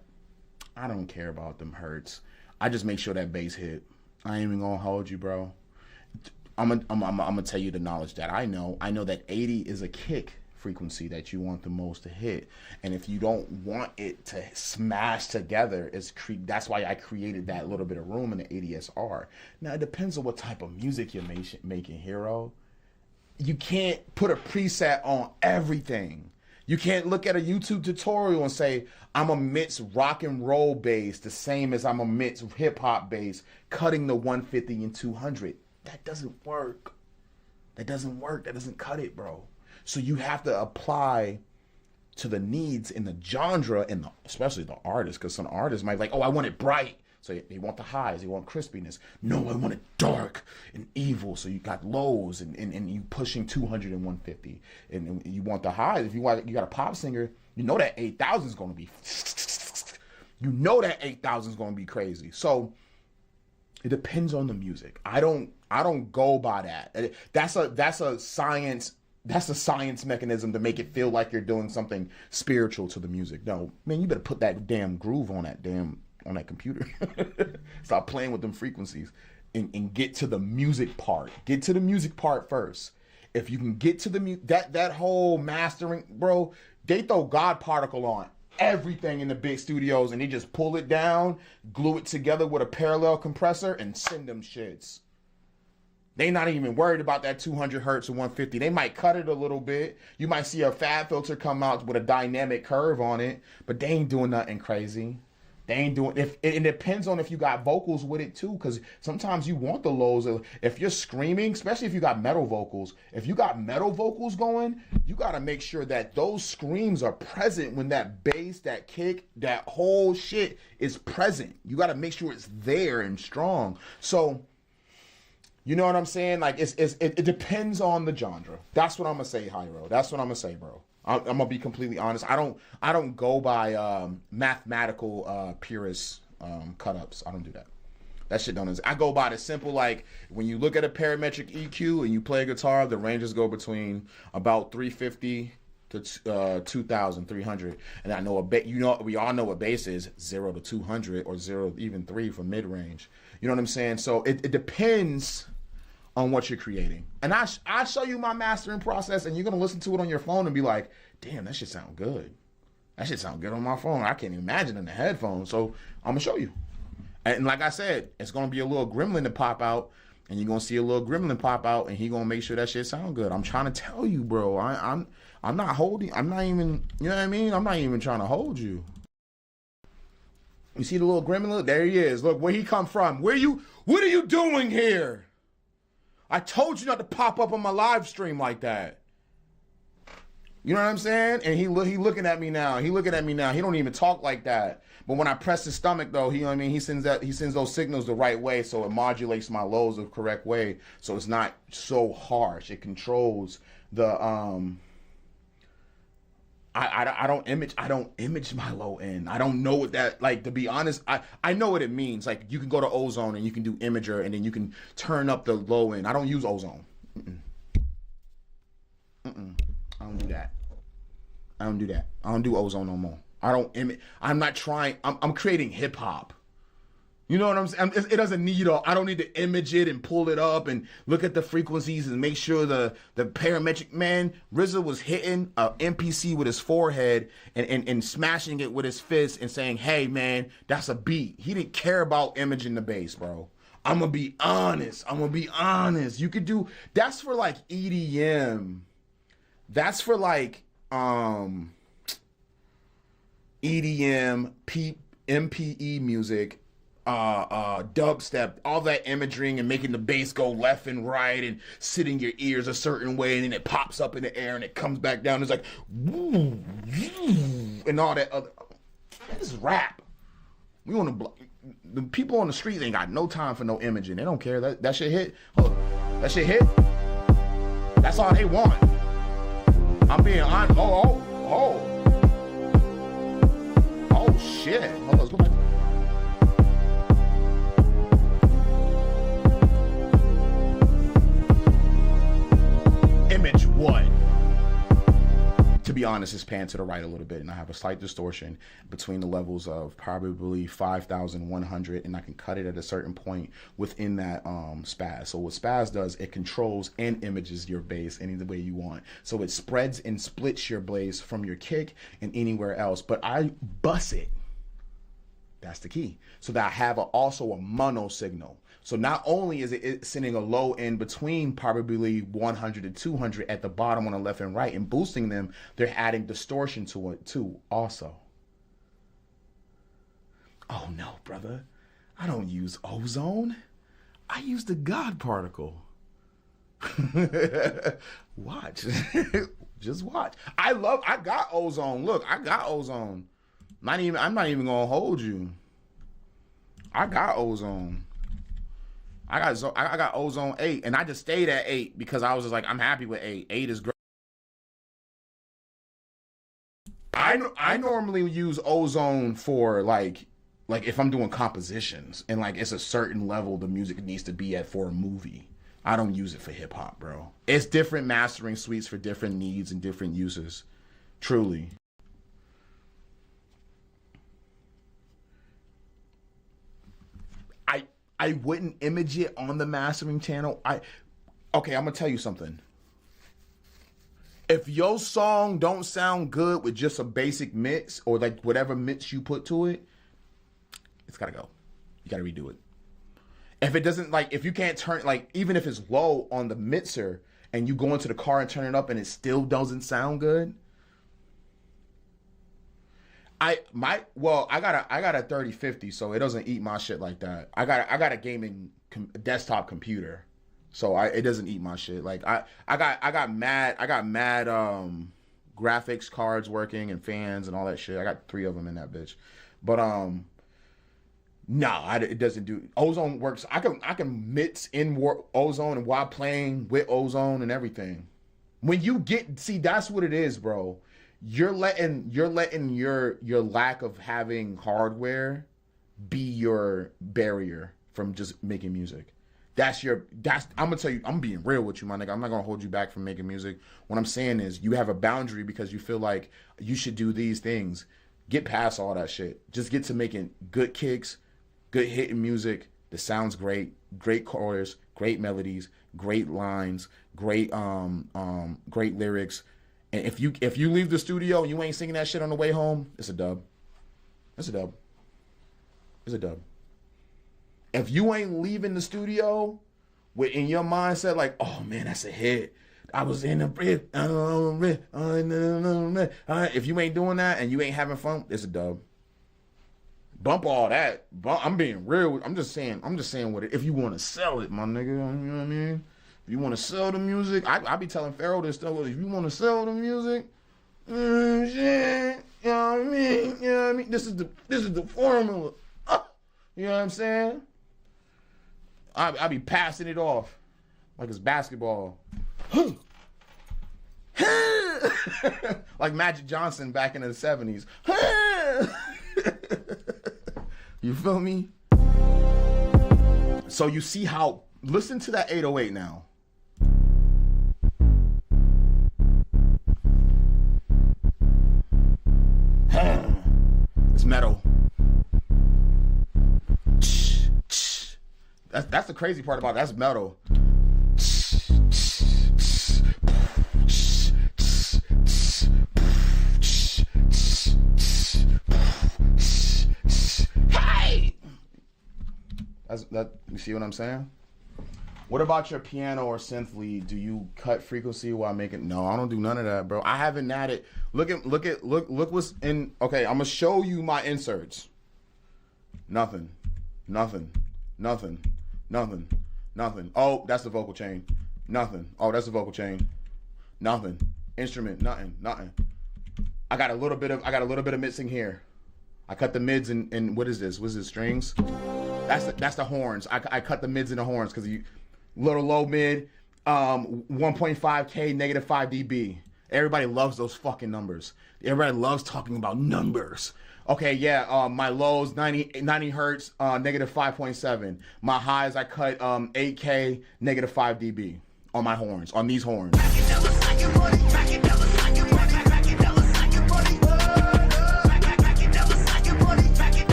don't care about them hertz. I just make sure that bass hit. I ain't even gonna hold you, bro. I'm gonna tell you the knowledge that I know. I know that 80 is a kick frequency that you want the most to hit, and if you don't want it to smash together, that's why I created that little bit of room in the 80SR. Now it depends on what type of music you're making, Hero. You can't put a preset on everything. You can't look at a YouTube tutorial and say, I'm a mix rock and roll bass the same as I'm a mix hip hop bass, cutting the 150 and 200. That doesn't work. That doesn't work. That doesn't cut it, bro. So you have to apply to the needs in the genre and especially the artist, because some artists might be like, oh, I want it bright. So they want the highs, they want crispiness. No, I want it dark and evil. So you got lows and you pushing 200 and 150. And you want the highs. If you got a pop singer, you know that 8,000 is going to be, that 8,000 is going to be crazy. So It depends on the music. I don't go by that. That's a science. That's a science mechanism to make it feel like you're doing something spiritual to the music. No, man, you better put that damn groove on that computer. Stop playing with them frequencies and get to the music part. Get to the music part first. If you can get to the that whole mastering, bro, they throw God particle on everything in the big studios and they just pull it down, glue it together with a parallel compressor and send them shits. They not even worried about that 200 hertz or 150. They might cut it a little bit. You might see a fab filter come out with a dynamic curve on it, but they ain't doing nothing crazy. They ain't doing, it depends on if you got vocals with it too, because sometimes you want the lows. If you're screaming, especially if you got metal vocals, if you got metal vocals going, you got to make sure that those screams are present when that bass, that kick, that whole shit is present. You got to make sure it's there and strong. So, you know what I'm saying? Like it depends on the genre. That's what I'm gonna say, Hyro. That's what I'm gonna say, bro. I'm gonna be completely honest. I don't go by mathematical purist cut ups. I don't do that. That shit don't. I go by the simple, like when you look at a parametric EQ and you play guitar, the ranges go between about 350 to 2,300. And I know we all know what bass is, 0 to 200 or 0 even 3 for mid range. You know what I'm saying? So it depends on what you're creating. And I show you my mastering process and you're going to listen to it on your phone and be like, damn, that shit sound good. That shit sound good on my phone. I can't imagine in the headphones. So I'm going to show you. And like I said, it's going to be a little gremlin to pop out and you're going to see a little gremlin pop out and he going to make sure that shit sound good. I'm trying to tell you, bro. I'm not holding, I'm not even, you know what I mean? I'm not even trying to hold you. You see the little gremlin? Look, there he is. Look, where he come from. What are you doing here? I told you not to pop up on my live stream like that. You know what I'm saying? And he looking at me now. He looking at me now. He don't even talk like that. But when I press his stomach though, you know what I mean? He sends those signals the right way, so it modulates my lows the correct way. So it's not so harsh. It controls the I don't image my low end. I don't know what that, like, to be honest, I know what it means. Like, you can go to Ozone and you can do Imager and then you can turn up the low end. I don't use Ozone. I don't do that. I don't do Ozone no more. I'm not trying. I'm creating hip hop. You know what I'm saying? It doesn't need I don't need to image it and pull it up and look at the frequencies and make sure the parametric, man. RZA was hitting a MPC with his forehead and smashing it with his fist and saying, hey man, that's a beat. He didn't care about imaging the bass, bro. I'm gonna be honest. You could do, that's for like EDM. That's for like EDM, MPE music, dubstep, all that imaging and making the bass go left and right and sitting your ears a certain way, and then it pops up in the air and it comes back down. It's like woo, and all that other. This is rap. We on the people on the street ain't got no time for no imaging. They don't care. That shit hit. That shit hit. That's all they want. I'm being honest. Oh shit. Hold on, let's go back. Image what? To be honest, it's panned to the right a little bit, and I have a slight distortion between the levels of probably 5,100, and I can cut it at a certain point within that spaz. So what spaz does, it controls and images your bass any way you want. So it spreads and splits your bass from your kick and anywhere else, but I bus it. That's the key. So that I have also a mono signal. So not only is it sending a low end between probably 100 to 200 at the bottom on the left and right and boosting them, they're adding distortion to it too also. Oh no, brother. I don't use Ozone. I use the God particle. Watch. Just watch. I got Ozone. Look, I got Ozone. I'm not even gonna hold you. I got Ozone. I got Ozone 8, and I just stayed at 8 because I was just like, I'm happy with 8. 8 is great. I normally use Ozone for like like if I'm doing compositions and like it's a certain level the music needs to be at for a movie, I don't use it for hip hop, bro. It's different mastering suites for different needs and different uses. Truly. I wouldn't image it on the mastering channel. Okay, I'm gonna tell you something. If your song don't sound good with just a basic mix or like whatever mix you put to it, it's gotta go. You gotta redo it. If it doesn't, like, if you can't turn, like, even if it's low on the mixer and you go into the car and turn it up and it still doesn't sound good, I got a 3050, so it doesn't eat my shit like that. I got a gaming desktop computer, so it doesn't eat my shit. Like I got mad graphics cards working and fans and all that shit. I got 3 of them in that bitch, but no, it doesn't do. Ozone works. I can mix in Ozone and while playing with Ozone and everything. When you see, that's what it is, bro. You're letting your lack of having hardware be your barrier from just making music. I'm gonna tell you, I'm being real with you, my nigga. I'm not gonna hold you back from making music. What I'm saying is you have a boundary because you feel like you should do these things. Get past all that shit. Just get to making good kicks, good hitting music that sounds great, great chorus, great melodies, great lines, great lyrics. And if you leave the studio and you ain't singing that shit on the way home, it's a dub. It's a dub. It's a dub. If you ain't leaving the studio with in your mindset like, oh man, that's a hit. I was in the bridge. If you ain't doing that and you ain't having fun, it's a dub. Bump all that. I'm being real. I'm just saying what it. If you want to sell it, my nigga, you know what I mean? If you want to sell the music, I be telling Pharaoh this stuff. If you want to sell the music, shit, you know what I mean? You know what I mean? This is the formula. You know what I'm saying? I be passing it off like it's basketball. Like Magic Johnson back in the 70s. You feel me? So you see how, listen to that 808 now. It's metal. That's the crazy part about it. That's metal. Hey! You see what I'm saying? What about your piano or synth lead? Do you cut frequency while making? No, I don't do none of that, bro. I haven't had it. Look what's in. Okay, I'm gonna show you my inserts. Nothing. Oh, that's the vocal chain. Nothing. Oh, that's the vocal chain. Nothing. Instrument. Nothing. I got a little bit of mixing here. I cut the mids and what is this? What's this? Strings? That's the horns. I cut the mids and the horns because you little low mid, 1.5K, -5 dB. Everybody loves those fucking numbers. Everybody loves talking about numbers. Okay, yeah, my lows 90 hertz, -5.7. My highs I cut 8K, -5 dB on my horns, on these horns.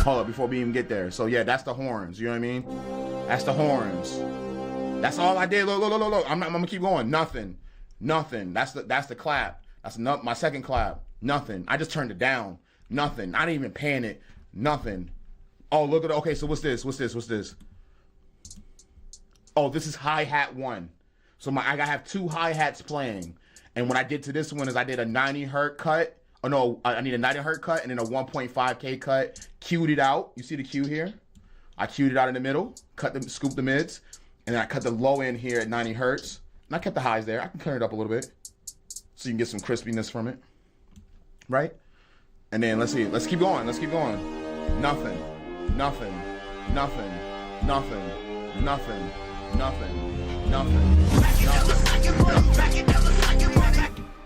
Hold up, before we even get there. So yeah, that's the horns. You know what I mean? That's the horns. That's all I did. Look. I'm gonna keep going. Nothing. That's the clap. That's my second clap. Nothing. I just turned it down. Nothing. Not even paying it. Nothing. Oh, look at it. Okay, so what's this? Oh, this is hi-hat 1. So I have 2 hi-hats playing. And what I did to this one is I did a 90 hertz cut. Oh no, I need a 90 hertz cut and then a 1.5K cut. Cued it out. You see the cue here? I cued it out in the middle. Scooped the mids. And then I cut the low end here at 90 hertz. And I kept the highs there. I can turn it up a little bit so you can get some crispiness from it. Right? And then let's see. Let's keep going. Nothing.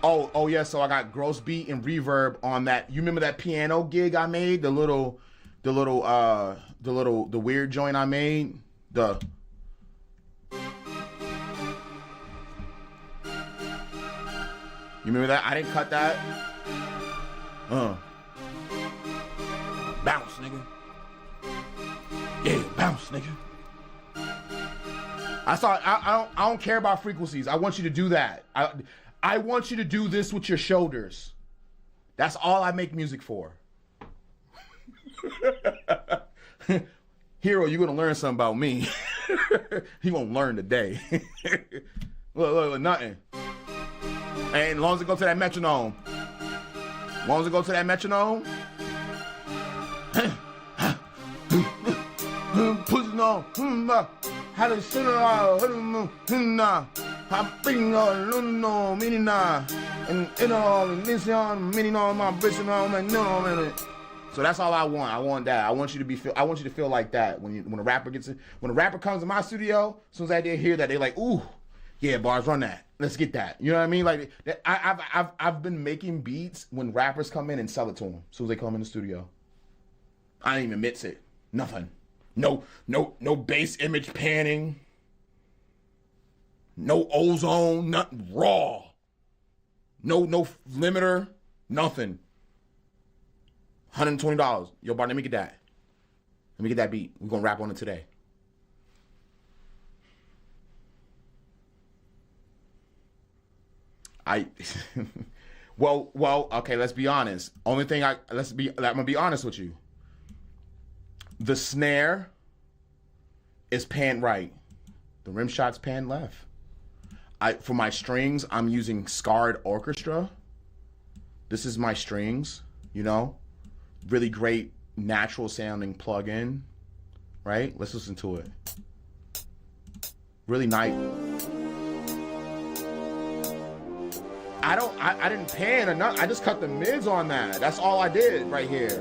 Oh yeah, so I got gross beat and reverb on that. You remember that piano gig I made? The little the weird joint I made. You remember that? I didn't cut that. Bounce, nigga. Yeah, bounce, nigga. I don't care about frequencies. I want you to do that. I want you to do this with your shoulders. That's all I make music for. Hero, you're gonna learn something about me. You gonna learn today. Look, nothing. And as long as it go to that metronome. As long as it go to that metronome. Pushing on. How to sit around. I'm being on no minina. And it all this on mini on my bitch on no. So that's all I want. I want that. I want you to feel like that when a rapper comes to my studio. As soon as I hear that, they're like, ooh, yeah, Bars, run that. Let's get that. You know what I mean? Like I've been making beats when rappers come in and sell it to them. As soon as they come in the studio, I don't even mix it. Nothing. No bass image panning. No ozone. Nothing. Raw. No limiter. Nothing. $120. Yo, Bart, let me get that. Let me get that beat. We're gonna rap on it today. Well, okay, let's be honest. I'm gonna be honest with you. The snare is panned right. The rim shot's panned left. For my strings, I'm using Scarred Orchestra. This is my strings, you know? Really great natural sounding plug-in, right? Let's listen to it. Really nice. I didn't pan or nothing. I just cut the mids on that. That's all I did right here.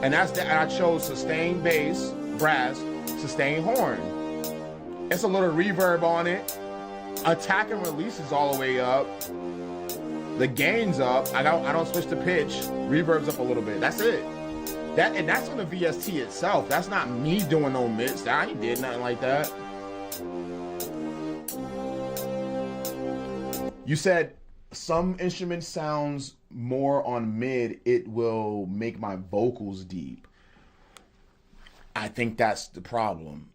And I chose sustained bass, brass, sustained horn. It's a little reverb on it. Attack and release is all the way up. The gain's up. I don't switch the pitch. Reverb's up a little bit. That's it. And that's on the VST itself. That's not me doing no mix. I ain't did nothing like that. You said some instrument sounds more on mid, it will make my vocals deep. I think that's the problem.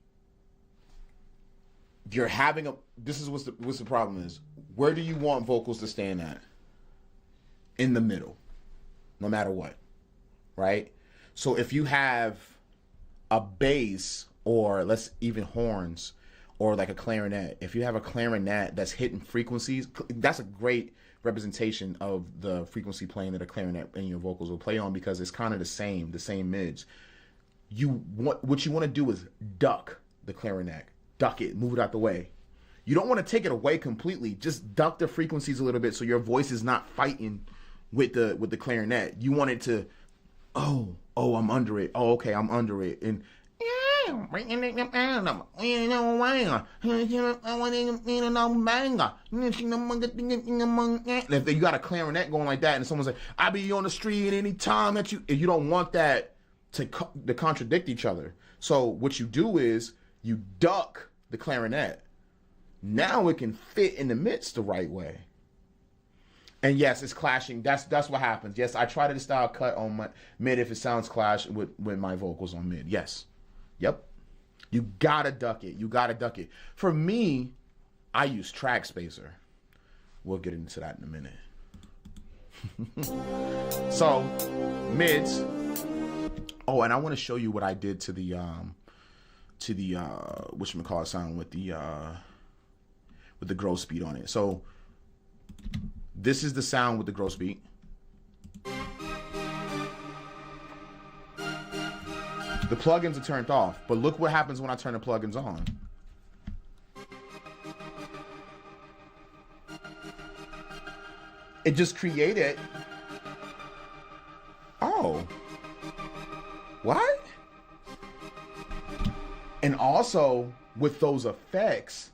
You're having this is what's the problem is. Where do you want vocals to stand at? In the middle, no matter what, right? So if you have a bass or let's even horns or like a clarinet, if you have a clarinet that's hitting frequencies, that's a great representation of the frequency plane that a clarinet and your vocals will play on because it's kind of the same mids. What you want to do is duck the clarinet, duck it, move it out the way. You don't want to take it away completely. Just duck the frequencies a little bit so your voice is not fighting with the clarinet. You want it to, oh, I'm under it. Oh, okay, I'm under it. And if you got a clarinet going like that and someone's like, I be on the street any time that you don't want that to contradict each other. So what you do is you duck the clarinet. Now it can fit in the midst the right way. And yes, it's clashing. That's what happens. Yes, I try to style cut on my mid if it sounds clash with my vocals on mid. Yes. Yep. You gotta duck it. You gotta duck it. For me, I use track spacer. We'll get into that in a minute. So, mids. Oh, and I want to show you what I did to the whatchamacallit sound with the growth speed on it. So this is the sound with the growth speed. The plugins are turned off, but look what happens when I turn the plugins on. It just created. Oh. What? And also with those effects,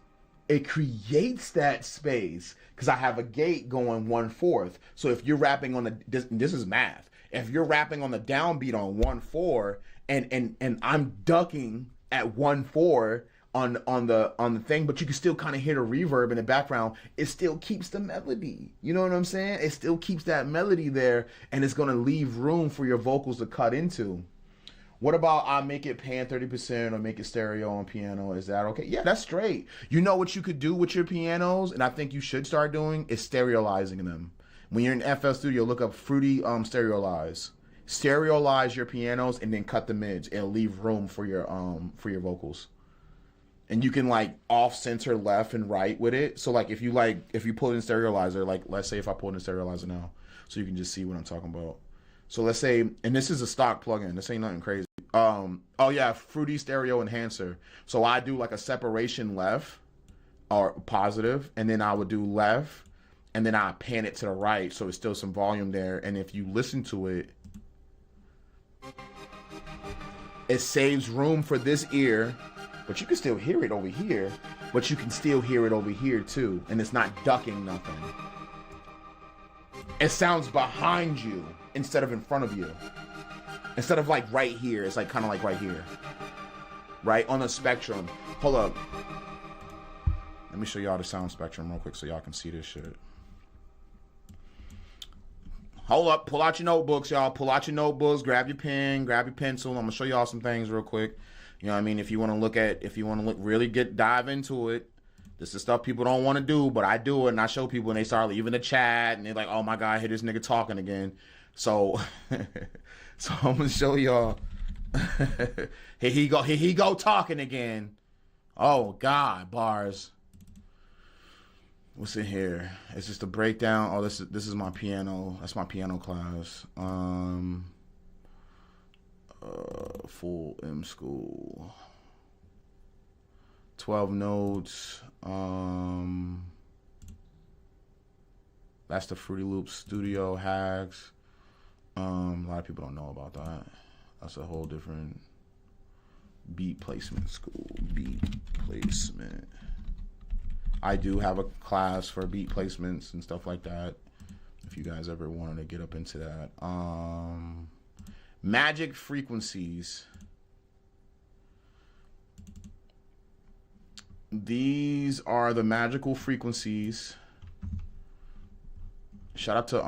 it creates that space because I have a gate going 1/4. So if you're rapping on this is math. if you're rapping on the downbeat on 1/4 and I'm ducking at 1/4 on the thing, but you can still kind of hear the reverb in the background, it still keeps the melody. You know what I'm saying? It still keeps that melody there, and it's gonna leave room for your vocals to cut into. What about I make it pan 30% or make it stereo on piano? Is that okay? Yeah, that's straight. You know what you could do with your pianos, and I think you should start doing, is stereolizing them. When you're in FL Studio, look up Fruity Stereolize. Stereolize your pianos and then cut the mids. It'll leave room for your vocals. And you can like off center left and right with it. So like if you pull in Stereolizer, like let's say if I pull in Stereolizer now, so you can just see what I'm talking about. So let's say, and this is a stock plugin. This ain't nothing crazy. Oh yeah, Fruity Stereo Enhancer. So I do like a separation left or positive, and then I would do left, and then I pan it to the right, so it's still some volume there. And if you listen to it, it saves room for this ear, but you can still hear it over here, but you can still hear it over here too, and it's not ducking nothing. It sounds behind you instead of in front of you. Instead of like right here, it's like kind of like right here. Right on the spectrum. Hold up. Let me show y'all the sound spectrum real quick so y'all can see this shit. Hold up, pull out your notebooks, y'all. Pull out your notebooks, grab your pen, grab your pencil. I'm gonna show y'all some things real quick. You know what I mean? If you want to really dive into it. This is stuff people don't want to do, but I do it, and I show people, and they start leaving the chat, and they're like, "Oh my God, I hear this nigga talking again." So, so I'm gonna show y'all. Here he go talking again. Oh God, bars. What's in here? It's just a breakdown. Oh, this is my piano. That's my piano class. Full M school. 12 notes. That's the Fruity Loops Studio Hacks. A lot of people don't know about that. That's a whole different beat placement school. Beat placement. I do have a class for beat placements and stuff like that, if you guys ever wanted to get up into that. Magic frequencies. These are the magical frequencies. Shout out to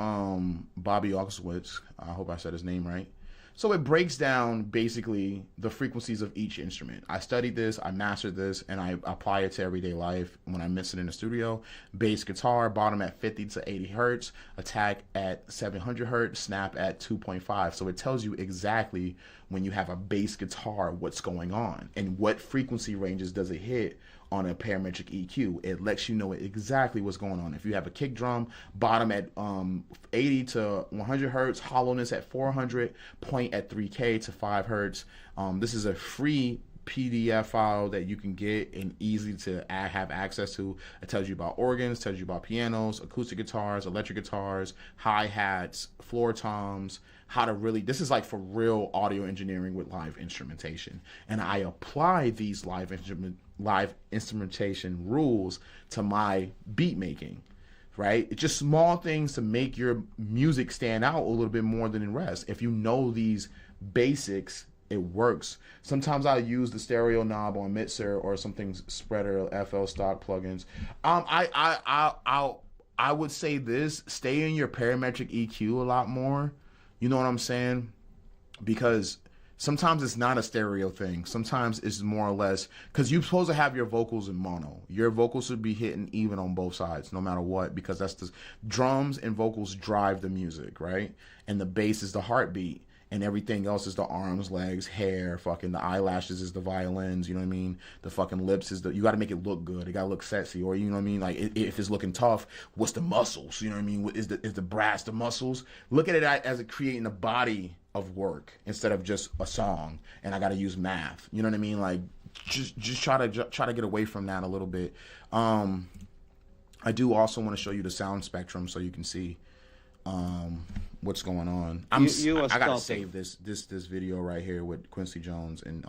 Bobby Oxwitz. I hope I said his name right. So it breaks down basically the frequencies of each instrument. I studied this, I mastered this, and I apply it to everyday life when I mix it in the studio. Bass guitar, bottom at 50 to 80 hertz, attack at 700 hertz, snap at 2.5. So it tells you exactly when you have a bass guitar what's going on and what frequency ranges does it hit on a parametric EQ. It lets you know exactly what's going on. If you have a kick drum, bottom at 80 to 100 hertz, hollowness at 400, point at 3K to 5 hertz. This is a free PDF file that you can get and easy to have access to. It tells you about organs, tells you about pianos, acoustic guitars, electric guitars, hi-hats, floor toms, how to really, this is like for real audio engineering with live instrumentation. And I apply these live instrumentation rules to my beat making, right? It's just small things to make your music stand out a little bit more than the rest. If you know these basics, it works. Sometimes I use the stereo knob on Mixer or something spreader, FL stock plugins. I would say this: stay in your parametric EQ a lot more. You know what I'm saying? Because sometimes it's not a stereo thing. Sometimes it's more or less, because you're supposed to have your vocals in mono. Your vocals should be hitting even on both sides, no matter what, because that's the drums and vocals drive the music, right? And the bass is the heartbeat. And everything else is the arms, legs, hair, fucking the eyelashes is the violins, you know what I mean? The fucking lips is you got to make it look good. It got to look sexy, or you know what I mean? Like if it's looking tough, what's the muscles? You know what I mean? Is the brass the muscles? Look at it as it creating a body of work instead of just a song. And I got to use math. You know what I mean? Like just try to get away from that a little bit. I do also want to show you the sound spectrum so you can see what's going on. I gotta save this video right here with Quincy Jones and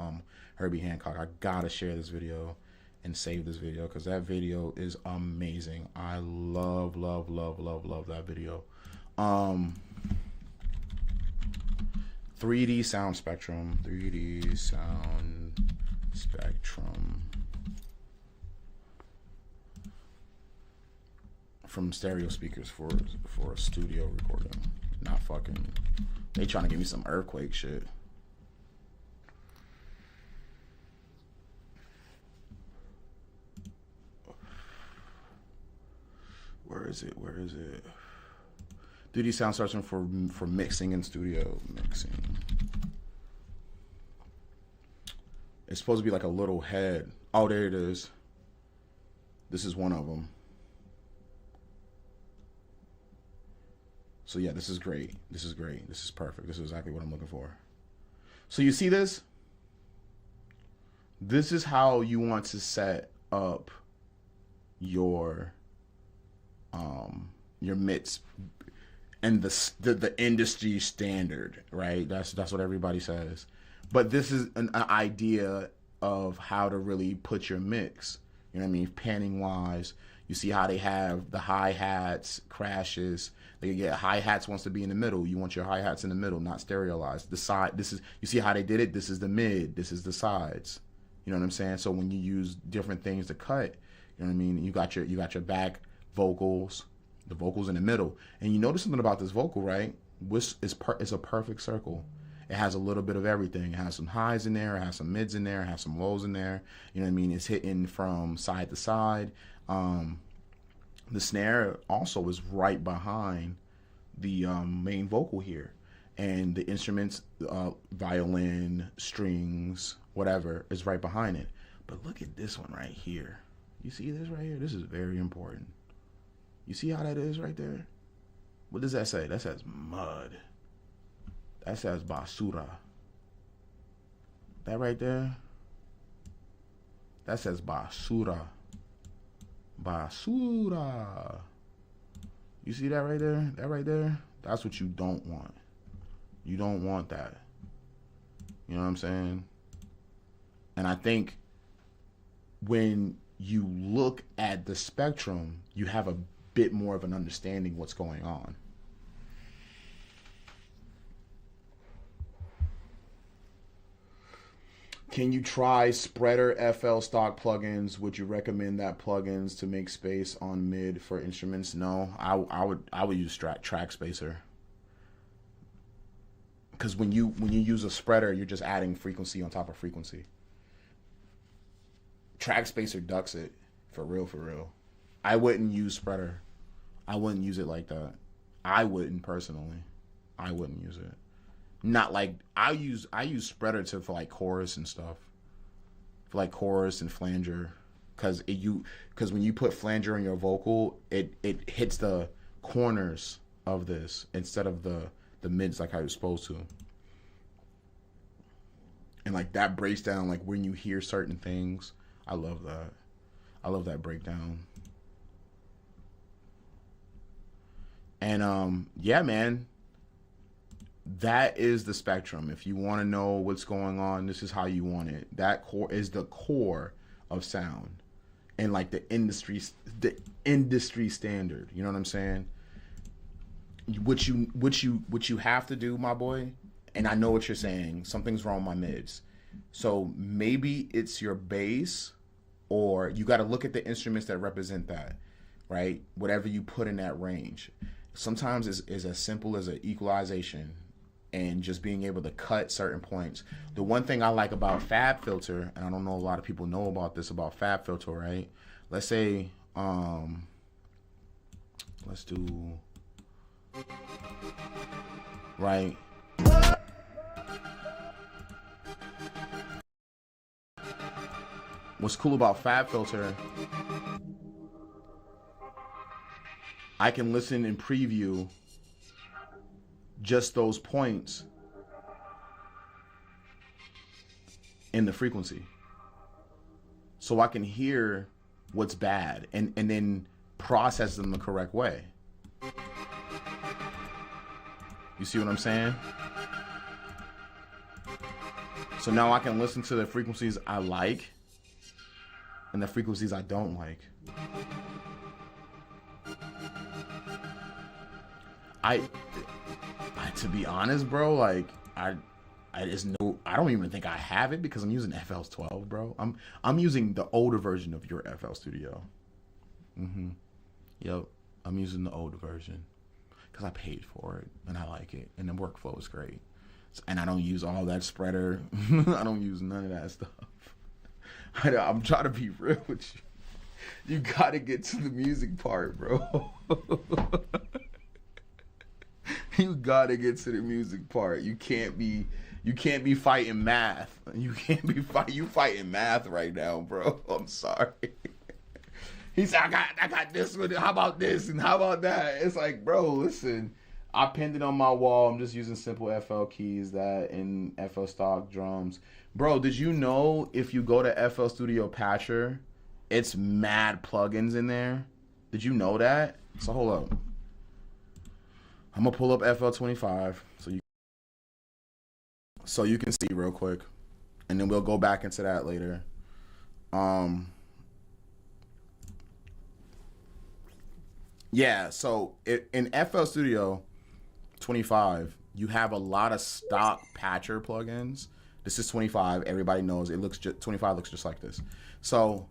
Herbie Hancock. I gotta share this video and save this video because that video is amazing. I love that video. 3D sound spectrum. 3D sound spectrum. From stereo speakers for a studio recording. Not fucking. They trying to give me some earthquake shit. Where is it? Where is it? 3D sound spectrum for mixing in studio. Mixing. It's supposed to be like a little head. Oh, there it is. This is one of them. So yeah, this is great. This is great. This is perfect. This is exactly what I'm looking for. So you see this? This is how you want to set up your mix and the industry standard, right? That's what everybody says. But this is an idea of how to really put your mix. You know what I mean? Panning wise, you see how they have the hi-hats, crashes. They get hi-hats wants to be in the middle. You want your hi-hats in the middle, not stereolized. The side, this is, you see how they did it? This is the mid, this is the sides. You know what I'm saying? So when you use different things to cut, you know what I mean? You got your back vocals, the vocals in the middle. And you notice something about this vocal, right? It's a perfect circle. It has a little bit of everything. It has some highs in there, it has some mids in there, it has some lows in there. You know what I mean? It's hitting from side to side. The snare also is right behind the main vocal here. And the instruments, violin, strings, whatever, is right behind it. But look at this one right here. You see this right here? This is very important. You see how that is right there? What does that say? That says mud. That says basura. That right there, that says basura. Basura. You see that right there? That right there? That's what you don't want. You don't want that. You know what I'm saying? And I think when you look at the spectrum, you have a bit more of an understanding what's going on. Can you try spreader FL stock plugins? Would you recommend that plugins to make space on mid for instruments? No, I would use track spacer. Because when you use a spreader, you're just adding frequency on top of frequency. Track spacer ducks it, for real, for real. I wouldn't use spreader. I wouldn't use it like that. I wouldn't personally. I wouldn't use it. Not like I use spreader for like chorus and stuff, for like chorus and flanger, because when you put flanger in your vocal, it hits the corners of this instead of the mids like I was supposed to, and like that breaks down like when you hear certain things. I love that. I love that breakdown. And yeah, man. That is the spectrum. If you want to know what's going on, this is how you want it. That core is the core of sound, and like the industry standard. You know what I'm saying? What you have to do, my boy. And I know what you're saying. Something's wrong with my mids. So maybe it's your bass, or you got to look at the instruments that represent that, right? Whatever you put in that range. Sometimes it's as simple as an equalization. And just being able to cut certain points. The one thing I like about FabFilter, and I don't know a lot of people know about this about FabFilter, right? Let's say, let's do, right? What's cool about FabFilter, I can listen and preview just those points in the frequency, so I can hear what's bad and then process them the correct way. You see what I'm saying? So now I can listen to the frequencies I like and the frequencies I don't like. To be honest, bro, like I don't even think I have it because I'm using FL's 12, bro. I'm using the older version of your FL Studio. Yep, I'm using the older version because I paid for it and I like it, and the workflow is great. And I don't use all that spreader. I don't use none of that stuff. I'm trying to be real with you. You gotta get to the music part, bro. You gotta get to the music part. You can't be fighting math. You fighting math right now, bro. I'm sorry. He said, I got this one. How about this? And how about that? It's like, bro, listen. I pinned it on my wall. I'm just using simple FL keys, that and FL stock drums. Bro, did you know if you go to FL Studio Patcher, it's mad plugins in there? Did you know that? So hold up. I'm gonna pull up FL25 so you can see real quick, and then we'll go back into that later. Yeah, so in FL Studio 25, you have a lot of stock patcher plugins. This is 25. Everybody knows it looks 25 looks just like this. So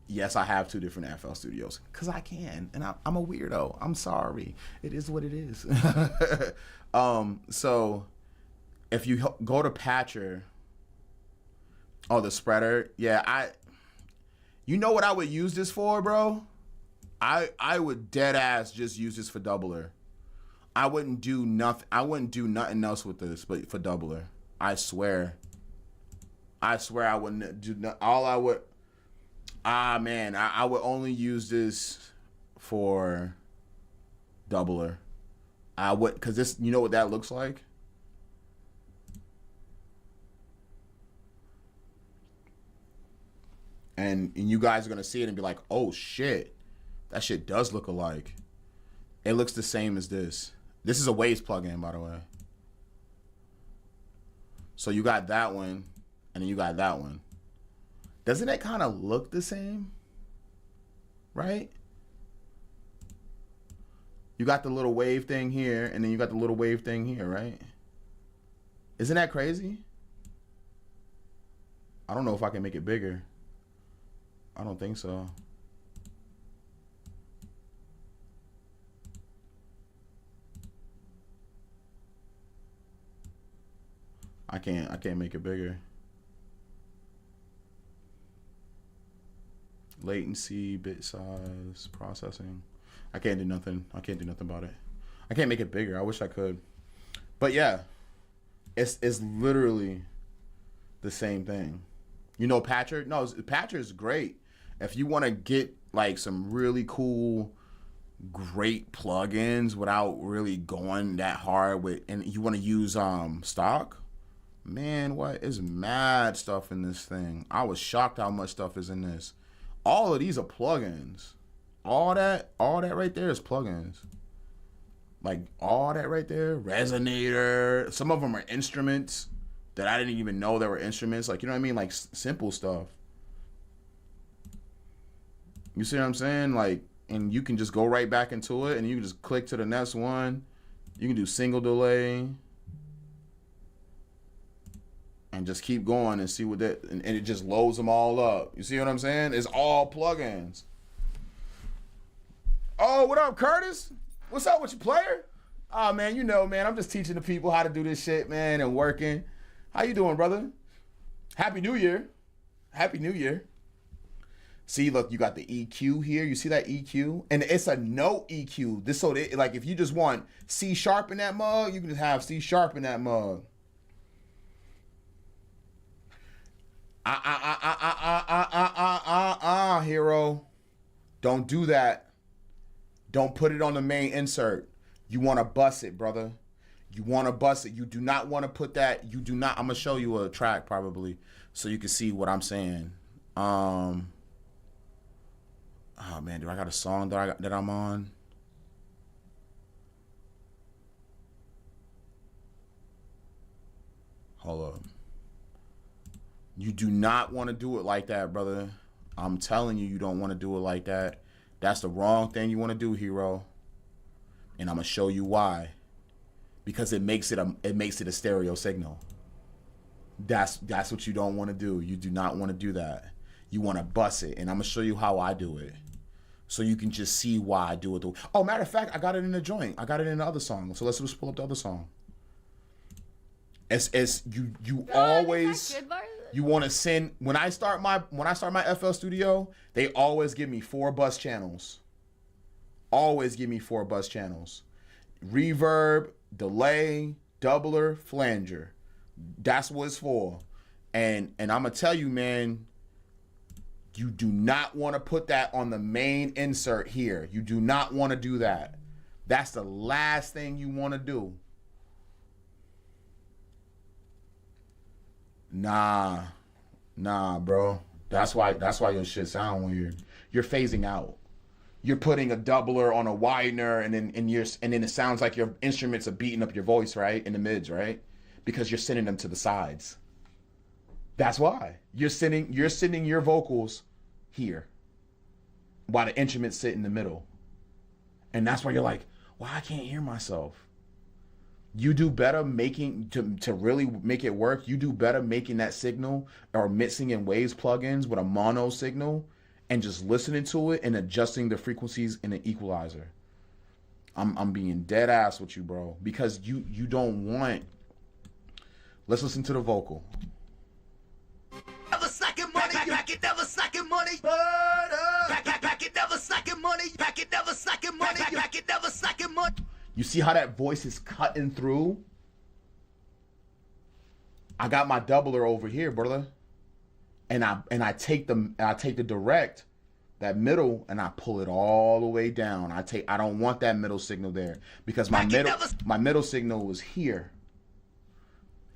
yes, I have two different FL Studios because I can, and I'm a weirdo. I'm sorry. It is what it is. So if you go to Patcher, the spreader, yeah, you know what I would use this for, bro? I would dead ass just use this for doubler. I wouldn't do nothing else with this, but for doubler. I swear I wouldn't do all I would. Man, I would only use this for doubler. I would, because this, you know what that looks like? And you guys are going to see it and be like, oh shit, that shit does look alike. It looks the same as this. This is a Waves plugin, by the way. So you got that one, and then you got that one. Doesn't it kind of look the same? Right? You got the little wave thing here, and then you got the little wave thing here, right? Isn't that crazy? I don't know if I can make it bigger. I don't think so. I can't make it bigger. Latency, bit size, processing. I can't do nothing. I can't do nothing about it. I can't make it bigger. I wish I could. But yeah, it's literally the same thing. You know Patcher? No, Patcher is great. If you want to get like some really cool, great plugins without really going that hard with, and you want to use stock, man, what is mad stuff in this thing? I was shocked how much stuff is in this. All of these are plugins. All that right there is plugins. Like all that right there, resonator. Some of them are instruments that I didn't even know there were instruments. Like, you know what I mean? Like simple stuff. You see what I'm saying? Like, and you can just go right back into it, and you can just click to the next one. You can do single delay. And just keep going and see what that, and it just loads them all up. You see what I'm saying? It's all plugins. Oh, what up, Curtis? What's up with you, player? Oh, man, you know, man, I'm just teaching the people how to do this shit, man, and working. How you doing, brother? Happy New Year. Happy New Year. See, look, you got the EQ here. You see that EQ? And it's a note EQ. This so that, like, if you just want C sharp in that mug, you can just have C sharp in that mug. Hero. Don't do that. Don't put it on the main insert. You want to bust it, brother. You want to bust it. You do not want to put that. You do not. I'm going to show you a track probably so you can see what I'm saying. Oh, man, do I got a song that I'm on? Hold up. You do not want to do it like that, brother. I'm telling you, you don't want to do it like that. That's the wrong thing you want to do, hero. And I'm going to show you why. because it makes it a stereo signal. That's what you don't want to do. You do not want to do that. You want to bust it, and I'm gonna show you how I do it, so you can just see why I do it. Oh, matter of fact, I got it in the joint. I got it in the other song. So let's just pull up the other song. As you always, you want to send, when I start my FL Studio, they always give me 4 bus channels. Always give me 4 bus channels. Reverb, delay, doubler, flanger. That's what it's for. And I'm gonna tell you, man, you do not want to put that on the main insert here. You do not want to do that. That's the last thing you want to do. Nah, bro. That's why your shit sound weird. You're phasing out. You're putting a doubler on a widener, and then it sounds like your instruments are beating up your voice, right? In the mids, right? Because you're sending them to the sides. That's why. You're sending your vocals here while the instruments sit in the middle. And that's why you're like, well, I can't hear myself. You do better making, to really make it work, you do better making that signal or mixing in waves plugins with a mono signal and just listening to it and adjusting the frequencies in the equalizer. I'm being dead ass with you, bro, because you don't want. Let's listen to the vocal. Never sucking money, pack it, never sucking money. Pack it, never sucking money. Pack it, never sucking money. Pack it, never sucking money. You see how that voice is cutting through? I got my doubler over here, brother. And I take the direct, that middle, and I pull it all the way down. I don't want that middle signal there because my middle signal was here.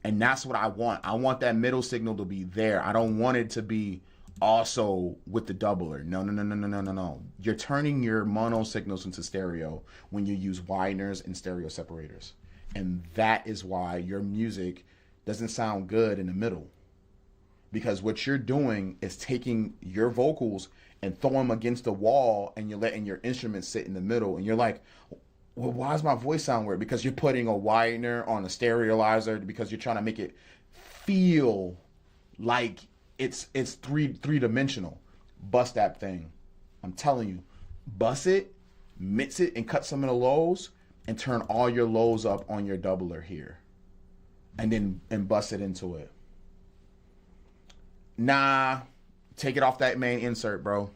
And that's what I want. I want that middle signal to be there. I don't want it to be also with the doubler. No. You're turning your mono signals into stereo when you use wideners and stereo separators. And that is why your music doesn't sound good in the middle. Because what you're doing is taking your vocals and throwing them against the wall, and you're letting your instruments sit in the middle. And you're like, well, why does my voice sound weird? Because you're putting a widener on a stereolyzer because you're trying to make it feel like it's three-dimensional. Bust that thing. I'm telling you. Bust it, mix it, and cut some of the lows, and turn all your lows up on your doubler here. And bust it into it. Nah, take it off that main insert, bro.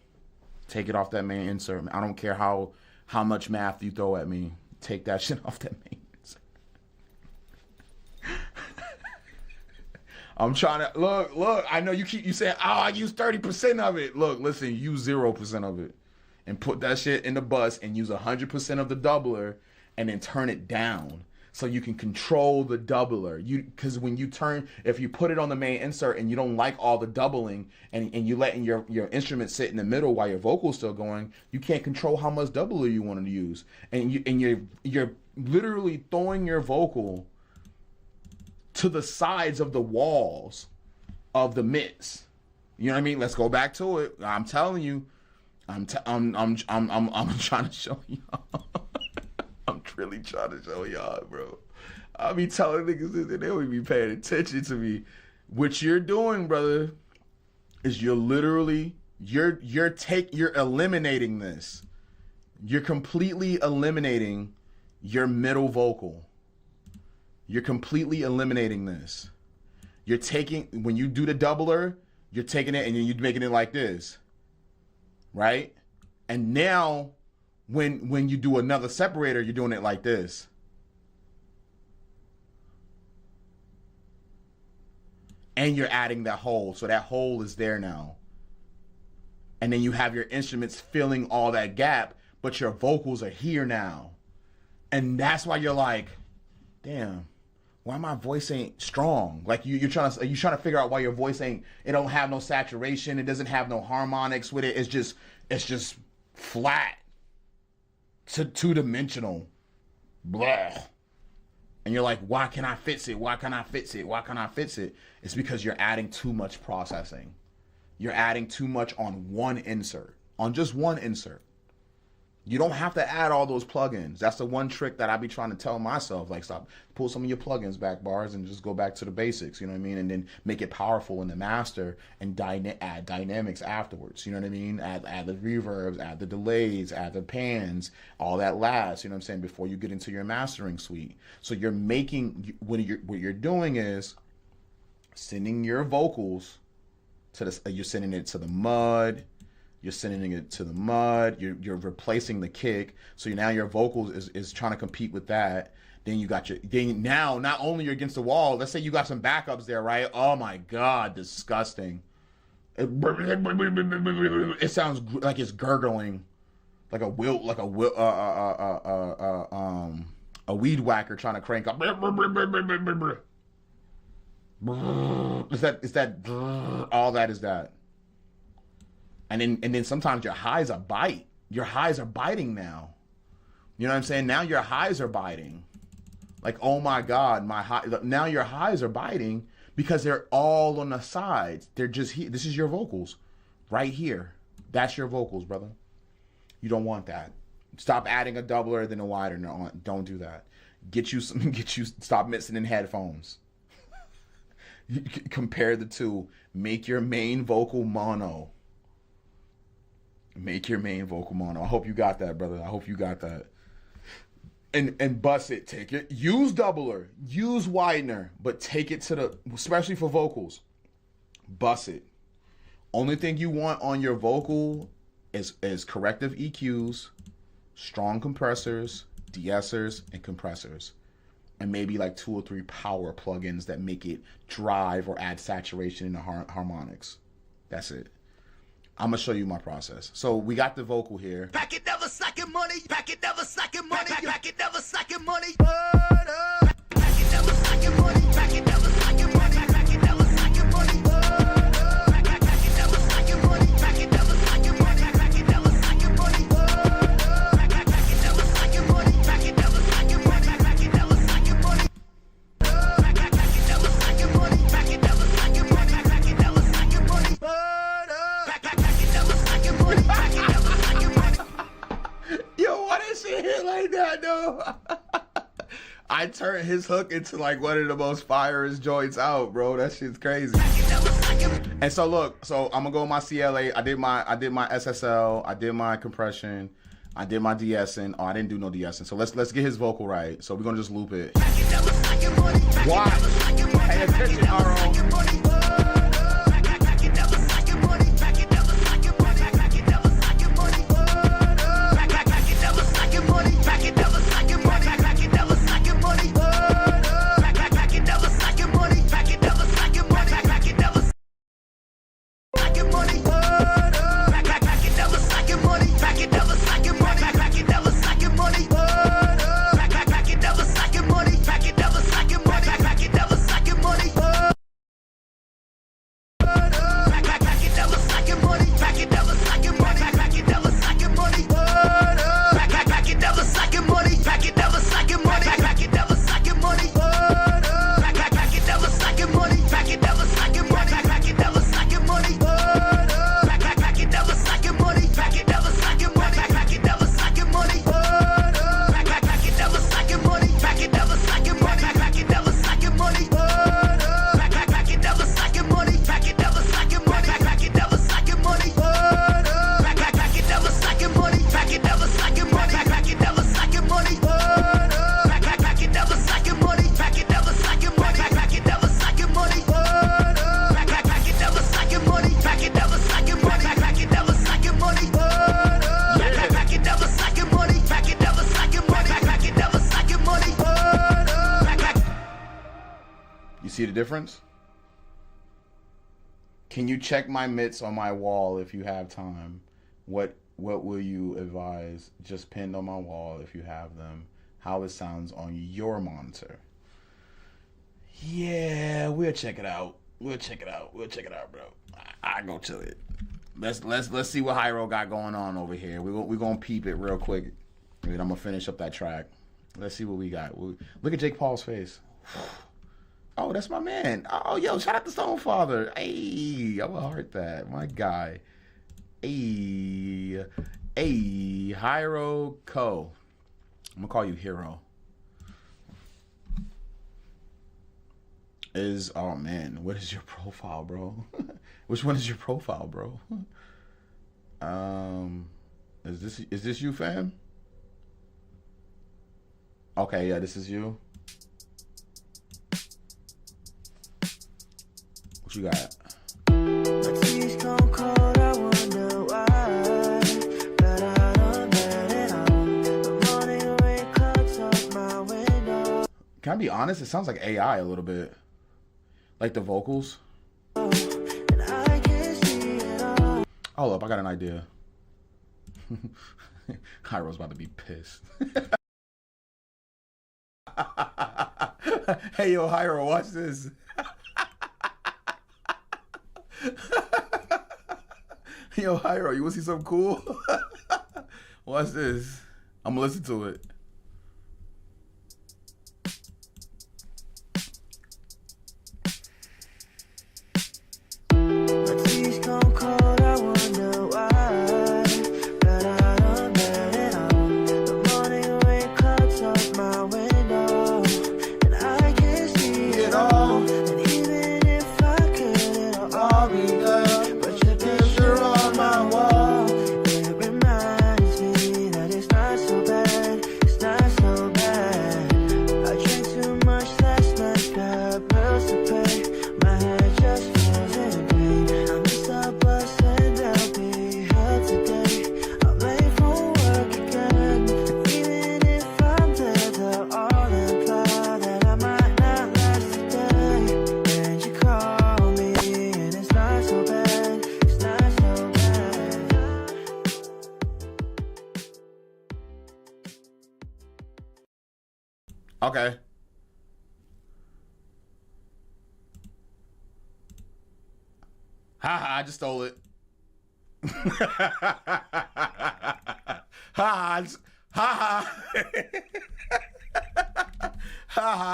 Take it off that main insert. I don't care how much math you throw at me. Take that shit off that main insert. I'm trying to look. I know you saying, oh, I use 30% of it. Look, listen, use 0% of it, and put that shit in the bus, and use 100% of the doubler, and then turn it down so you can control the doubler. Because when you turn, if you put it on the main insert and you don't like all the doubling, and you letting your instrument sit in the middle while your vocal's still going, you can't control how much doubler you want to use, and you're literally throwing your vocal to the sides of the walls of the mix. You know what I mean? Let's go back to it. I'm telling you, I'm trying to show y'all. I'm really trying to show y'all, bro. I be telling niggas this and they don't be paying attention to me. What you're doing, brother, is you're literally you're eliminating this. You're completely eliminating your middle vocal. You're completely eliminating this. You're taking, when you do the doubler, you're taking it and you're making it like this, right? And now, when you do another separator, you're doing it like this. And you're adding that hole, so that hole is there now. And then you have your instruments filling all that gap, but your vocals are here now. And that's why you're like, damn, why my voice ain't strong? Like you're trying to figure out why your voice ain't, it don't have no saturation, it doesn't have no harmonics with it. It's just flat to two-dimensional. Blah. And you're like, why can I fix it? Why can I fix it? Why can I fix it? It's because you're adding too much processing. You're adding too much on one insert, on just one insert. You don't have to add all those plugins. That's the one trick that I be trying to tell myself. Like, stop, pull some of your plugins back, Bars, and just go back to the basics. You know what I mean? And then make it powerful in the master and add dynamics afterwards. You know what I mean? Add the reverbs, add the delays, add the pans, all that last. You know what I'm saying? Before you get into your mastering suite. So you're making what you're doing is sending your vocals to the. You're sending it to the mud. You're sending it to the mud. You're replacing the kick. So now your vocals is trying to compete with that. Then you got now not only you're against the wall. Let's say you got some backups there, right? Oh my God, disgusting. It sounds like it's gurgling, like a weed whacker trying to crank up. Is that all that is that? And then sometimes your highs are bite. Your highs are biting now. You know what I'm saying? Now your highs are biting. Like, oh my God, now your highs are biting because they're all on the sides. They're just here. This is your vocals right here. That's your vocals, brother. You don't want that. Stop adding a doubler than a wider. No, don't do that. Stop mixing in headphones. Compare the two. Make your main vocal mono. Make your main vocal mono. I hope you got that, brother. I hope you got that. And bust it. Take it. Use doubler. Use widener. But take it to the, especially for vocals, bust it. Only thing you want on your vocal is corrective EQs, strong compressors, de-essers, and compressors. And maybe like 2 or 3 power plugins that make it drive or add saturation in the harmonics. That's it. I'm gonna show you my process. So we got the vocal here. Pack it, never slacking money. Pack it, never slacking money. Pack it, never slacking money. Pack it, never slacking money. Pack it, never slacking money. Pack it, never slacking money. Pack it, never slacking money. Pack it, never slacking money. Pack it, never slacking money. Pack it, never slacking money. Pack it, never slacking money. Pack it, never slacking money. Pack it, never slacking money. Pack it, never slacking money. Pack it, never slacking money. Yo, why that shit hit like that, though? I turned his hook into like one of the most firest joints out, bro. That shit's crazy. And so look, so I'm gonna go with my CLA. I did my SSL. I did my compression. I did my de-essing. Oh, I didn't do no de-essing. So let's get his vocal right. So we're gonna just loop it. Watch. Pay attention, RO. See the difference? Can you check my mitts on my wall if you have time? What will you advise? Just pinned on my wall if you have them. How it sounds on your monitor. Yeah, we'll check it out. We'll check it out, bro. I go to it. Let's see what Hyro got going on over here. We're gonna peep it real quick. And I'm gonna finish up that track. Let's see what we got. Look at Jake Paul's face. Oh, that's my man. Oh, yo, shout out to Stonefather. Hey, I'm gonna heart that. My guy. Hey. Hey, Hiro Co. I'm gonna call you Hero. Oh man, what is your profile, bro? Which one is your profile, bro? Is this you, fam? Okay, yeah, this is you. What you got? Can I be honest? It sounds like AI a little bit. Like the vocals. Hold up, I got an idea. Hiro's about to be pissed. Hey, yo, Hiro, watch this. Yo, Hiro, you want to see something cool? Watch this. I'm going to listen to it. Okay. Haha, I just stole it. Haha, haha,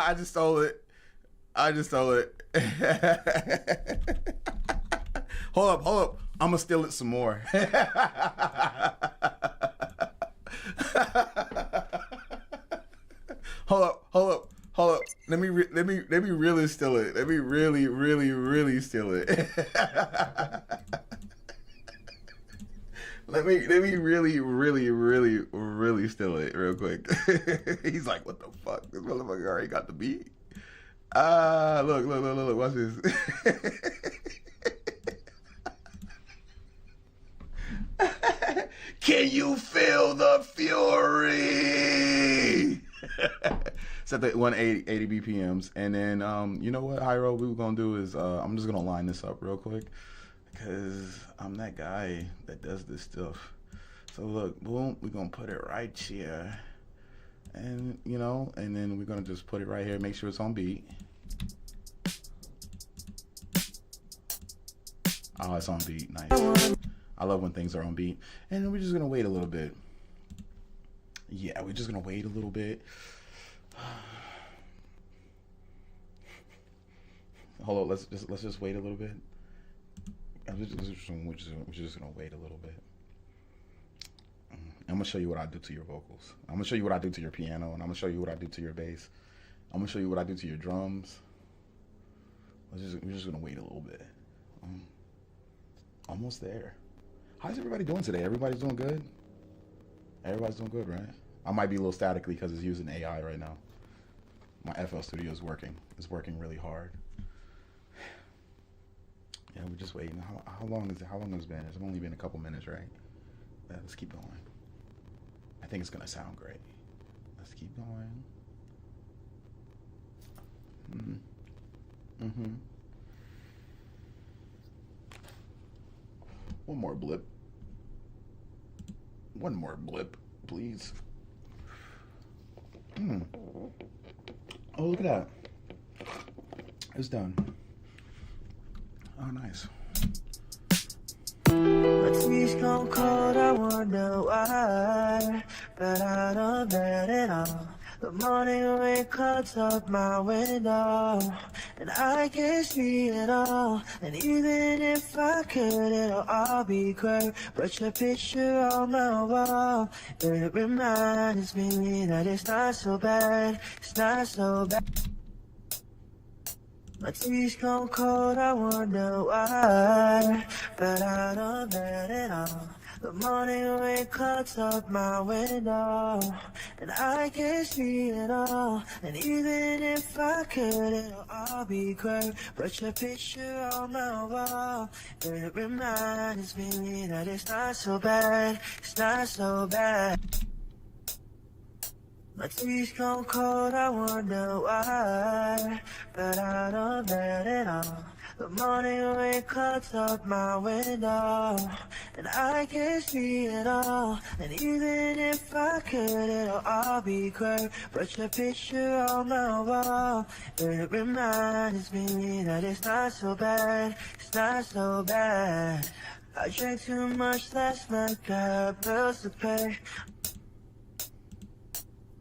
I just stole it. I just stole it. Hold up. I'm gonna steal it some more. Hold up. Let me really steal it. Let me really steal it. Let me really steal it real quick. He's like, what the fuck? This motherfucker already got the beat. Look, watch this. Can you feel the fury? Set the 180 BPMs, and then you know what, Hiro, what we're gonna do is I'm just gonna line this up real quick because I'm that guy that does this stuff. So look, boom, we're gonna put it right here, and you know, and then we're gonna just put it right here, make sure it's on beat. Oh, it's on beat, nice. I love when things are on beat. And then we're just gonna wait a little bit. Yeah, we're just gonna wait a little bit. Hold on, let's just wait a little bit. We're just gonna wait a little bit. I'm gonna show you what I do to your vocals. I'm gonna show you what I do to your piano, and I'm gonna show you what I do to your bass. I'm gonna show you what I do to your drums. We're just gonna wait a little bit. Almost there. How's everybody doing today? Everybody's doing good? Everybody's doing good, right? I might be a little statically because it's using AI right now. My FL Studio is working. It's working really hard. Yeah, we're just waiting. How long is it? How long has it been? It's only been a couple minutes, right? Yeah, let's keep going. I think it's gonna sound great. Let's keep going. One more blip. One more blip, please. Oh, look at that. It's done. Oh, nice. My teeth gone cold, I wonder why. But I don't bet it all. The morning rain clouds up my window, and I can't see it all. And even if I could, it'll all be great. But your picture on my wall, it reminds me that it's not so bad. It's not so bad. My tea's gone cold, I wonder why, but I don't let it on. The morning rain clouds up my window, and I can't see it all. And even if I could, it'll all be great. But your picture on my wall, it reminds me that it's not so bad. It's not so bad. My tea's gone cold, I wonder why, but I don't let it on. The morning rain clouds up my window, and I can't see it all. And even if I could, it'll all be great. But your picture on my wall, it reminds me that it's not so bad. It's not so bad. I drank too much last night, got bills to pay.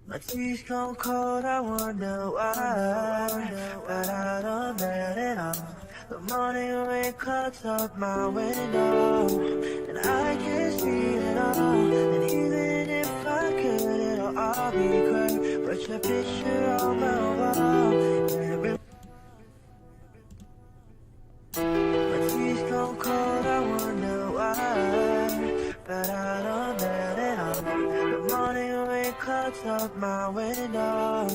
My tea's gone cold, I wonder why, but I don't let it on. The morning rain clouds up my window, and I can't see it all. And even if I could, it'll all be great. But your picture on my wall, my tea's gone cold, I wonder why, but I don't let it on. The morning rain clouds up my window,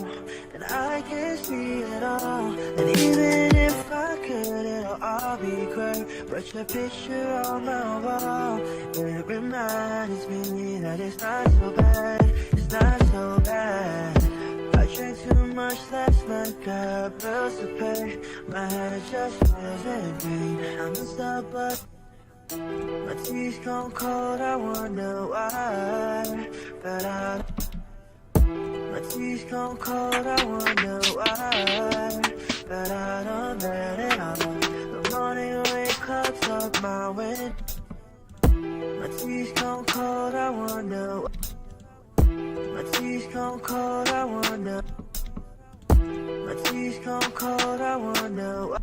and I can't see it all. And even if I could, it'll all be great. But your picture on my wall, it reminds me that it's not so bad. It's not so bad. I drank too much last night, got bills to pay. My head just feels in pain. I'm stuck, but my tea's gone cold, I wonder why, but my tea's gone cold, I wonder why, but I don't let it on. The morning rain clouds up my window. My tea's gone cold, I wonder why. My tea's gone cold, I wonder. My tea's gone cold, I wonder why.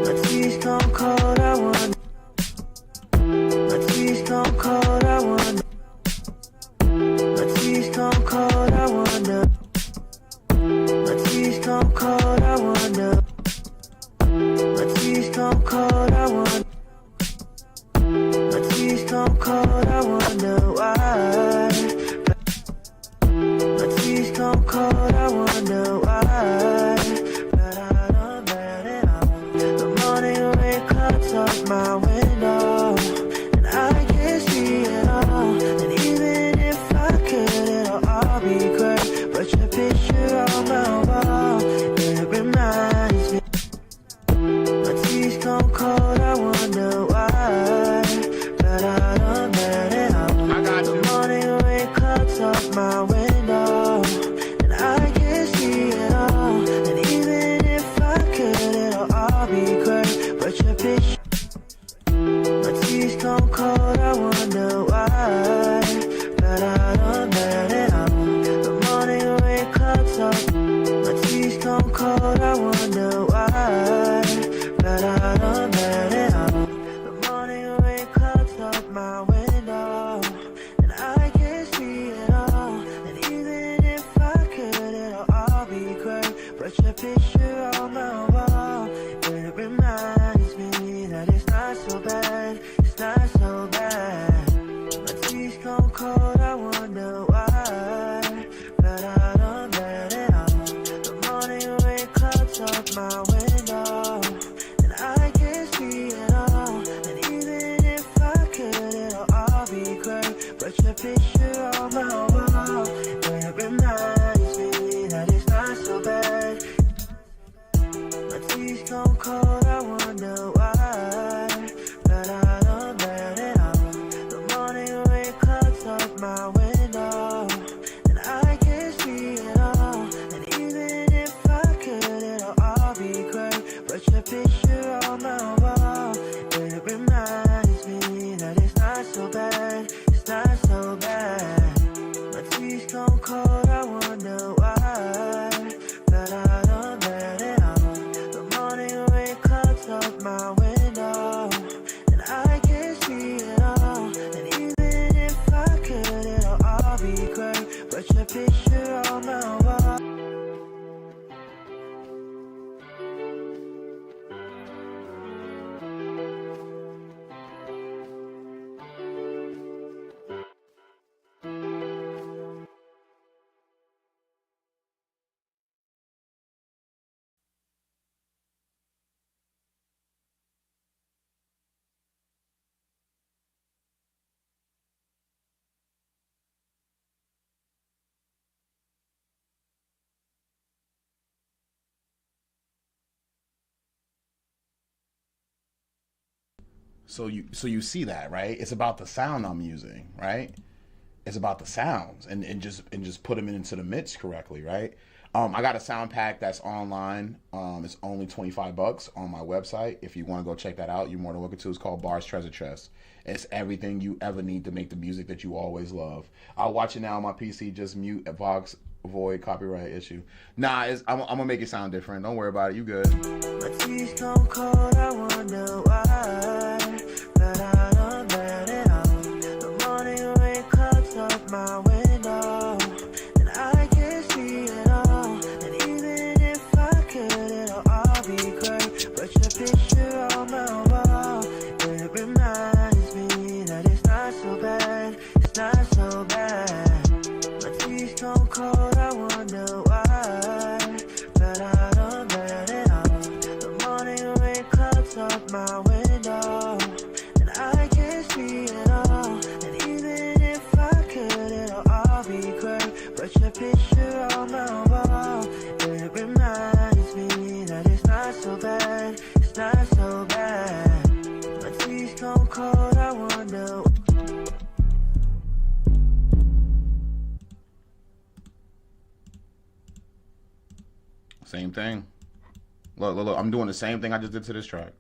My tea's gone cold, I wonder. My tea's gone cold, I wonder. My tea's gone cold, I wonder. My tea's gone cold, I wonder. My tea's gone cold, I wonder. My tea's gone cold, I wonder why. My tea's gone cold, I wonder why, but I don't let it on. The morning rain clouds up my window, and I can't see it all. And even if I could, it'll all be great. But your picture on my wall, it reminds me. My tea's gone cold, I wonder why, but I don't let it on. I got you. The morning rain clouds up my window, and I can't see it all. And even if I could, it'll all be great. But your picture, my tea's gone cold, I wonder why, but I don't let it on. The morning rain clouds up, my tea's gone cold, I wonder why, but I don't let it on. The morning rain clouds up my window, and I can't see it all. And even if I could, it'll all be great. But your picture on my wall, it reminds me that it's not so bad. It's not so bad. My tea's gone cold, I wonder why, but I don't let it on. The morning rain clouds up my window, and I can't see it all. And even if I could, it'll all be great. But your picture on my wall, it reminds me that it's not so bad. My tea's gone cold, I wonder why, but I don't let it on. The morning rain clouds up my window, and I can't see it all. And even if I could, it'll all be great. But your picture on my wall, it reminds me that it's not so bad. It's not so bad. My tea's So you see that, right? It's about the sound I'm using, right? It's about the sounds and just put them into the mix correctly, right? I got a sound pack that's online. It's only $25 on my website. If you want to go check that out, you're more than welcome to. It's called Barz Treasure Chest. It's everything you ever need to make the music that you always love. I'll watch it now on my PC. Just mute Vox avoid copyright issue. Nah, I'm gonna make it sound different. Don't worry about it. You good? My teeth stone cold, I wonder why, but I don't let it out. The morning rain cuts up my window, and I can see it all. And even if I could, it'll all be great. But your picture on my wall, it reminds me that it's not so bad. It's not so bad. My teeth stone cold, I wonder why, but I don't let it out. The morning rain cuts up my window, and I can see it all. And even if I could, it'll all be great. But your picture on my wall, it reminds me that it's not so bad. It's not so bad. My teeth stone cold, I wonder. Same thing. Look. I'm doing the same thing I just did to this track.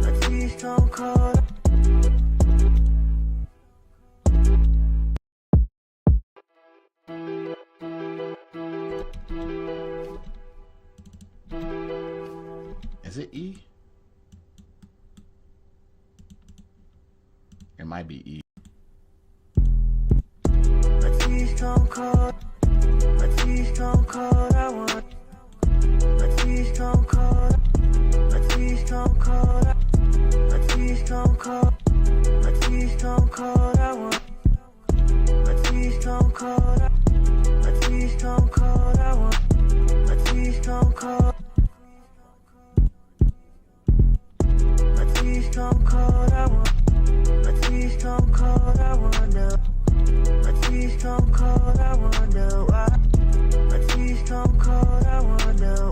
My teeth stone cold. Is it E? It might be E. My teeth stone cold. My teeth stone cold. I want. My teeth stone cold. My teeth stone cold. My teeth stone cold. My teeth stone cold. I want. My teeth stone cold. My teeth stone cold. I want. My teeth stone cold. My teeth stone cold. I want. My teeth stone cold. I wonder. My teeth stone cold. I wonder why. My teeth stone cold. I wonder.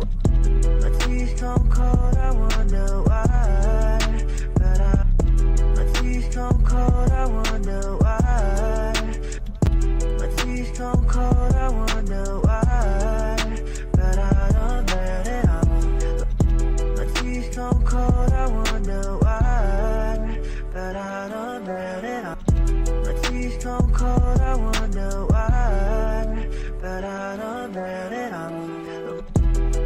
My teeth stone cold. I wonder why. But my teeth stone cold. I wonder why. My teeth stone cold. I wonder why. But I don't let it out. My teeth stone cold. I wonder why. But I don't let it out. My teeth stone cold. I wonder why. But I don't let it out.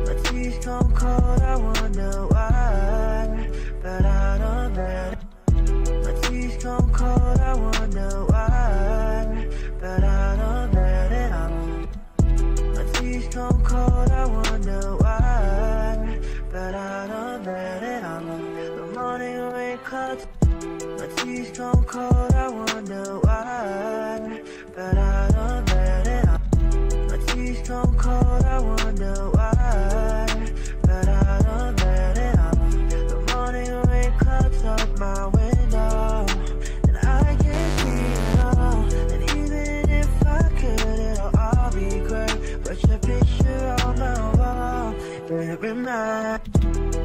My teeth stone cold. I wonder why. But I don't let it. My teeth stone cold. I wonder why. But I don't let it out. My teeth stone cold. I wonder why. But I don't let it out. The morning rain cuts. My teeth stone cold. I wonder why. But I don't let it out. My teeth stone cold. I wonder why. But I don't let it out. The morning rain cuts up my window, and I can see it all. And even if I could, it'll all be great. But your picture on my wall, it reminds.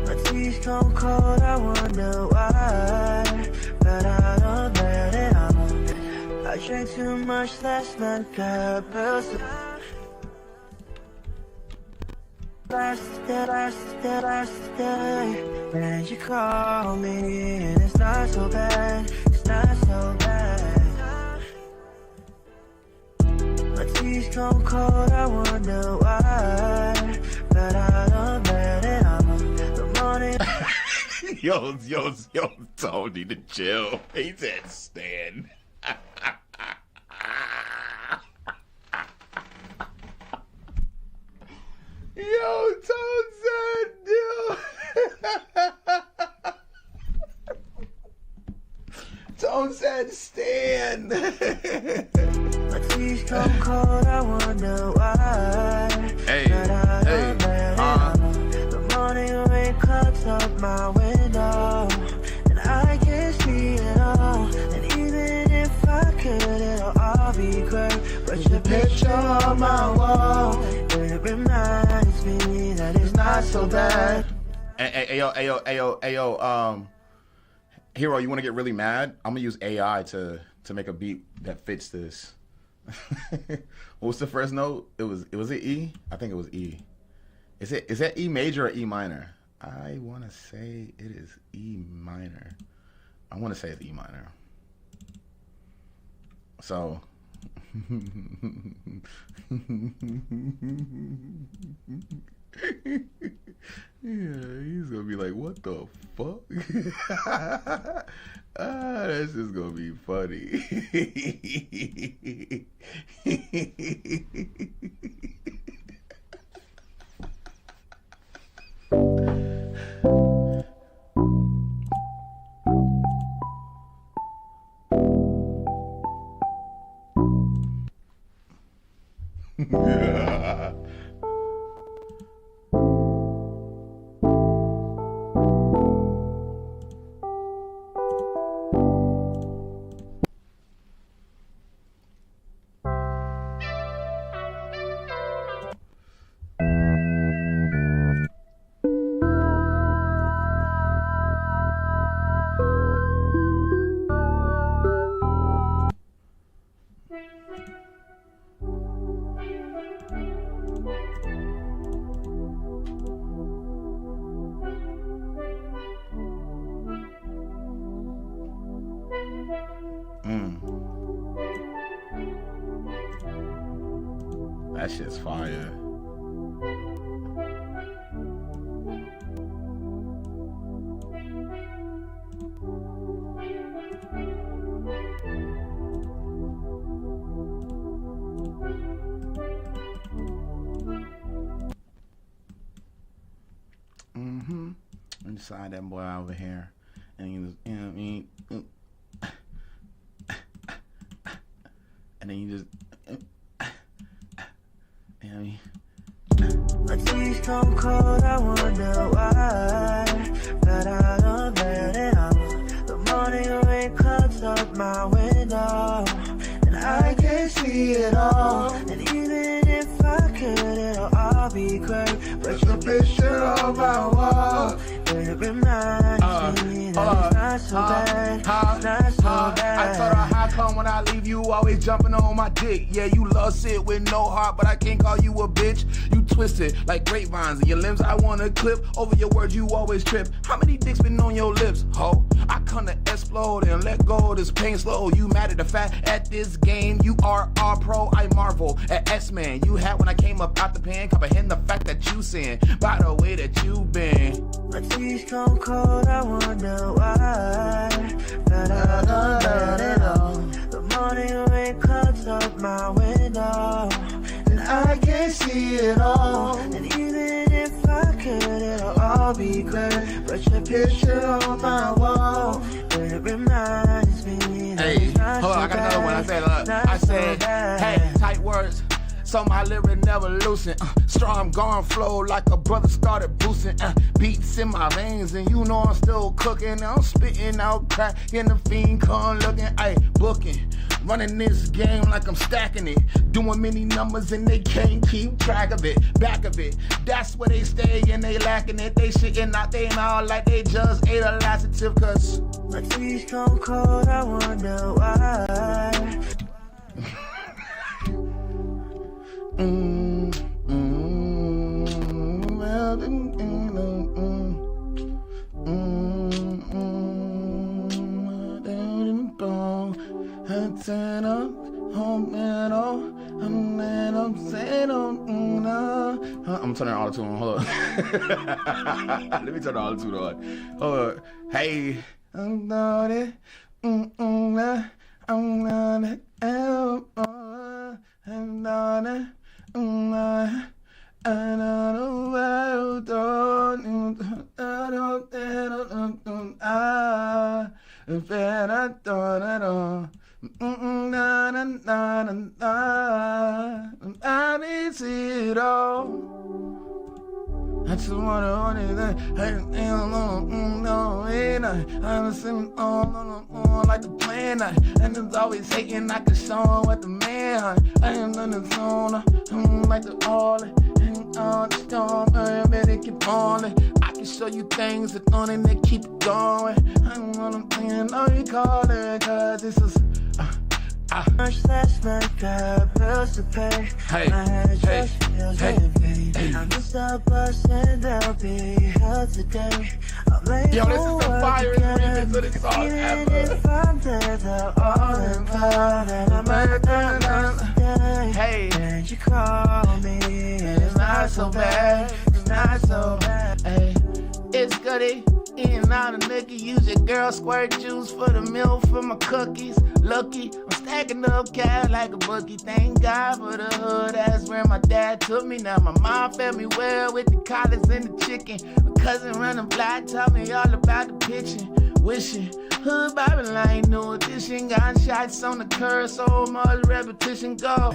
My teeth stone cold. I wonder why. But I don't let it out. I drank too much last night, got pills. Last day, when you call me, and it's not so bad, it's not so bad. My teeth stone cold, I wonder why, but I don't let it out. The morning. Yo, Tone need to chill. He said Stan. Yo, Tone said, yo. Tone said Stan. My teeth stone cold, I wonder why. Hey. But I Put your picture on my wall. It reminds me that it's not so bad. Hey, yo, Hero, you want to get really mad? I'm gonna use AI to make a beat that fits this. What was the first note? It was it E? I think it was E. Is that E major or E minor? I want to say it is E minor. I want to say it's E minor. So. Yeah, he's gonna be like, what the fuck? That's just gonna be funny. Yeah. That shit's fire. Inside that boy over here, and he was, you know what I mean, and then you just, you know what I mean. My teeth come cold, I wonder why. But I don't let it out. The morning rain cuts up my window, and I can't see it all. And even if I could, it'll all be great. But your picture on my wall, it reminds me that it's not so bad. It's not so bad. I told her, how come when I leave you always jumping on my dick? Yeah, you love shit with no heart, but I can't call you a bitch. You twisted like grapevines in your limbs. I wanna clip over your words, you always trip. How many dicks been on your lips, ho? I come to explode and let go of this pain slow. You mad at the fact at this game you are all pro. I marvel at X-Men you had when I came up out the pen. Comprehend the fact that you sin by the way that you been. My teeth come cold, I wonder why. But I don't let it all. The morning rain cuts up my window, and I can't see it all. And even if I could, it'll all be great. But your picture on my wall, it reminds me that Hey, it's not hold so on, I got another one. bad. I said, hey, tight words. So my lyric never loosen. Strong gone flow like a brother started boosting. Beats in my veins and you know I'm still cooking. I'm spitting out crack in the fiend con looking. Ay, booking. Running this game like I'm stacking it. Doing many numbers and they can't keep track of it. Back of it. That's where they stay and they lacking it. They shitting out they mouth like they just ate a laxative cause my teeth come cold, I wonder why. I'm turning all the tune on. Hold on. Let me turn all the tune on. Hold on. Hey, I'm not it. I'm not it. I'm not it. I need to see it all. I just wanna hold it there. I'm sitting on like the plan. And it's always hating, I can show what the man. I am in the zone, like the all and on the storm, man, it keep falling. I can show you things that on and they keep it going. I know you call it, cause this is Much last night, got bills to pay. My head just feels heavy. I missed the bus and they'll be held today. I'm late Yo, this for is the work finest again. remix of the song Even ever. if I'm dead, they're all involved. And I'm at the last day. Hey. And you call me, and it's not so bad. It's not so bad. Hey, it's goody. Eating out a nookie. Use your girl squirt juice for the milk for my cookies. Lucky, I'm stacking up cash like a bookie. Thank God for the hood. That's where my dad took me. Now my mom fed me well with the collards and the chicken. My cousin run the block, taught me all about the pitching. Wishing hood Babylon new edition. Got shots on the curb, so much repetition go.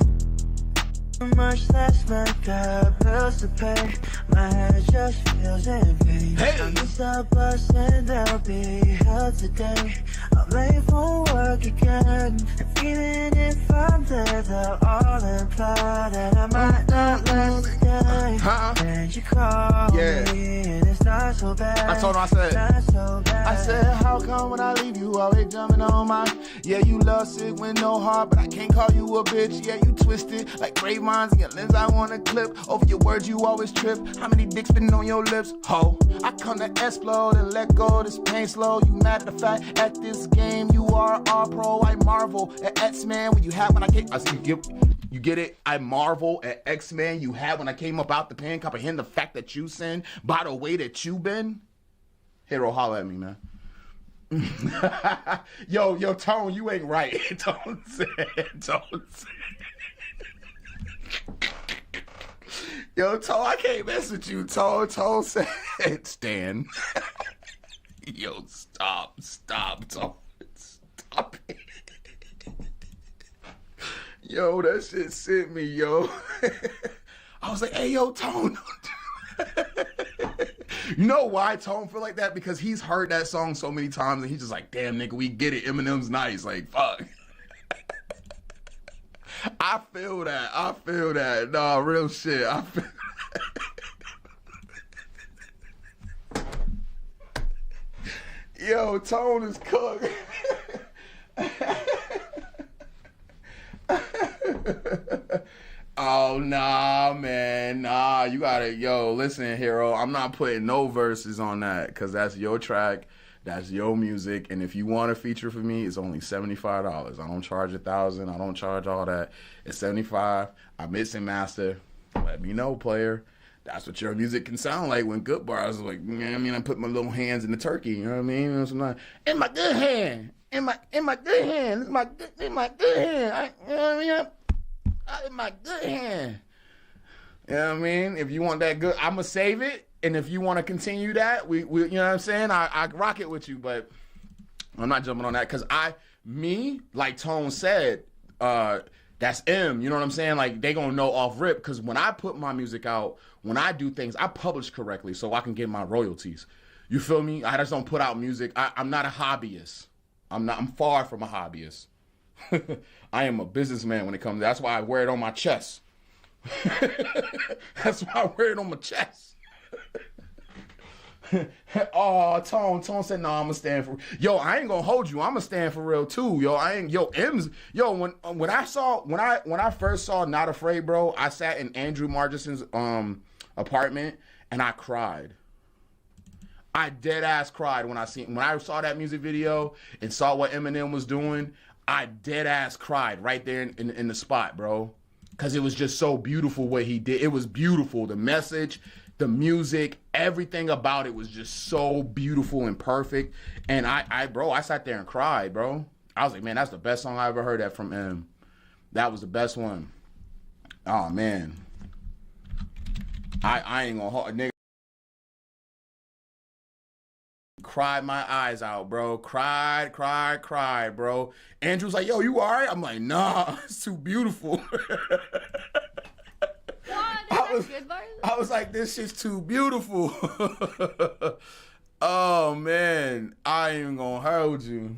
Much last night, got bills to pay. My head just feels heavy. I missed the bus and they'll be held today. I'm late for work again. And even if I'm dead, they're all implied. And I might not last a day. And you call me, and it's not so bad. I told him, I said, not so bad. I said, how come when I leave you always jumping on my? Yeah, you love sick with no heart, but I can't call you a bitch. Yeah, you twisted like grapevines in your lens. I wanna clip over your words. You always trip. How many dicks been on your lips? Ho, I come to explode and let go of this pain slow. You mad at the fact at this game you are all pro. I marvel at X-Men when you have when I came. I see you get it? I marvel at X-Men you had when I came up out the pen. Comprehend the fact that you sin by the way that you been. Hero, holla at me, man. yo, Tone, you ain't right. Don't say it. Yo, Tone, I can't mess with you, Tone. Tone said, Stan. Yo, stop, Tone. Stop it. Yo, that shit sent me, yo. I was like, hey, yo, Tone. You know why Tone feel like that? Because he's heard that song so many times and he's just like, damn, nigga, we get it. Eminem's nice. Like, fuck. I feel that. Nah, real shit. I feel Yo, Tone is cooked. Oh, nah, man. Nah, you gotta, yo, listen, Hero. I'm not putting no verses on that because that's your track. That's your music. And if you want a feature for me, it's only $75. I don't charge $1,000. I don't charge all that. It's $75. I mix and master. Let me know, player. That's what your music can sound like when Goodbarz is like, you know what I mean? I put my little hands in the turkey. You know what I mean? You know, in my good hand. In my good hand. In my good hand. You know what I mean? In my good hand. You know what I mean? If you want that good, I'm going to save it. And if you want to continue that, we you know what I'm saying? I rock it with you, but I'm not jumping on that because like Tone said, that's M. You know what I'm saying? Like, they going to know off rip because when I put my music out, when I do things, I publish correctly so I can get my royalties. You feel me? I just don't put out music. I'm not a hobbyist. I'm far from a hobbyist. I am a businessman when it comes to that. That's why I wear it on my chest. That's why I wear it on my chest. Oh, Tone said, no, I'm gonna stand for. Yo, I ain't gonna hold you. I'm gonna stand for real too. Yo, M's. Yo, when I first saw Not Afraid, bro, I sat in Andrew Margison's apartment and I cried. I dead ass cried when I saw that music video and saw what Eminem was doing. I dead ass cried right there in the spot, bro. Cause it was just so beautiful what he did. It was beautiful. The message, the music, everything about it was just so beautiful and perfect. And I sat there and cried, bro. I was like, man, that's the best song I ever heard that from him. That was the best one. Oh man. I ain't gonna hold nigga. Cried my eyes out, bro. Cried, bro. Andrew's like, yo, you all right? I'm like, nah, it's too beautiful. I was like, this shit's too beautiful. Oh, man. I ain't gonna hold you.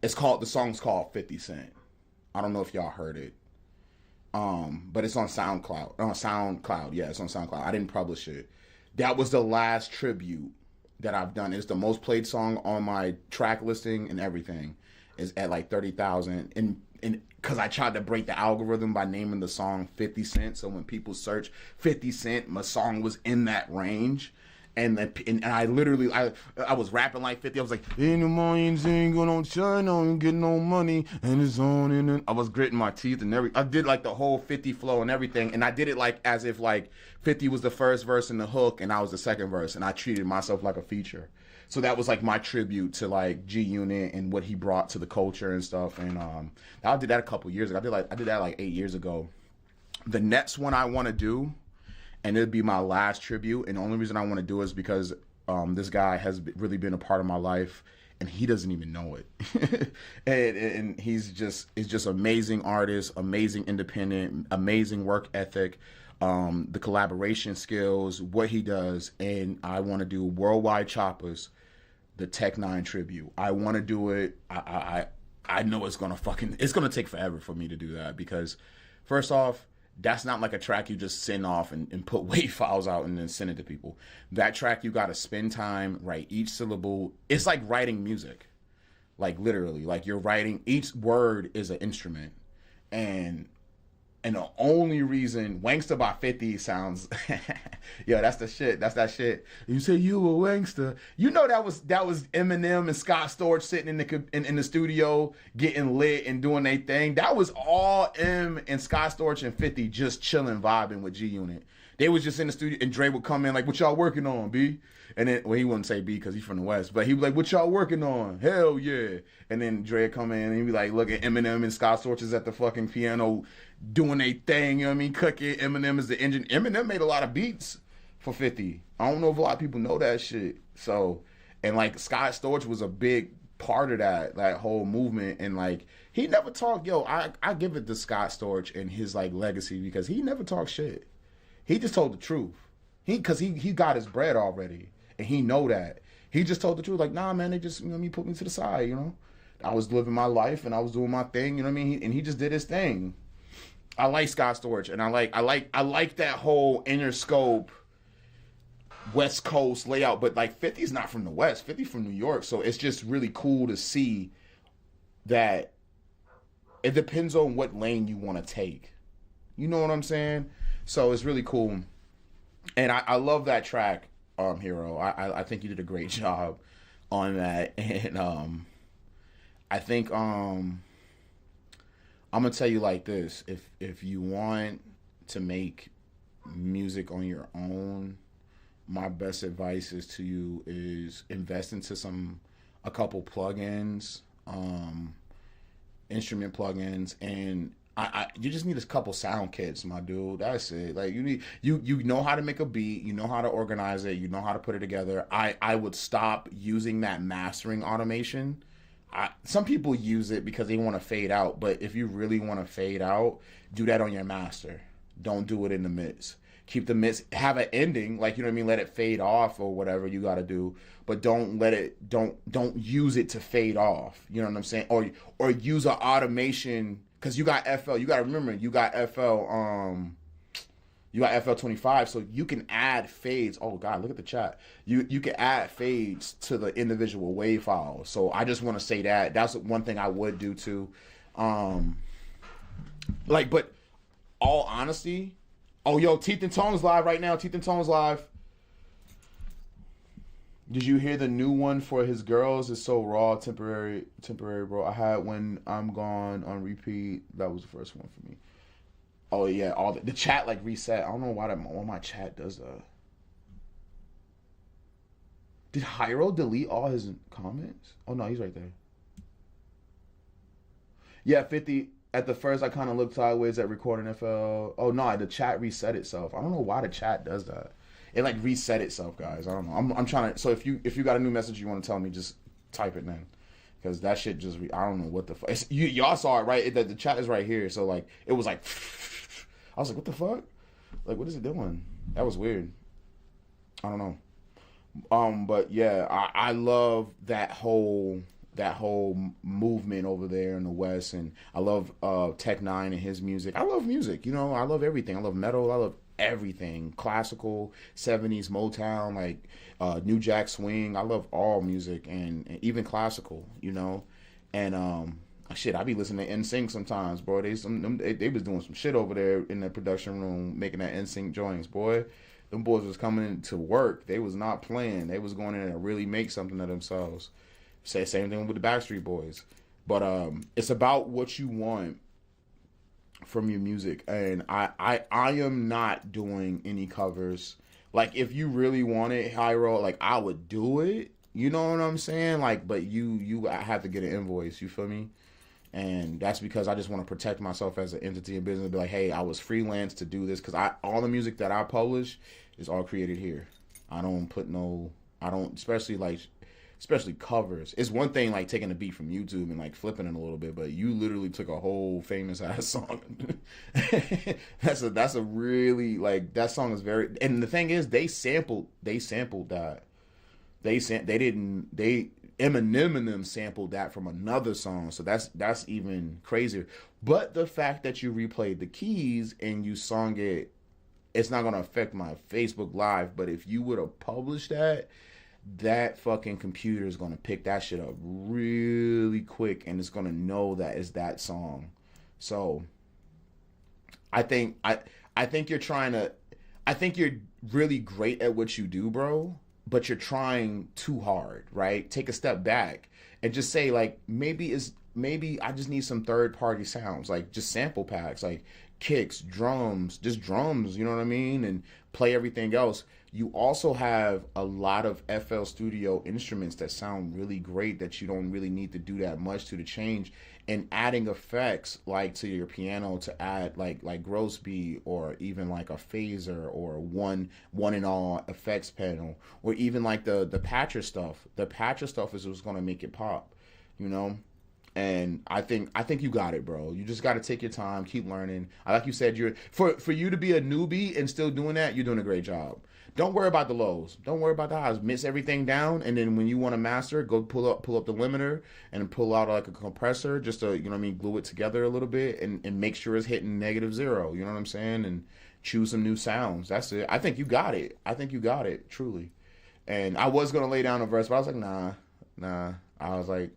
The song's called 50 Cent. I don't know if y'all heard it. But it's on SoundCloud. Yeah, it's on SoundCloud. I didn't publish it. That was the last tribute that I've done. It's the most played song on my track listing and everything. Is at like 30,000. And because I tried to break the algorithm by naming the song 50 Cent. So when people search 50 Cent, my song was in that range. And I literally, I was rapping like 50. I was like, in the mornings ain't gonna shine, I ain't get no money, and it's on and then I was gritting my teeth and everything. I did like the whole 50 flow and everything, and I did it like as if like 50 was the first verse in the hook and I was the second verse, and I treated myself like a feature. So that was like my tribute to like G Unit and what he brought to the culture and stuff. And I did that a couple years ago. I did that like 8 years ago. The next one I want to do, and it'll be my last tribute. And the only reason I want to do it is because this guy has really been a part of my life, and he doesn't even know it. and he's just amazing artist, amazing independent, amazing work ethic, the collaboration skills, what he does. And I want to do Worldwide Choppers, the Tech 9 tribute. I want to do it. I know it's gonna take forever for me to do that, because first off, that's not like a track you just send off and put WAV files out and then send it to people. That track, you got to spend time, write each syllable. It's like writing music. Like literally, like you're writing, each word is an instrument. And the only reason Wangsta by 50 sounds, yo, that's the shit. That's that shit. You say you a Wangsta. You know that was Eminem and Scott Storch sitting in the studio getting lit and doing their thing. That was all M and Scott Storch and 50 just chilling, vibing with G Unit. They was just in the studio, and Dre would come in like, "What y'all working on, B?" And then, well, he wouldn't say B because he's from the West, but he was like, "What y'all working on?" Hell yeah. And then Dre would come in and he'd be like, "Look at Eminem and Scott Storch is at the fucking piano doing their thing," you know what I mean? Cooking. Eminem is the engine. Eminem made a lot of beats for 50. I don't know if a lot of people know that shit. So, and like Scott Storch was a big part of that whole movement. And like, he never talked, I give it to Scott Storch and his like legacy, because he never talked shit. He just told the truth. Cause he got his bread already, and he know that. He just told the truth, like, nah, man, they just, put me to the side, I was living my life and I was doing my thing, you know what I mean? And he just did his thing. I like Scott Storch, and I like that whole Interscope West Coast layout, but like 50's not from the West, 50 from New York, so it's just really cool to see that it depends on what lane you want to take. You know what I'm saying? So it's really cool. And I love that track, Hero. I think you did a great job on that. And I think I'm gonna tell you like this: if you want to make music on your own, my best advice is invest into a couple plugins, instrument plugins, and you just need a couple sound kits, my dude. That's it. Like you know how to make a beat, you know how to organize it, you know how to put it together. I would stop using that mastering automation. Some people use it because they want to fade out, but if you really want to fade out, do that on your master. Don't do it in the mix. Keep the mix, have an ending, like, you know what I mean, let it fade off or whatever you got to do, but don't use it to fade off. You know what I'm saying? Or use an automation. Because you got FL, you got to remember, you got FL 25, so you can add fades. Oh God, look at the chat. You can add fades to the individual wave files. So I just want to say that's one thing I would do too. But all honesty, Teeth and Tones live right now. Teeth and Tones live. Did you hear the new one for his girls? It's so raw, temporary, bro. I had When I'm Gone on repeat. That was the first one for me. Oh yeah, all the chat like reset. I don't know why my chat does that. Did Hyro delete all his comments? Oh no, he's right there. Yeah, 50. At the first, I kind of looked sideways at recording FL. Oh no, the chat reset itself. I don't know why the chat does that. It like reset itself, guys. I don't know. I'm trying to. So if you got a new message you want to tell me, just type it then, because that shit just. I don't know what the fuck. Y'all saw it, right? The chat is right here. So like it was like. I was like, what the fuck? Like, what is it doing? That was weird. I don't know. But yeah, I love that whole that whole movement over there in the West, and I love Tech Nine and his music. I love music, you know. I love everything. I love metal. I love everything. Classical, 70s Motown, like New Jack Swing. I love all music, and even classical, you know. And shit, I be listening to NSYNC sometimes, bro. They was doing some shit over there in the production room, making that NSYNC joints, boy. Them boys was coming to work. They was not playing. They was going in to really make something of themselves. Say same thing with the Backstreet Boys. But it's about what you want from your music. And I am not doing any covers. Like, if you really want it, Hyro, like, I would do it. You know what I'm saying? Like, but you have to get an invoice. You feel me? And that's because I just want to protect myself as an entity in business. Be like, hey, I was freelance to do this, because all the music that I publish is all created here. I don't put especially covers. It's one thing like taking a beat from YouTube and like flipping it a little bit, but you literally took a whole famous ass song. That's a really, like, that song is very, and the thing is they sampled that. Eminem and them sampled that from another song, so that's even crazier. But the fact that you replayed the keys and you sung it, it's not gonna affect my Facebook Live. But if you would have published that fucking computer is gonna pick that shit up really quick, and it's gonna know that it's that song. So I think you're really great at what you do, bro. But you're trying too hard, right? Take a step back and just say, like, maybe I just need some third-party sounds, like just sample packs, like kicks, drums, just drums, you know what I mean? And play everything else. You also have a lot of FL Studio instruments that sound really great that you don't really need to do that much to change. And adding effects like to your piano to add like gross beat, or even like a phaser, or one and all effects panel, or even like the patcher stuff. The patcher stuff is what's gonna make it pop, you know. And I think you got it, bro. You just got to take your time, keep learning. Like you said, for you to be a newbie and still doing that, you're doing a great job. Don't worry about the lows. Don't worry about the highs. Mix everything down, and then when you want to master, go pull up the limiter and pull out like a compressor, just to, you know what I mean, glue it together a little bit, and make sure it's hitting -0. You know what I'm saying? And choose some new sounds. That's it. I think you got it. Truly. And I was gonna lay down a verse, but I was like, nah. I was like,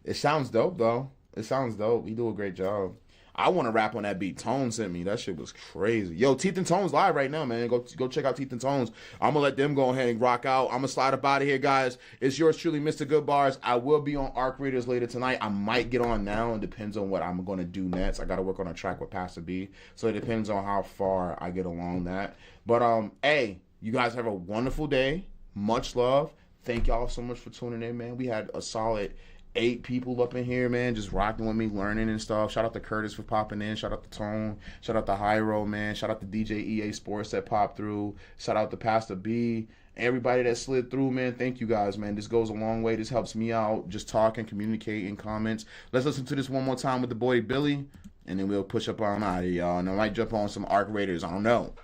it sounds dope though. It sounds dope. You do a great job. I want to rap on that beat Tone sent me. That shit was crazy. Yo, Teeth and Tones live right now, man. Go check out Teeth and Tones. I'm going to let them go ahead and rock out. I'm going to slide up out of here, guys. It's yours truly, Mr.Goodbarz. I will be on Arc Raiders later tonight. I might get on now. It depends on what I'm going to do next. I got to work on a track with Pastor B. So it depends on how far I get along that. But, hey, you guys have a wonderful day. Much love. Thank y'all so much for tuning in, man. We had a solid 8 people up in here, man, just rocking with me, learning and stuff. Shout out to Curtis for popping in. Shout out to Tone. Shout out to Hyro, man. Shout out to DJ EA Sports that popped through. Shout out to Pastor B. Everybody that slid through, man. Thank you guys, man. This goes a long way. This helps me out. Just talking, communicating, comments. Let's listen to this one more time with the boy Billy, and then we'll push up on out of here, y'all. And I might jump on some Arc Raiders. I don't know.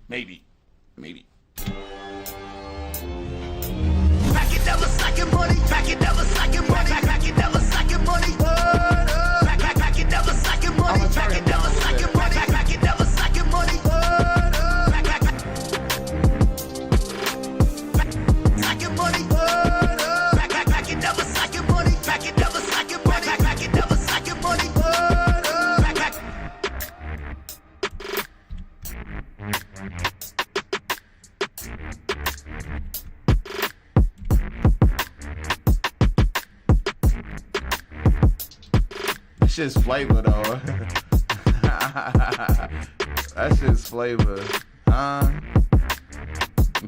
Maybe. Pack it, never slacking money. Pack it, never slacking money. Pack it, never slacking money. Pack it, never slacking money. Pack it, never slacking money. Pack it, never slacking money. Slacking money. Pack it, never slacking money. Pack it, never slacking money. Pack it, never slacking money. Shit's flavor though. That shit's flavor.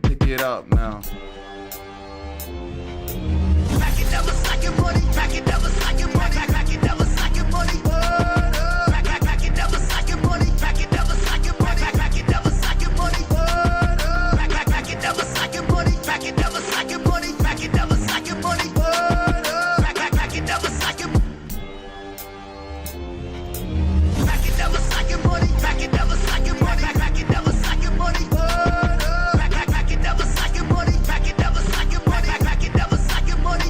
Pick it up now. Pack it, never slacking money. Pack it, never slacking money. Pack it, never slacking money. Pack it, never slacking money. Pack it, never slacking money. Pack it, never slacking money. Pack it, never slacking money. Pack it, never slacking money. Pack it, never slacking money. Pack it, never slacking money. Pack it, never slacking money. Pack it, never slacking money. Pack it, never slacking money. Pack it, never slacking money. Pack it, never slacking money. Pack it, never slacking money.